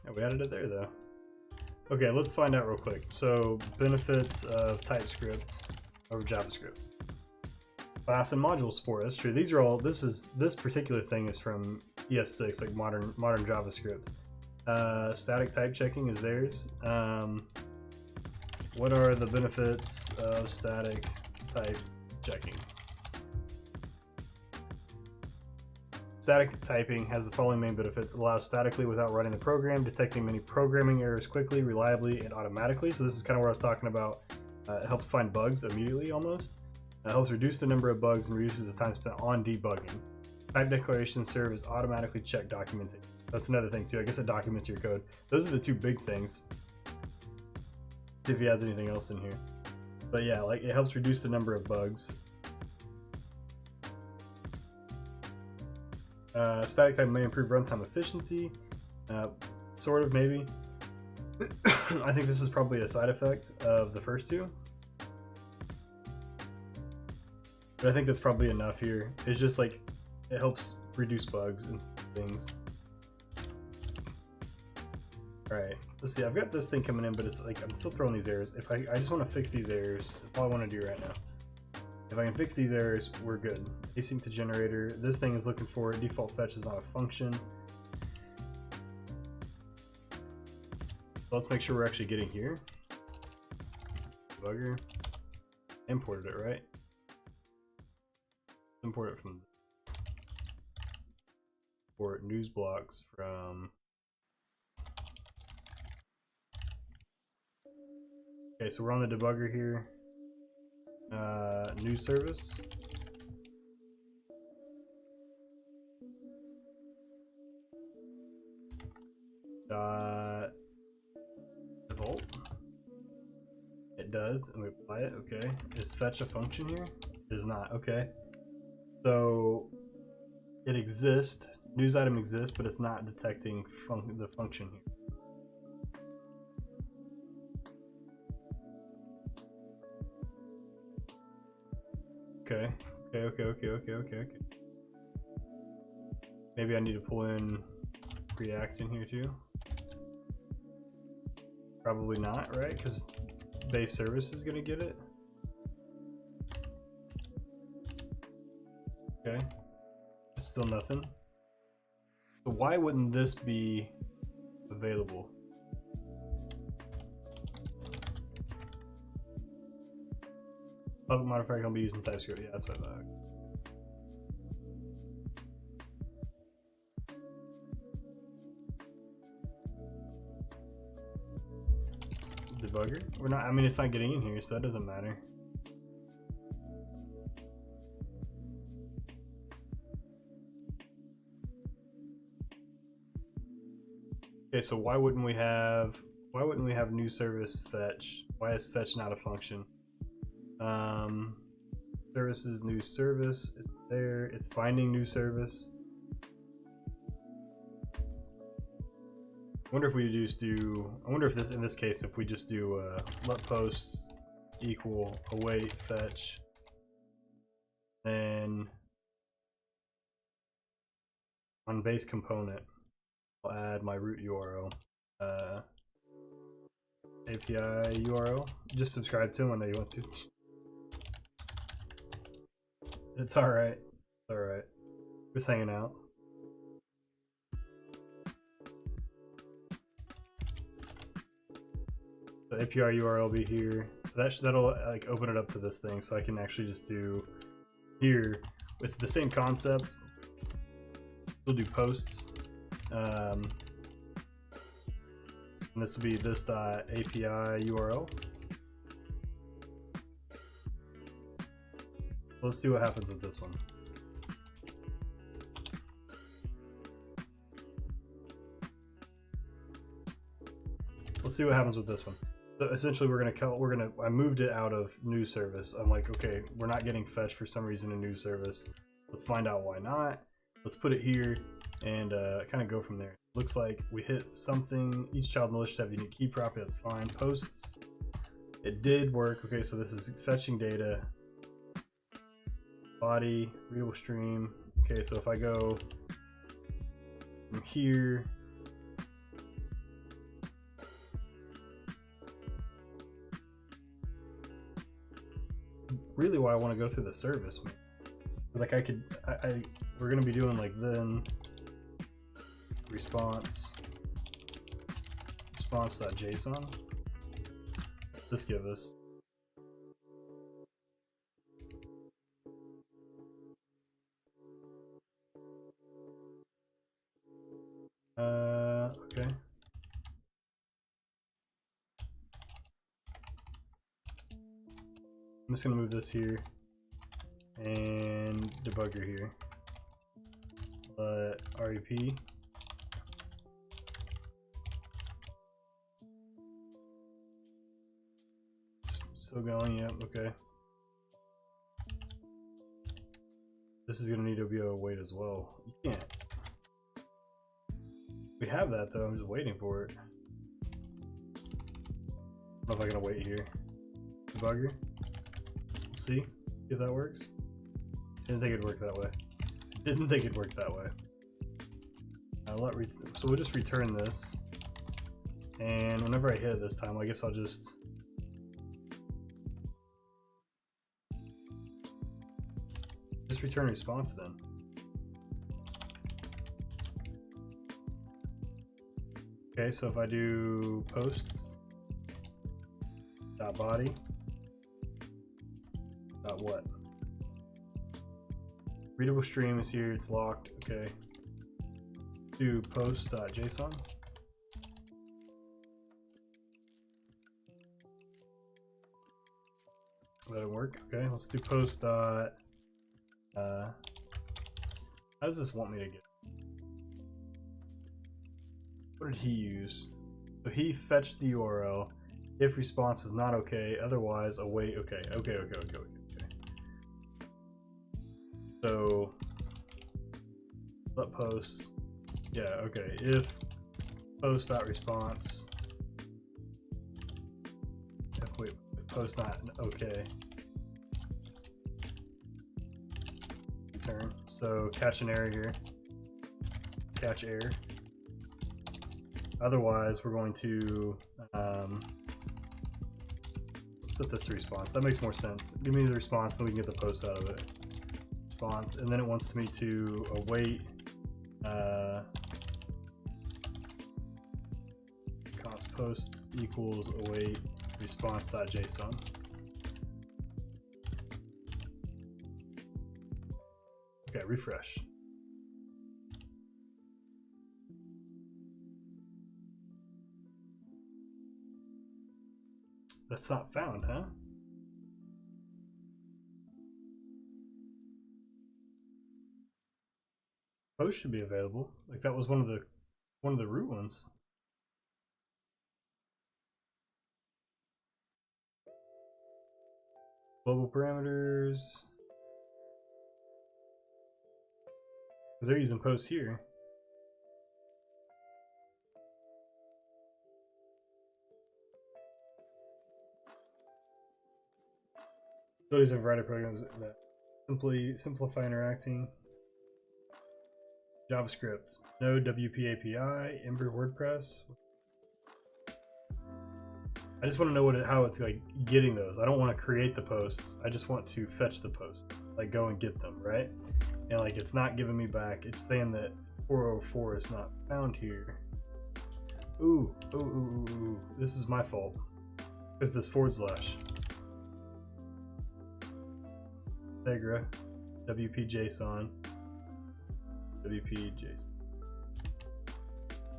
Yeah, we added it there though. Okay, let's find out real quick. So, benefits of TypeScript over JavaScript. Class and module support. That's true. These are all. This particular thing is from ES6, like modern JavaScript. Static type checking is theirs. What are the benefits of static type checking? Static typing has the following main benefits. It allows statically without running the program, detecting many programming errors quickly, reliably, and automatically. So this is kind of what I was talking about. It helps find bugs immediately almost. It helps reduce the number of bugs and reduces the time spent on debugging. Type declarations serve as automatically checked documentation. That's another thing too. I guess it documents your code. Those are the two big things. See if he has anything else in here. But yeah, like it helps reduce the number of bugs. Static type may improve runtime efficiency. Sort of, maybe. I think this is probably a side effect of the first two. But I think that's probably enough here. It's just like, it helps reduce bugs and things. Alright, let's see. I've got this thing coming in, but it's like, I'm still throwing these errors. If I just want to fix these errors. That's all I want to do right now. If I can fix these errors, we're good. Async to generator. This thing is looking for default fetch is not a function. So let's make sure we're actually getting here. Debugger. Imported it, right? Import it from import news blocks from. Okay, so we're on the debugger here. News service. Default. It does, and we apply it. Okay. Is fetch a function here? It is not. Okay. So it exists. News item exists, but it's not detecting the function here. Okay. Okay. Maybe I need to pull in React in here too. Probably not, right? Because base service is gonna get it. Okay. It's still nothing. So why wouldn't this be available? Public modifier can be used in TypeScript. Yeah, that's what I thought. Debugger? We're not. I mean, it's not getting in here, so that doesn't matter. Okay, so why wouldn't we have new service fetch? Why is fetch not a function? Services new service. It's there. It's finding new service. I wonder if we just do. I wonder if this in this case if we just do let posts equal await fetch, then on base component I'll add my root URL, API URL. Just subscribe to him. I know you want to. It's all right. It's all right. Just hanging out. the API URL be here. That'll like open it up to this thing, so I can actually just do here. It's the same concept. We'll do posts, and this will be this .api URL. Let's see what happens with this one. Let's see what happens with this one. So essentially I moved it out of new service. I'm like, okay, we're not getting fetched for some reason in new service. Let's find out why not. Let's put it here and kind of go from there. Looks like we hit something. Each child in the list should have unique key property. That's fine. Posts. It did work. Okay, so this is fetching data. Body, readable stream. Okay, so if I go from here, really why I want to go through the service, man. Like we're gonna be doing like then response.json. This give us okay. I'm just gonna move this here and debugger here. But rep still going, yep, okay. This is gonna need to be able to wait as well. You can't. We have that though, I'm just waiting for it. I don't know if I gotta wait here. Debugger. Let's see if that works. Didn't think it'd work that way. Didn't think it'd work that way. So we'll just return this. And whenever I hit it this time, I guess I'll just return response then. Okay, so if I do posts .body .what? Readable stream is here, it's locked, okay. Do post.json. That'll work, okay. Let's do post. How does this want me to get? What did he use? So he fetched the URL. If response is not okay, otherwise await. Okay. So let post. Yeah, okay. If post.response. If post not okay. Return. So catch an error here. Catch error. Otherwise, we're going to set this to response. That makes more sense. Give me the response, then we can get the post out of it. Response, and then it wants me to await const post equals await response.json. Okay, refresh. That's not found, huh? Post should be available. Like that was one of the root ones. Global parameters. They're using post here. Those are variety programs that simplify interacting. JavaScript, Node WP API, Ember WordPress. I just want to know how it's like getting those. I don't want to create the posts. I just want to fetch the posts, like go and get them, right? And like it's not giving me back. It's saying that 404 is not found here. Ooh, this is my fault. is this / Integra wp-json wp-json.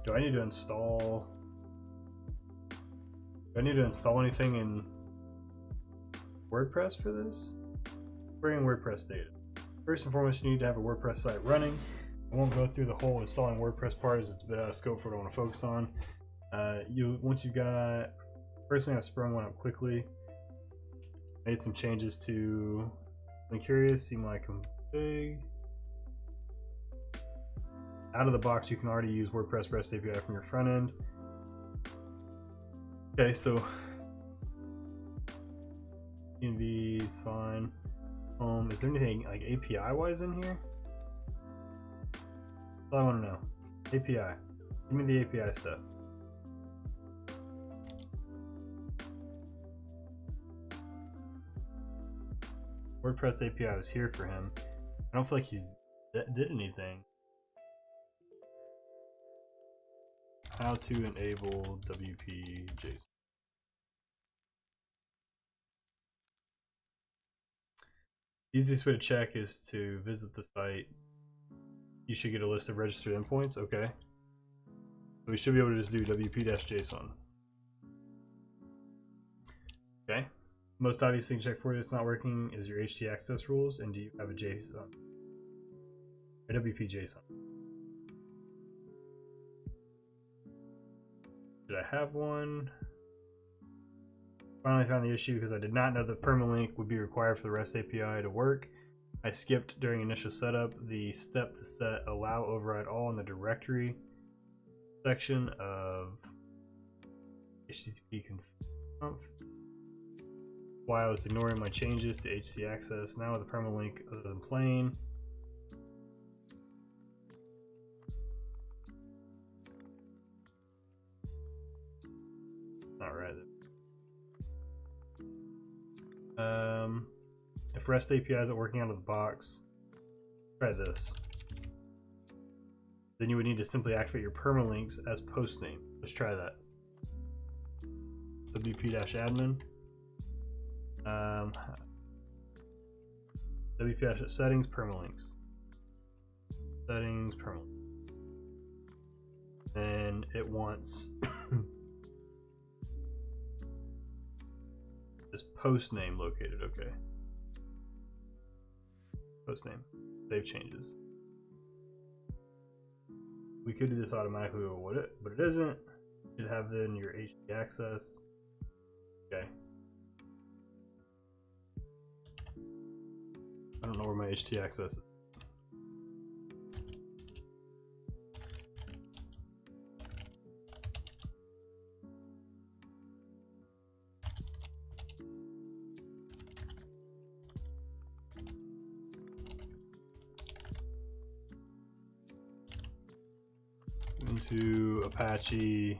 Do I need to install? Do I need to install anything in WordPress for this? Bring in WordPress data. First and foremost, you need to have a WordPress site running. I won't go through the whole installing WordPress part, as it's a bit out of scope for what I want to focus on. Once you've got, personally, I've sprung one up quickly. Made some changes to, I'm curious, see my config. Out of the box, you can already use WordPress REST API from your front end. Okay, so env, it's fine. Is there anything like API wise in here? That's all I want to know. API. Give me the API stuff. WordPress API was here for him. I don't feel like he's did anything. How to enable WP-JSON. Easiest way to check is to visit the site. You should get a list of registered endpoints. Okay. So we should be able to just do WP-JSON. Okay. Most obvious thing to check for you that's not working is your htaccess rules, and do you have a JSON? A WP-JSON. Did I have one? Finally found the issue because I did not know that permalink would be required for the REST API to work. I skipped during initial setup the step to set allow override all in the directory section of HTTP conf while I was ignoring my changes to htaccess. Now with the permalink other than plain, not right. If REST API isn't working out of the box, try this. Then you would need to simply activate your permalinks as post name. Let's try that. WP-admin. WP settings permalinks. Settings permalinks. And it wants this post name located. Okay. Post name. Save changes. We could do this automatically, but it isn't. You should have it in your htaccess. Okay. I don't know where my htaccess is. Into Apache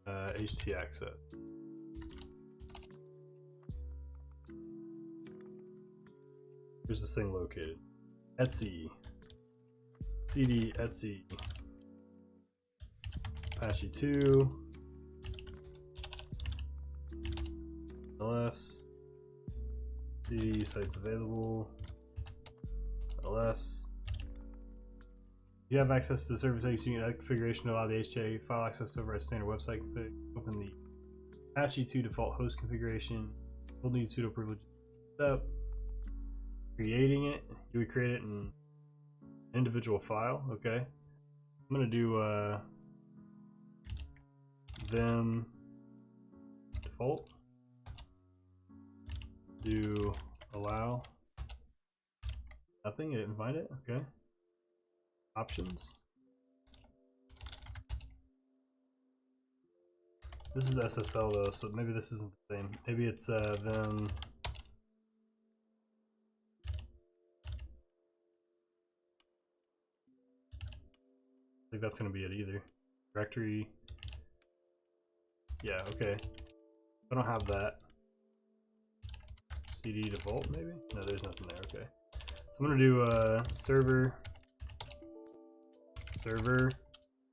htaccess. Here's this thing located. Etsy. CD Etsy. Apache 2. ls. CD sites available. ls. You have access to the server settings. You need configuration to allow the HTA file access to override standard website config. Open the Apache 2 default host configuration. We'll need sudo privilege step. Creating it. You would create it in an individual file. Okay. I'm gonna do vim default. Do allow. Nothing. I didn't find it. Okay. Options. This is SSL though, so maybe this isn't the same. Maybe it's vim. I think that's going to be it either. Directory. Yeah, okay. I don't have that. CD default maybe? No, there's nothing there. Okay. So I'm going to do server.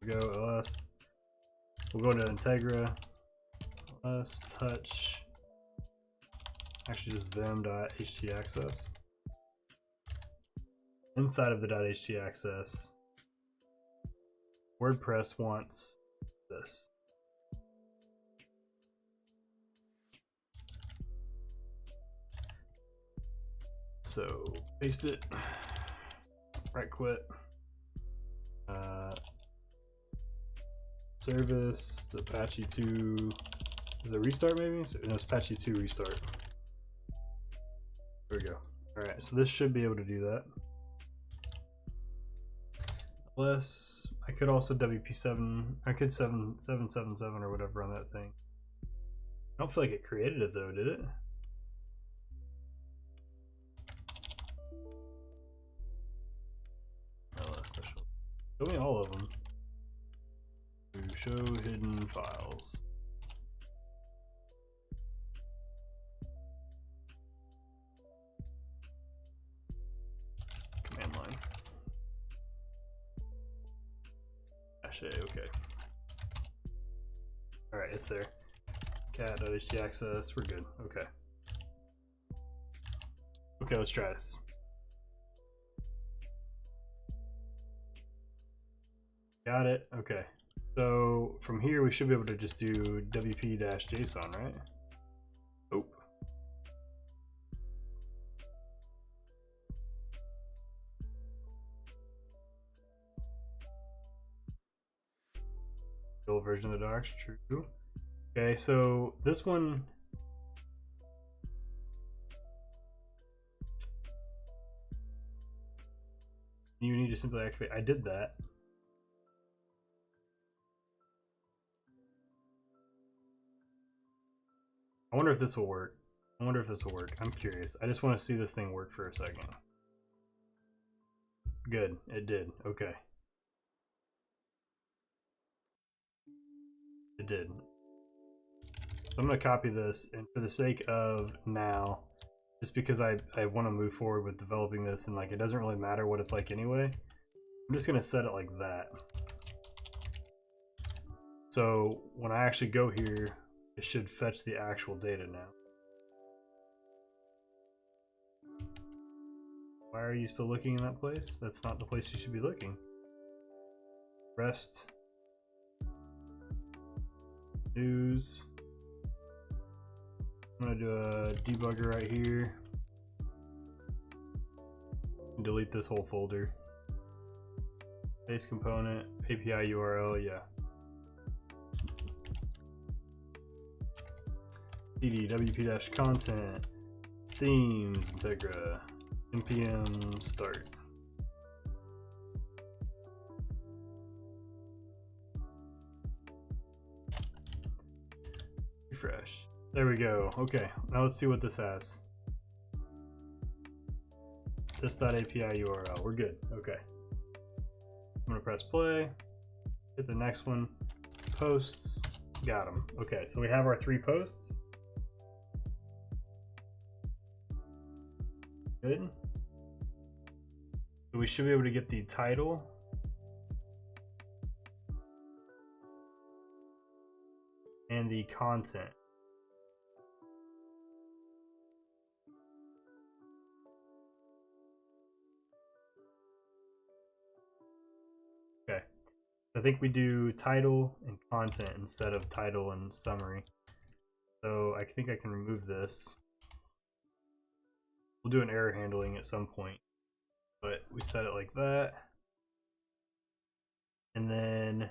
We go ls. We'll go into Integra. Ls touch actually just vim.htaccess. Inside of the .htaccess, WordPress wants this. So paste it, right quit, service, Apache 2, is it restart maybe? No, it's Apache 2 restart. There we go. Alright, so this should be able to do that. Unless, I could also WP7, I could 777 or whatever on that thing. I don't feel like it created it though, did it? Show me all of them. Show hidden files. Command line. -A, okay. Alright, it's there. Cat.htaccess, we're good. Okay. Okay, let's try this. Got it. Okay. So from here we should be able to just do wp-json, right? Oh. The old version of the docs, true. Okay, so this one, you need to simply activate. I did that. I wonder if this will work. I wonder if this will work. I'm curious. I just want to see this thing work for a second. Good, it did. Okay. It did. So I'm going to copy this, and for the sake of now, just because I want to move forward with developing this, and like it doesn't really matter what it's like anyway, I'm just going to set it like that. So when I actually go here, it should fetch the actual data now. Why are you still looking in that place? That's not the place you should be looking. Rest. News. I'm gonna do a debugger right here. Delete this whole folder. Base component, API URL, yeah. cd wp-content, themes, integra, npm start. Refresh. There we go. Okay, now let's see what this has. This.api URL. We're good. Okay. I'm gonna press play. Hit the next one. Posts. Got them. Okay, so we have our 3 posts. Good. So we should be able to get the title. And the content. Okay. I think we do title and content instead of title and summary. So I think I can remove this. We'll do an error handling at some point, but we set it like that. And then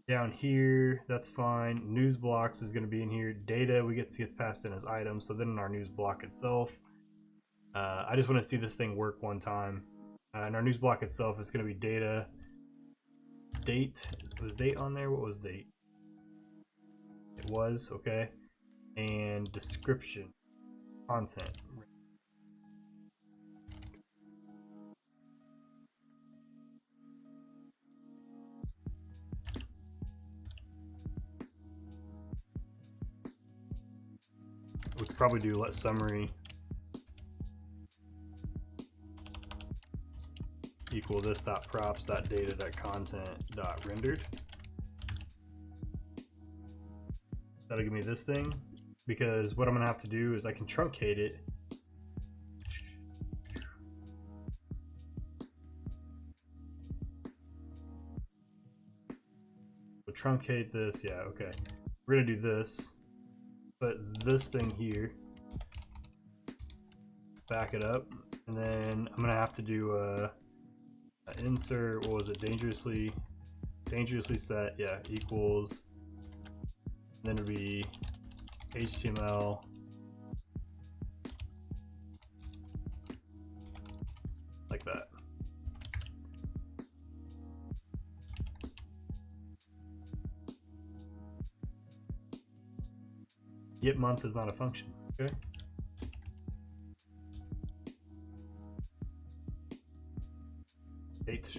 down here, that's fine. News blocks is going to be in here. Data we get passed in as items. So then in our news block itself, I just want to see this thing work one time. In our news block itself, it's going to be data. Date. Was date on there? What was date? It was, okay. And description. Content. We could probably do let summary equal this dot props dot data dot content dot rendered. That'll give me this thing. because what I'm gonna have to do is I can truncate it. We'll truncate this, yeah, okay. We're gonna do this, put this thing here, back it up, and then I'm gonna have to do a insert, what was it, dangerously set, yeah, equals, then it'll be HTML like that. Get month is not a function, okay?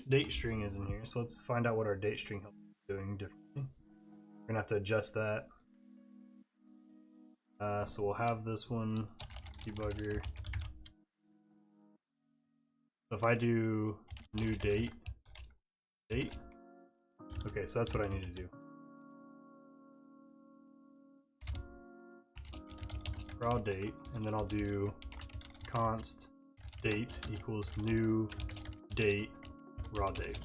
Date string is in here, so let's find out what our date string is doing differently. We're gonna have to adjust that. So we'll have this one debugger. So if I do new date, okay, so that's what I need to do. Raw date, and then I'll do const date equals new date raw date.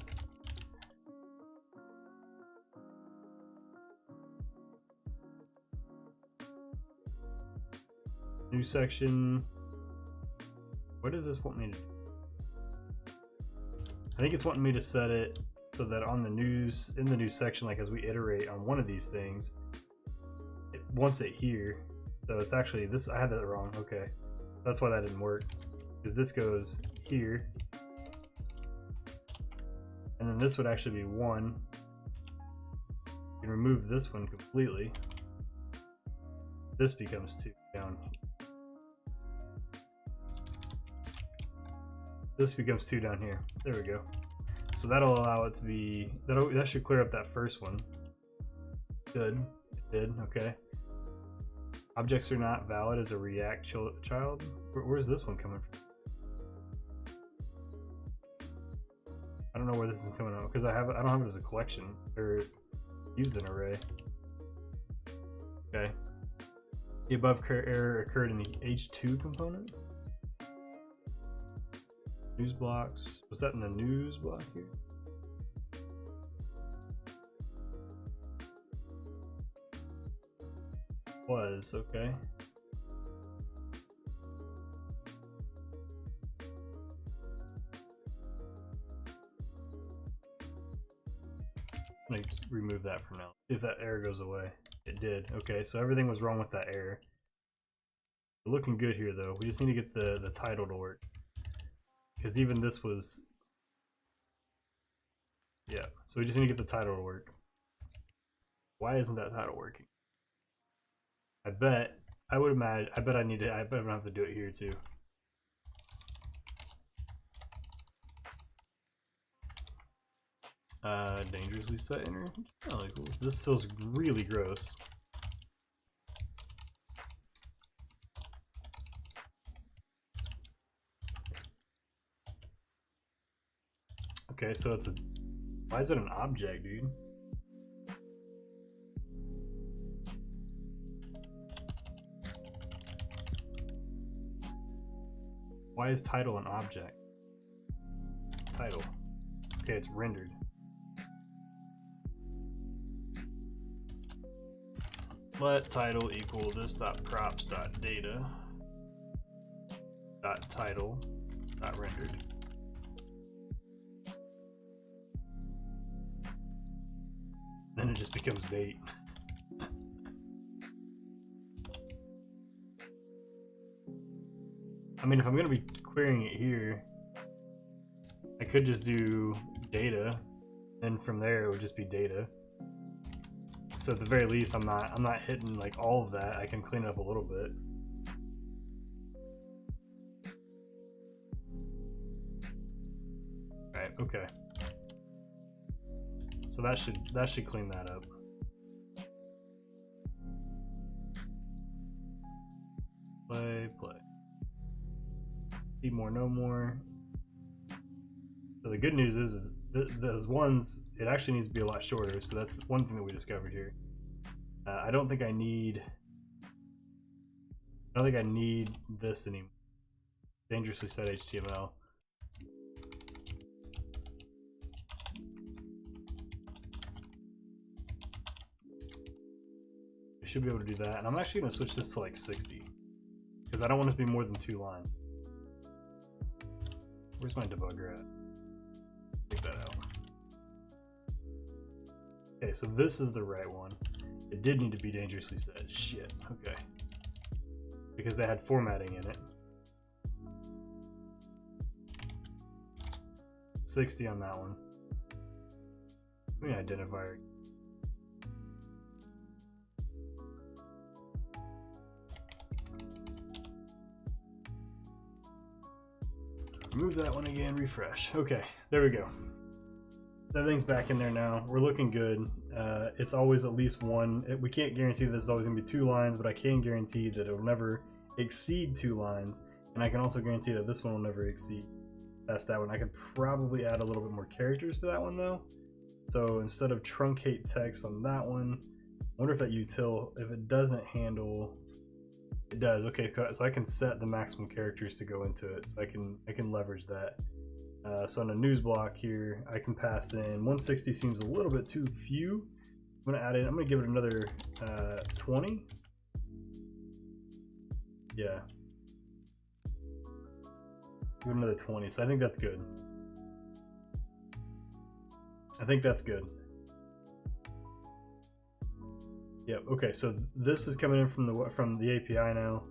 New section. What does this want me to do? I think it's wanting me to set it so that on the news, in the news section, like as we iterate on one of these things, it wants it here. So it's actually this, I had that wrong, okay. That's why that didn't work. Because this goes here. And then this would actually be 1. You can remove this one completely. This becomes 2 down here. This becomes 2 down here. There we go. So that'll allow it to be, that should clear up that first one. Good, it did, okay. Objects are not valid as a React child. Where's this one coming from? I don't know where this is coming out because I don't have it as a collection or used an array. Okay. The above error occurred in the H2 component. News blocks. Was that in the news block here? Was, okay. Let me just remove that for now. See if that error goes away. It did. Okay, so everything was wrong with that error. We're looking good here though. We just need to get the title to work. Because even this was, yeah, so we just need to get the title to work. Why isn't that title working? I bet I'm gonna have to do it here too. Dangerously set inner. Oh, cool. This feels really gross. Okay, so it's a, why is it an object, dude? Why is title an object? Title. Okay, it's rendered. Let title equal this.props.data .title .rendered. Then it just becomes date. I mean, if I'm gonna be querying it here, I could just do data, and from there it would just be data. So at the very least, I'm not hitting like all of that. I can clean it up a little bit. Right. Okay. So that should clean that up. Play. See more, no more. So the good news is those ones, it actually needs to be a lot shorter. So that's one thing that we discovered here. I don't think I need I don't think I need this anymore. Dangerously set HTML. I should be able to do that, and I'm actually going to switch this to like 60 because I don't want it to be more than 2 lines. Where's my debugger at? Take that out. Okay, so this is the right one. It did need to be dangerously set. Shit. Okay. Because they had formatting in it. 60 on that one. Let me identifier. Remove that one again, refresh. Okay, there we go. Everything's back in there now. We're looking good. It's always at least one. We can't guarantee this is always going to be 2 lines, but I can guarantee that it will never exceed 2 lines. And I can also guarantee that this one will never exceed past that one. I could probably add a little bit more characters to that one though. So instead of truncate text on that one, I wonder if that util, if it doesn't handle, it does. Okay, so I can set the maximum characters to go into it. So I can leverage that. So on a news block here, I can pass in 160. Seems a little bit too few. I'm gonna add in. I'm gonna give it another 20. Yeah, give it another 20. So I think that's good. I think that's good. Yep. Okay. So this is coming in from the API now.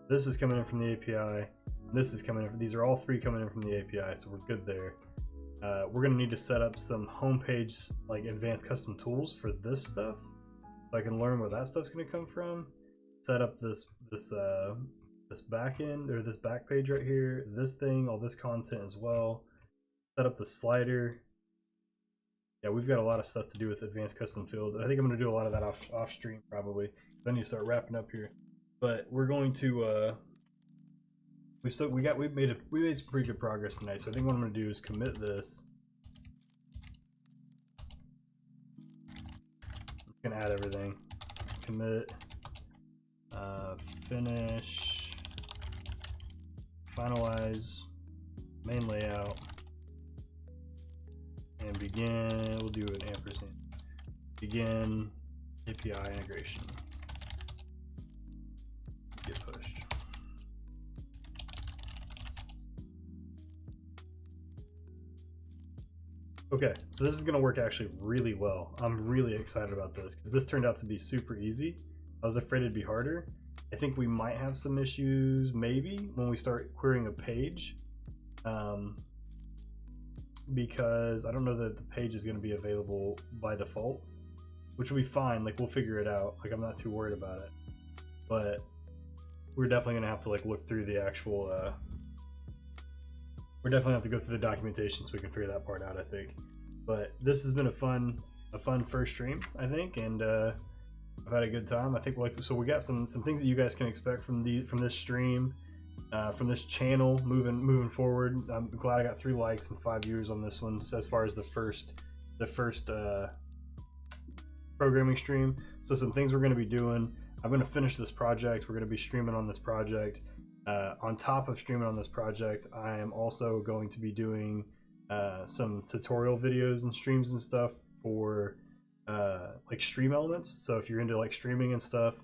This is coming in from the API. This is coming in. These are all 3 coming in from the API, so we're good there. We're gonna need to set up some homepage like advanced custom tools for this stuff, so I can learn where that stuff's gonna come from. Set up this back end or this back page right here. This thing, all this content as well. Set up the slider. Yeah, we've got a lot of stuff to do with advanced custom fields. I think I'm gonna do a lot of that off stream probably. Then you start wrapping up here, but we're going to. We made some pretty good progress tonight. So I think what I'm gonna do is commit this. I'm gonna add everything. Commit, finish, finalize, main layout, and begin. We'll do an ampersand. Begin API integration. Get pushed. Okay, so this is going to work actually really well. I'm really excited about this because this turned out to be super easy. I was afraid it'd be harder. I think we might have some issues maybe when we start querying a page, because I don't know that the page is going to be available by default, which will be fine. Like, we'll figure it out. Like, I'm not too worried about it, but we're definitely going to have to like look through the actual we're definitely have to go through the documentation so we can figure that part out, I think. But this has been a fun first stream, I think, and I've had a good time. I think so we got some things that you guys can expect from this stream, from this channel moving forward. I'm glad I got 3 likes and 5 views on this one, just as far as the first programming stream. So some things we're going to be doing. I'm going to finish this project. We're going to be streaming on this project. On top of streaming on this project, I am also going to be doing some tutorial videos and streams and stuff for like stream elements. So if you're into like streaming and stuff,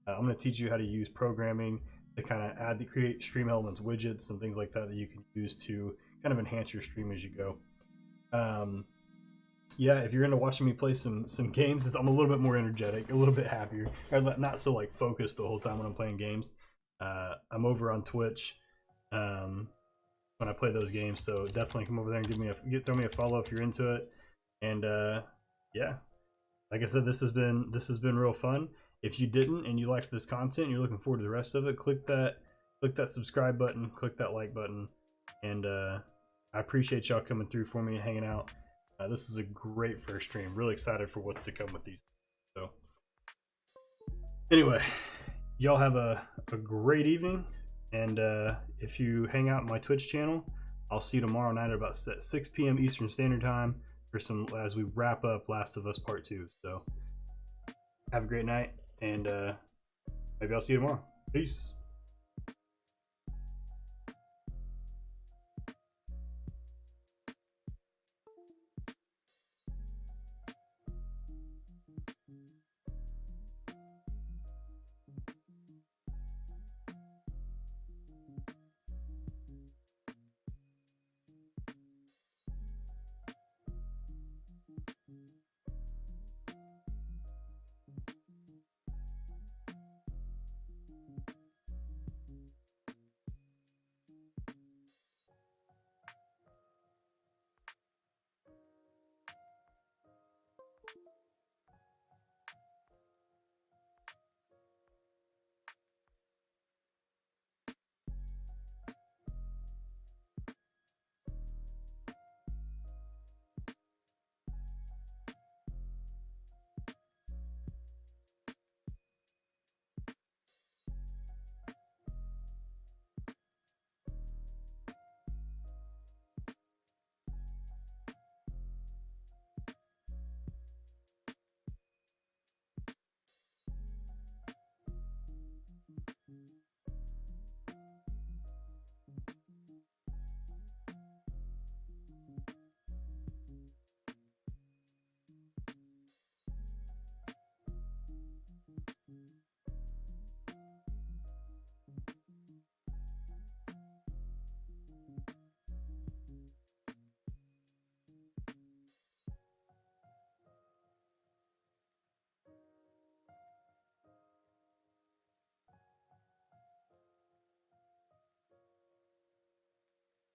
I'm going to teach you how to use programming to kind of create stream elements widgets and things like that that you can use to kind of enhance your stream as you go. Yeah, if you're into watching me play some games, I'm a little bit more energetic, a little bit happier, not so like focused the whole time when I'm playing games. I'm over on Twitch when I play those games, so definitely come over there and throw me a follow if you're into it. And yeah, like I said, this has been real fun. If you didn't and you liked this content, you're looking forward to the rest of it, click that subscribe button, click that like button, and I appreciate y'all coming through for me and hanging out. This is a great first stream. Really excited for what's to come with these. So anyway, y'all have a great evening, and if you hang out in my Twitch channel, I'll see you tomorrow night at about 6 p.m. Eastern Standard Time for as we wrap up Last of Us Part 2. So have a great night, and maybe I'll see you tomorrow. Peace.